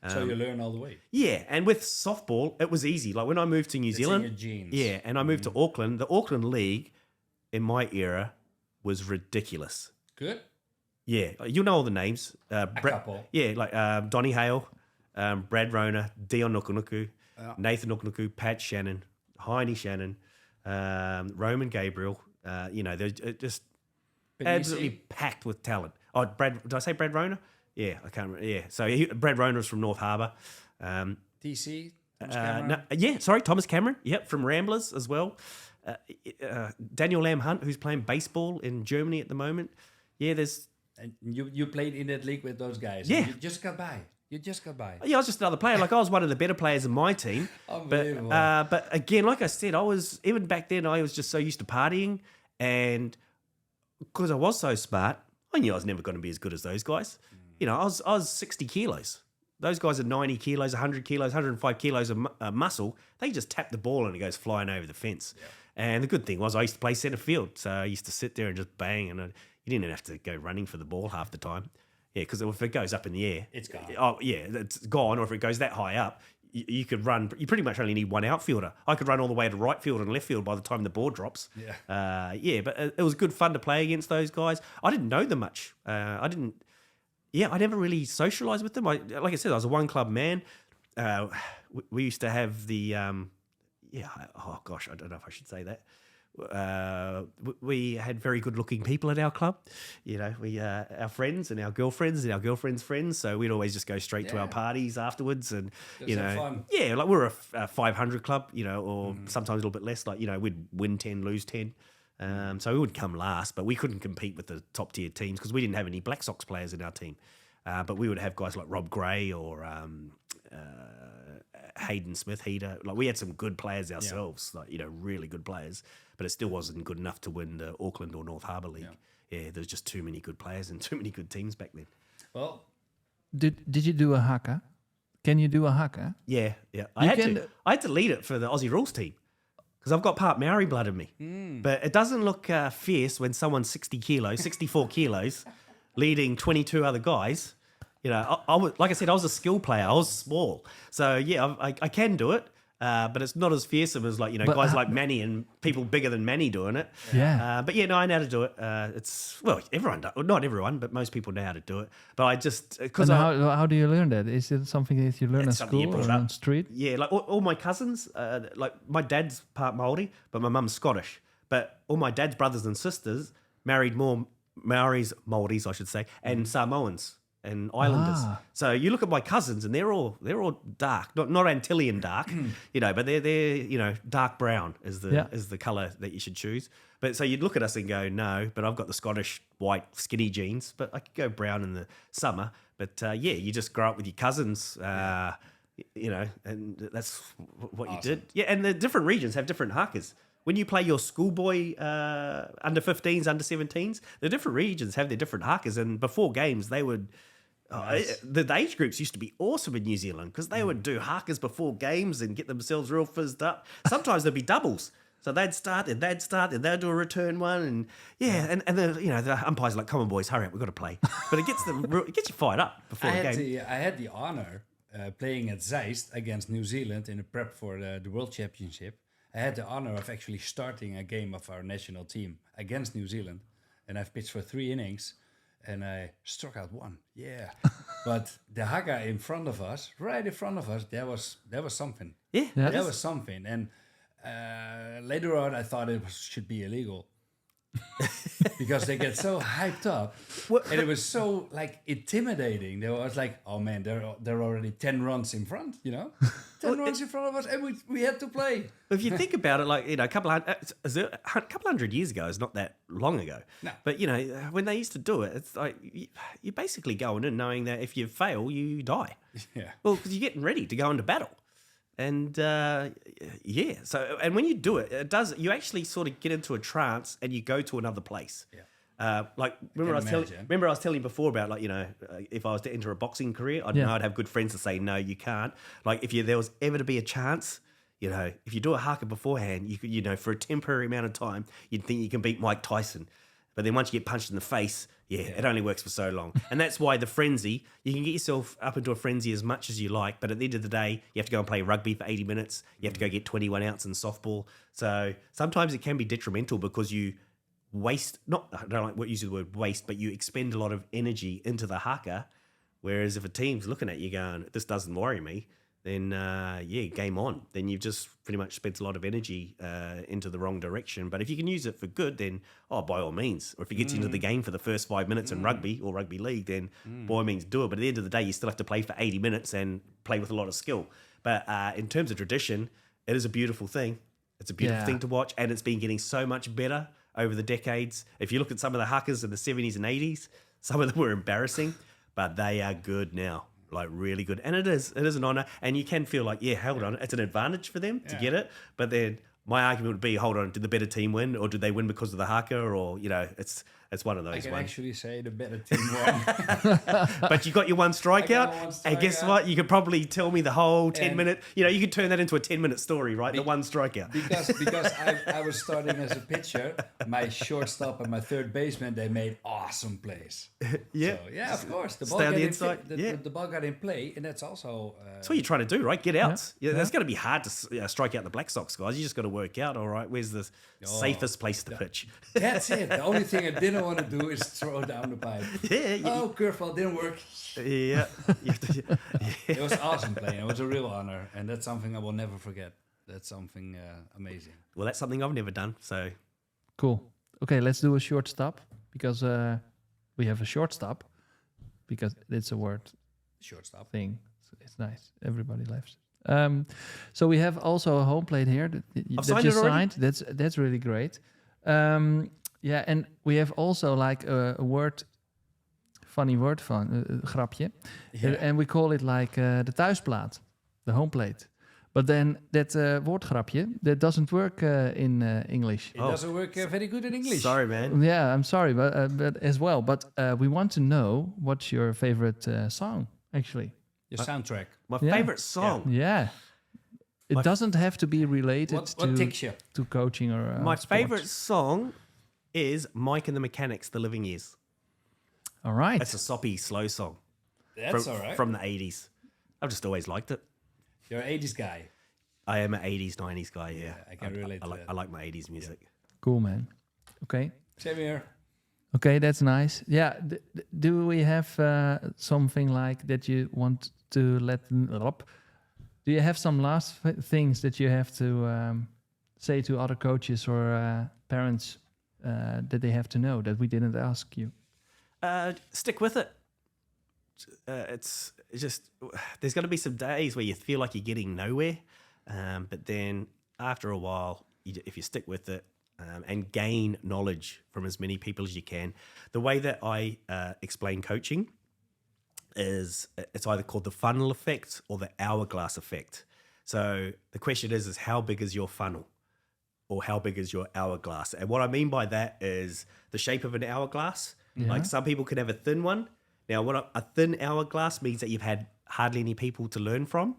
So you learn all the way. Yeah, and with softball, it was easy. Like when I moved to New Zealand, in your genes. Yeah, and I moved to Auckland. The Auckland League, in my era, was ridiculous. Good. Yeah, you know all the names. A couple. Yeah, like Donny Hale, Brad Rona, Dion Nukunuku, Nathan Nukunuku, Pat Shannon, Heine Shannon, Roman Gabriel. They're just absolutely packed with talent. Oh, did I say Brad Rona? Yeah, I can't remember. Yeah, so Brad Rona was from North Harbour. TC? Thomas Cameron. Yep, from Ramblers as well. Daniel Lamb Hunt, who's playing baseball in Germany at the moment. Yeah, there's... And you played in that league with those guys. Yeah. You just got by. Yeah, I was just another player. Like I was one of the better players in my team. Unbelievable. But again, like I said, even back then I was just so used to partying, and because I was so smart, I knew I was never going to be as good as those guys. You know, I was 60 kilos. Those guys are 90 kilos, 100 kilos, 105 kilos of muscle. They just tap the ball and it goes flying over the fence. Yeah. And the good thing was I used to play centre field, so I used to sit there and just bang, and you didn't even have to go running for the ball half the time. Yeah, because if it goes up in the air, it's gone. Oh, yeah, it's gone. Or if it goes that high up, you could run. You pretty much only need one outfielder. I could run all the way to right field and left field by the time the ball drops. Yeah. But it was good fun to play against those guys. I didn't know them much. I never really socialised with them. Like I said, I was a one club man. We used to have the, I don't know if I should say that. we had very good-looking people at our club. You know, we our friends and our girlfriends' friends. So we'd always just go straight to our parties afterwards, and you know, fun. yeah, like we're a 500 club, you know, or sometimes a little bit less. Like, you know, we'd win 10, lose 10. So we would come last, but we couldn't compete with the top tier teams because we didn't have any Black Sox players in our team. But we would have guys like Rob Gray or Hayden Smith, Heater. Like, we had some good players ourselves, like, you know, really good players, but it still wasn't good enough to win the Auckland or North Harbour League. Yeah, there's just too many good players and too many good teams back then. Well, Did you do a haka? Can you do a haka? Yeah. I had to lead it for the Aussie Rules team because I've got part Maori blood in me. But it doesn't look fierce when someone's 64 kilos, leading 22 other guys. You know, I was, like I said, I was a skill player. I was small. So, yeah, I can do it. But it's not as fearsome as, like, you know, guys like Manny and people bigger than Manny doing it. Yeah. But yeah, no, I know how to do it. Everyone does. Well, not everyone, but most people know how to do it. But I just because how do you learn that? Is it something that you learn at something you school brought or up. on the street? Yeah, like all my cousins, like my dad's part Māori, but my mum's Scottish. But all my dad's brothers and sisters married more Maoris, Māoris, I should say, and Samoans and Islanders. So you look at my cousins, and they're all dark, not Antillean dark, you know, but they're you know, dark brown is the colour that you should choose. But so you'd look at us and go, no, but I've got the Scottish white skinny jeans, but I could go brown in the summer. But yeah, you just grow up with your cousins, you know, and that's what you did. Yeah, and the different regions have different hakas. When you play your schoolboy under 15s, under 17s, the different regions have their different hakas. And before games, they would... the age groups used to be awesome in New Zealand because they would do hakas before games and get themselves real fizzed up. Sometimes there'd be doubles. So they'd start, and they'd do a return one. And yeah, and the, you know, the umpires are like, come on, boys, hurry up, we've got to play. But it gets you fired up before the game. I had the honor playing at Zeist against New Zealand in a prep for the World Championship. I had the honor of actually starting a game of our national team against New Zealand. And I've pitched for 3 innings. And I struck out 1, but the haka in front of us, right in front of us, that was something. Yeah, that was something. And later on, I thought it should be illegal because they get so hyped up, and it was so like intimidating. They was like, "Oh man, they're already 10 runs in front," you know, 10 runs in front of us, and we had to play. If you think about it, like, you know, a couple hundred years ago is not that long ago. No. But, you know, when they used to do it, it's like you're basically going in knowing that if you fail, you die. Yeah. Well, because you're getting ready to go into battle. And so, and when you do it, you actually sort of get into a trance and you go to another place. Yeah. Like, remember I was telling you before about, like, you know, if I was to enter a boxing career, I'd know I'd have good friends to say, no, you can't. Like, if there was ever to be a chance, you know, if you do a haka beforehand, you could, you know, for a temporary amount of time, you'd think you can beat Mike Tyson. But then once you get punched in the face, it only works for so long. And that's why the frenzy, you can get yourself up into a frenzy as much as you like, but at the end of the day, you have to go and play rugby for 80 minutes. You have to go get 21 ounce in softball. So sometimes it can be detrimental because you waste, I don't like what use the word waste, but you expend a lot of energy into the haka. Whereas if a team's looking at you going, this doesn't worry me, then game on. Then you've just pretty much spent a lot of energy into the wrong direction. But if you can use it for good, then by all means. Or if it gets you into the game for the first 5 minutes in rugby or rugby league, then by all means do it. But at the end of the day, you still have to play for 80 minutes and play with a lot of skill. But in terms of tradition, it is a beautiful thing. It's a beautiful thing to watch, and it's been getting so much better over the decades. If you look at some of the hakas in the 70s and 80s, some of them were embarrassing, but they are good now. Like, really good. And it is an honour. And you can feel like, hold on, it's an advantage for them to get it. But then my argument would be, hold on, did the better team win, or did they win because of the haka? Or, you know, it's one of those ones. I can actually say the better team won. But you got your one strikeout, and guess what? You could probably tell me the whole 10-minute, you know, you could turn that into a 10-minute story, right? The one strikeout. Because I was starting as a pitcher, my shortstop and my third baseman, they made awesome plays. Yeah. So, yeah, of course. The ball Stay on got the inside. the ball got in play, and that's also... that's what you're trying to do, right? Get outs. Yeah, that's going to be hard to strike out the Black Sox guys. You just got to work out, all right, where's the safest place to pitch? That's it. The only thing I didn't want to do is throw down the pipe. Curveball didn't work. Yeah. It was awesome playing. It was a real honor, and that's something I will never forget. That's something amazing. Well, that's something I've never done. So Cool. Okay, let's do a short stop because we have a short stop because it's a word Shortstop. thing. So it's nice. Everybody laughs. So we have also a home plate here that I've you signed it already? signed. That's really great. Yeah, and we have also like a word, funny word van grapje, and we call it like the thuisplaat, the home plate. But then that woordgrapje that doesn't work in English. It doesn't work very good in English. sorry, man. Yeah, I'm sorry, but as well. But we want to know what's your favorite song, actually. Your soundtrack. My Yeah. favorite song. Yeah. It doesn't have to be related What ticks you? to coaching or My sports. favorite song is Mike and the Mechanics, The Living Years. All right. It's a soppy, slow song That's all right. from the 80s. I've just always liked it. You're an 80s guy. I am an 80s, 90s guy, yeah. I can relate to that. I like my 80s music. Cool, man. Okay. Same here. Okay, that's nice. Yeah. Do we have something like that you want to let up? Do you have some last things that you have to say to other coaches or parents that they have to know that we didn't ask you? Stick with it. It's just, there's going to be some days where you feel like you're getting nowhere. But then after a while, if you stick with it and gain knowledge from as many people as you can, the way that I explain coaching is it's either called the funnel effect or the hourglass effect. So the question is how big is your funnel or how big is your hourglass? And what I mean by that is the shape of an hourglass. Like some people can have a thin one. Now, what a thin hourglass means that you've had hardly any people to learn from.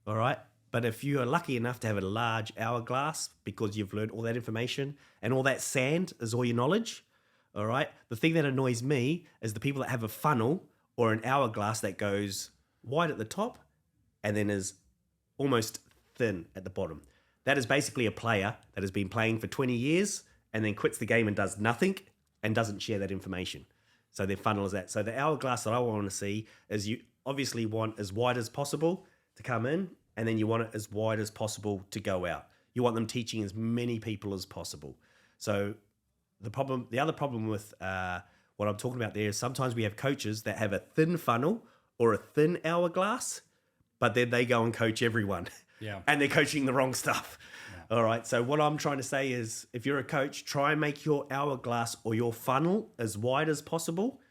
All right. But if you are lucky enough to have a large hourglass because you've learned all that information and all that sand is all your knowledge, all right, the thing that annoys me is the people that have a funnel or an hourglass that goes wide at the top and then is almost thin at the bottom. That is basically a player that has been playing for 20 years and then quits the game and does nothing and doesn't share that information. So their funnel is that. So the hourglass that I want to see is you obviously want as wide as possible to come in, and then you want it as wide as possible to go out. You want them teaching as many people as possible. So the other problem with what I'm talking about there is sometimes we have coaches that have a thin funnel or a thin hourglass, but then they go and coach everyone. Yeah. And they're coaching the wrong stuff. Yeah. All right. So what I'm trying to say is if you're a coach, try and make your hourglass or your funnel as wide as possible.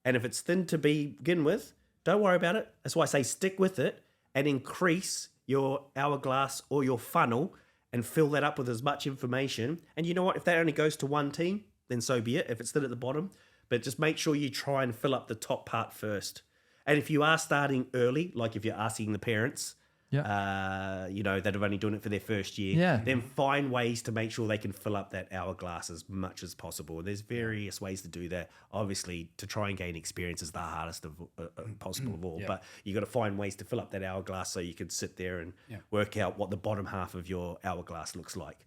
And if it's thin to begin with, don't worry about it. That's why I say stick with it and increase your hourglass or your funnel and fill that up with as much information. And you know what? If that only goes to one team, then so be it. If it's thin at the bottom, but just make sure you try and fill up the top part first. And if you are starting early, like if you're asking the parents, that have only done it for their first year, then find ways to make sure they can fill up that hourglass as much as possible. There's various ways to do that. Obviously, to try and gain experience is the hardest of possible of all, but you got to find ways to fill up that hourglass so you can sit there and work out what the bottom half of your hourglass looks like.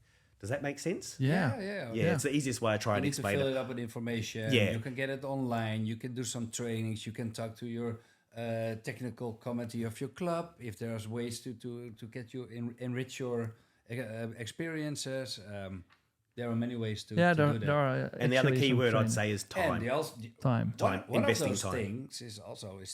Does that make sense? Yeah. It's the easiest way I try and explain You need to it. fill it up with information. Yeah. You can get it online. You can do some trainings. You can talk to your technical committee of your club if there's ways to get you enrich your experiences. There are many ways to do that. There are And the other actually key some word I'd training. say is time. Time. Time. One Investing of those time. things is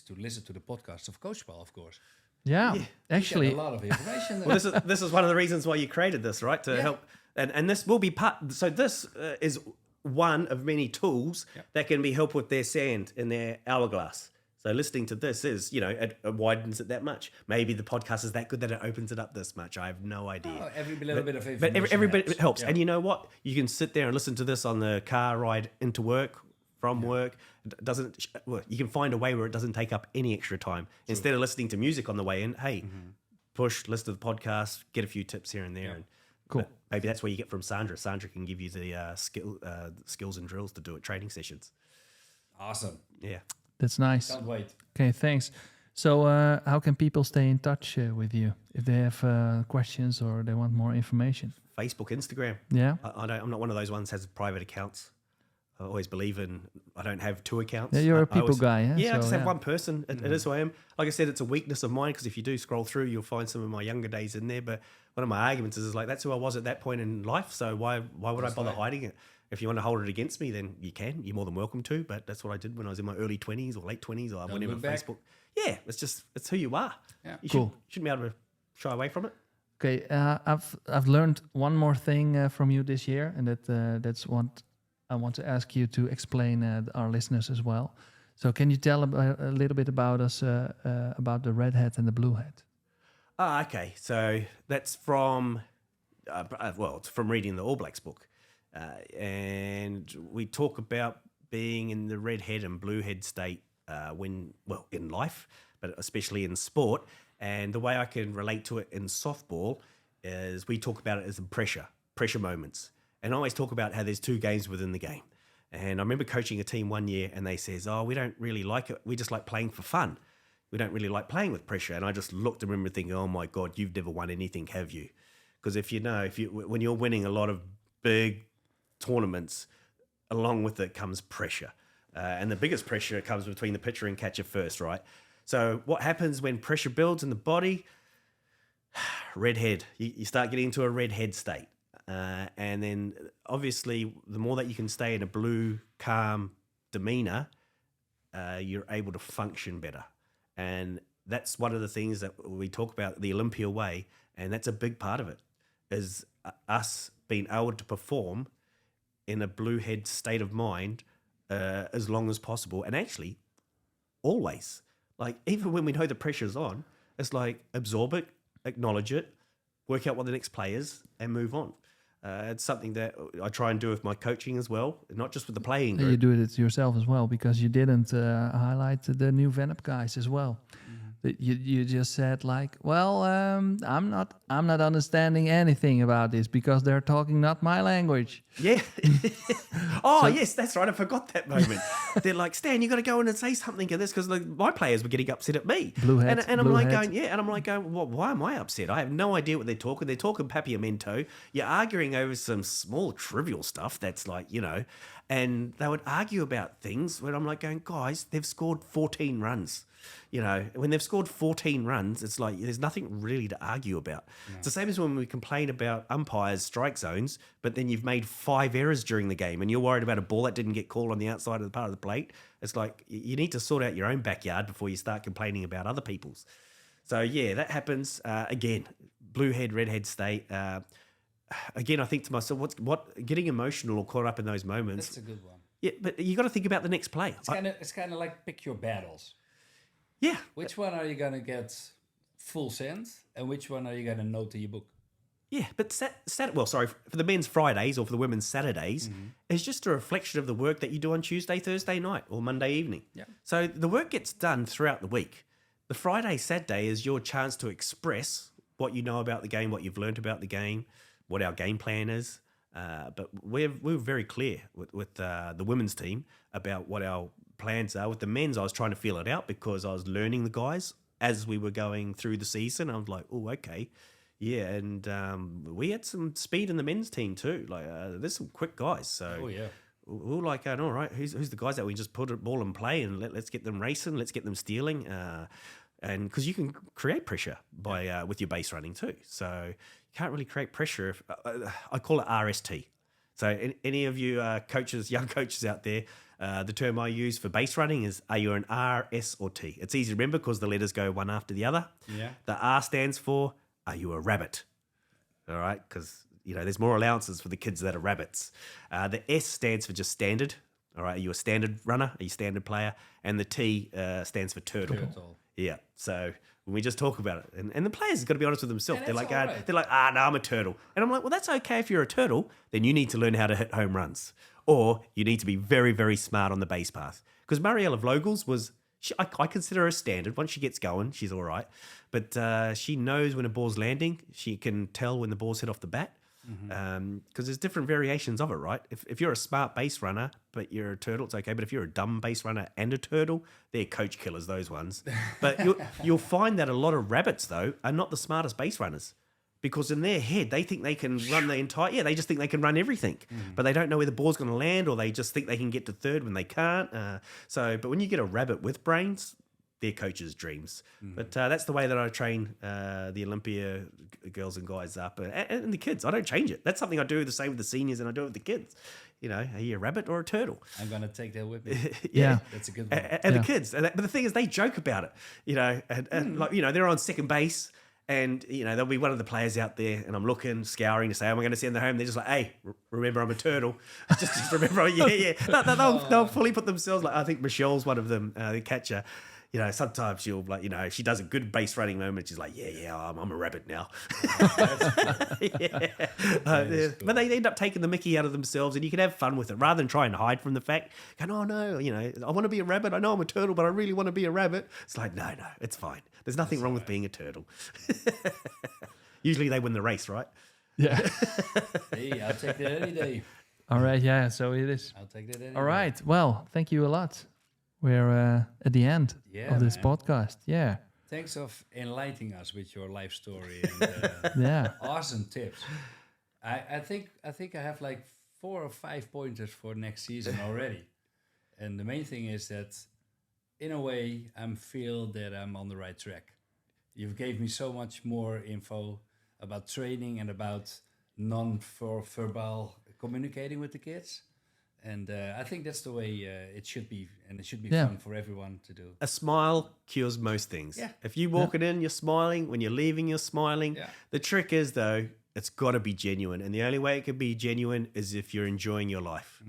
to listen to the podcast of Coach Paul, of course. Yeah. Actually, You get a lot of information there. Well, this is one of the reasons why you created this, right? To help, and this will be part. So this is one of many tools that can be help with their sand in their hourglass. So listening to this is, it widens it that much. Maybe the podcast is that good that it opens it up this much. I have no idea. Every little bit of information But every bit helps. Yeah. And you know what? You can sit there and listen to this on the car ride into work, from work. You can find a way where it doesn't take up any extra time. Instead of listening to music on the way in, listen to the podcast, get a few tips here and there. Yeah. And Cool. maybe that's where you get from Sandra. Sandra can give you the skills and drills to do at training sessions. Awesome. Yeah. that's nice. Can't wait. Okay, thanks. So how can people stay in touch with you if they have questions or they want more information? Facebook, Instagram. Yeah. I'm not one of those ones that has private accounts. always believe in, I don't have two accounts. Yeah, you're a I people always, guy, yeah? Yeah, I So, just have yeah. one person. It is who I am. Like I said, it's a weakness of mine because if you do scroll through, you'll find some of my younger days in there. But one of my arguments is like, that's who I was at that point in life. So why would I bother hiding it? If you want to hold it against me, then you can. You're more than welcome to. But that's what I did when I was in my early 20s or late 20s or whenever look back. Facebook. Yeah, it's who you are. Yeah. You Cool. shouldn't be able to shy away from it. Okay, I've learned one more thing from you this year, and that's what I want to ask you to explain our listeners as well. So, can you tell a little bit about us about the red hat and the blue hat? Okay. So that's from it's from reading the All Blacks book, and we talk about being in the red head and blue head state in life, but especially in sport. And the way I can relate to it in softball is we talk about it as pressure moments. And I always talk about how there's two games within the game. And I remember coaching a team one year and they says, we don't really like it. We just like playing for fun. We don't really like playing with pressure. And I just looked and remember thinking, oh my God, you've never won anything, have you? Because when you're winning a lot of big tournaments, along with it comes pressure. And the biggest pressure comes between the pitcher and catcher first, right? So what happens when pressure builds in the body? Red head. You start getting into a red head state. And then obviously the more that you can stay in a blue, calm demeanor, you're able to function better. And that's one of the things that we talk about, the Olympia way. And that's a big part of it, is us being able to perform in a blue head state of mind as long as possible. And actually, always. Like, even when we know the pressure's on, it's like absorb it, acknowledge it, work out what the next play is, and move on. It's something that I try and do with my coaching as well, not just with the playing group. You do it yourself as well, because you didn't highlight the new Venep guys as well. You just said like, well, I'm not understanding anything about this because they're talking not my language. Yeah. Yes, that's right. I forgot that moment. They're like, Stan, you got to go in and say something to this because my players were getting upset at me. Blue hat, and I'm blue like hat. going, and I'm like going, well, why am I upset? I have no idea what they're talking. They're talking papiamento. You're arguing over some small trivial stuff that's like, and they would argue about things where I'm like going, guys, they've scored 14 runs. When they've scored 14 runs, it's like there's nothing really to argue about. No. It's the same as when we complain about umpires' strike zones, but then you've made 5 errors during the game and you're worried about a ball that didn't get called on the outside of the part of the plate. It's like you need to sort out your own backyard before you start complaining about other people's. So, yeah, that happens. Again, blue head, red head state. Again, I think to myself, what getting emotional or caught up in those moments. That's a good one. Yeah, but you got to think about the next play. It's kind of like pick your battles. Yeah. Which one are you going to get full sense and which one are you going to note in your book? Yeah, but for the men's Fridays or for the women's Saturdays, it's just a reflection of the work that you do on Tuesday, Thursday night or Monday evening. Yeah. So the work gets done throughout the week. The Friday, Saturday is your chance to express what you know about the game, what you've learned about the game, what our game plan is. But we were very clear with the women's team about what our plans are. With the men's, I was trying to feel it out because I was learning the guys as we were going through the season. I was like, oh, okay. Yeah, and we had some speed in the men's team too. Like, there's some quick guys. So we were like, all right, who's the guys that we just put a ball and play and let's get them racing, let's get them stealing. And because you can create pressure by with your base running too. So you can't really create pressure. If I call it RST. So any of you coaches, young coaches out there, the term I use for base running is, are you an R, S, or T? It's easy to remember because the letters go one after the other. Yeah. The R stands for, are you a rabbit? All right, because there's more allowances for the kids that are rabbits. The S stands for just standard. All right, are you a standard runner? Are you a standard player? And the T stands for turtle. Yeah, so when we just talk about it, and the players have got to be honest with themselves. Yeah, they're like, right. no, I'm a turtle. And I'm like, well, that's okay if you're a turtle. Then you need to learn how to hit home runs. Or you need to be very, very smart on the base path. Because Mariella Vlogels was, I consider her a standard. Once she gets going, she's all right. But she knows when a ball's landing. She can tell when the ball's hit off the bat. Because there's different variations of it, right? If you're a smart base runner, but you're a turtle, it's okay. But if you're a dumb base runner and a turtle, they're coach killers, those ones. But you'll find that a lot of rabbits, though, are not the smartest base runners. because in their head, they think they can run the entire... they just think they can run everything. But they don't know where the ball's going to land, or they just think they can get to third when they can't. But when you get a rabbit with brains, they're coaches' dreams. But that's the way that I train the Olympia girls and guys up, and the kids. I don't change it. That's something I do the same with the seniors, and I do it with the kids. You know, are you a rabbit or a turtle? I'm going to take that with me. Yeah. That's a good one. And the kids. But the thing is, they joke about it. You know, and like, you know, they're on second base, and, you know, there'll be one of the players out there, and I'm looking, scouring to say, am I going to send them home? They're just like, hey, remember I'm a turtle. just remember, they'll fully put themselves, like, I think Michelle's one of them, the catcher. You know, sometimes she'll, like, you know, if she does a good base running moment, she's like, I'm a rabbit now. But they end up taking the mickey out of themselves, and you can have fun with it rather than try and hide from the fact. Going, oh no, you know, I want to be a rabbit. I know I'm a turtle, but I really want to be a rabbit. It's like, no, it's fine. There's nothing wrong with being a turtle. Usually they win the race, right? Yeah. Hey, I'll take that any day. All right. Yeah. So it is. I'll take that any day. All right. Well, thank you a lot. We're at the end of this podcast. Yeah. Thanks of enlightening us with your life story and awesome tips. I think I have like 4 or 5 pointers for next season already. And the main thing is that, in a way, I feel that I'm on the right track. You've gave me so much more info about training and about non-verbal communicating with the kids. And I think that's the way it should be, and it should be fun for everyone to do. A smile cures most things. Yeah. If you walk it in, you're smiling. When you're leaving, you're smiling. Yeah. The trick is, though, it's got to be genuine. And the only way it can be genuine is if you're enjoying your life.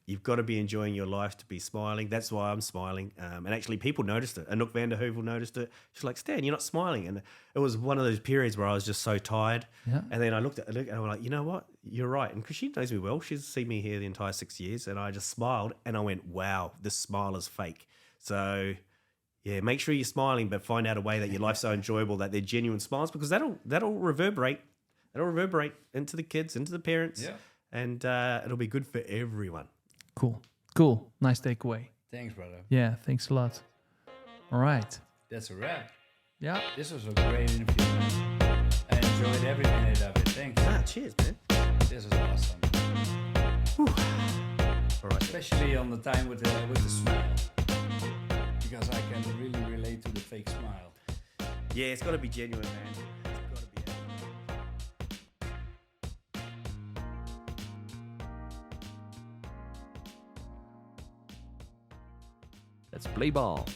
You've got to be enjoying your life to be smiling. That's why I'm smiling. And actually, people noticed it. Anouk van der Heuvel noticed it. She's like, Stan, you're not smiling. And it was one of those periods where I was just so tired. Yeah. And then I looked at it and I was like, you know what? You're right. And because she knows me well, she's seen me here the entire 6 years. And I just smiled and I went, wow, this smile is fake. So, yeah, make sure you're smiling, but find out a way that your life's so enjoyable that they're genuine smiles, because that'll reverberate. It'll reverberate into the kids, into the parents. Yeah. And it'll be good for everyone. Cool. Nice takeaway. Thanks, brother. Yeah, thanks a lot. All right. That's a wrap. Yeah. This was a great interview, man. I enjoyed every minute of it. Thanks. Cheers, man. This is awesome. Whew. All right. Especially on the time with the smile. Because I can really relate to the fake smile. Yeah, it's got to be genuine, man. Let's play ball.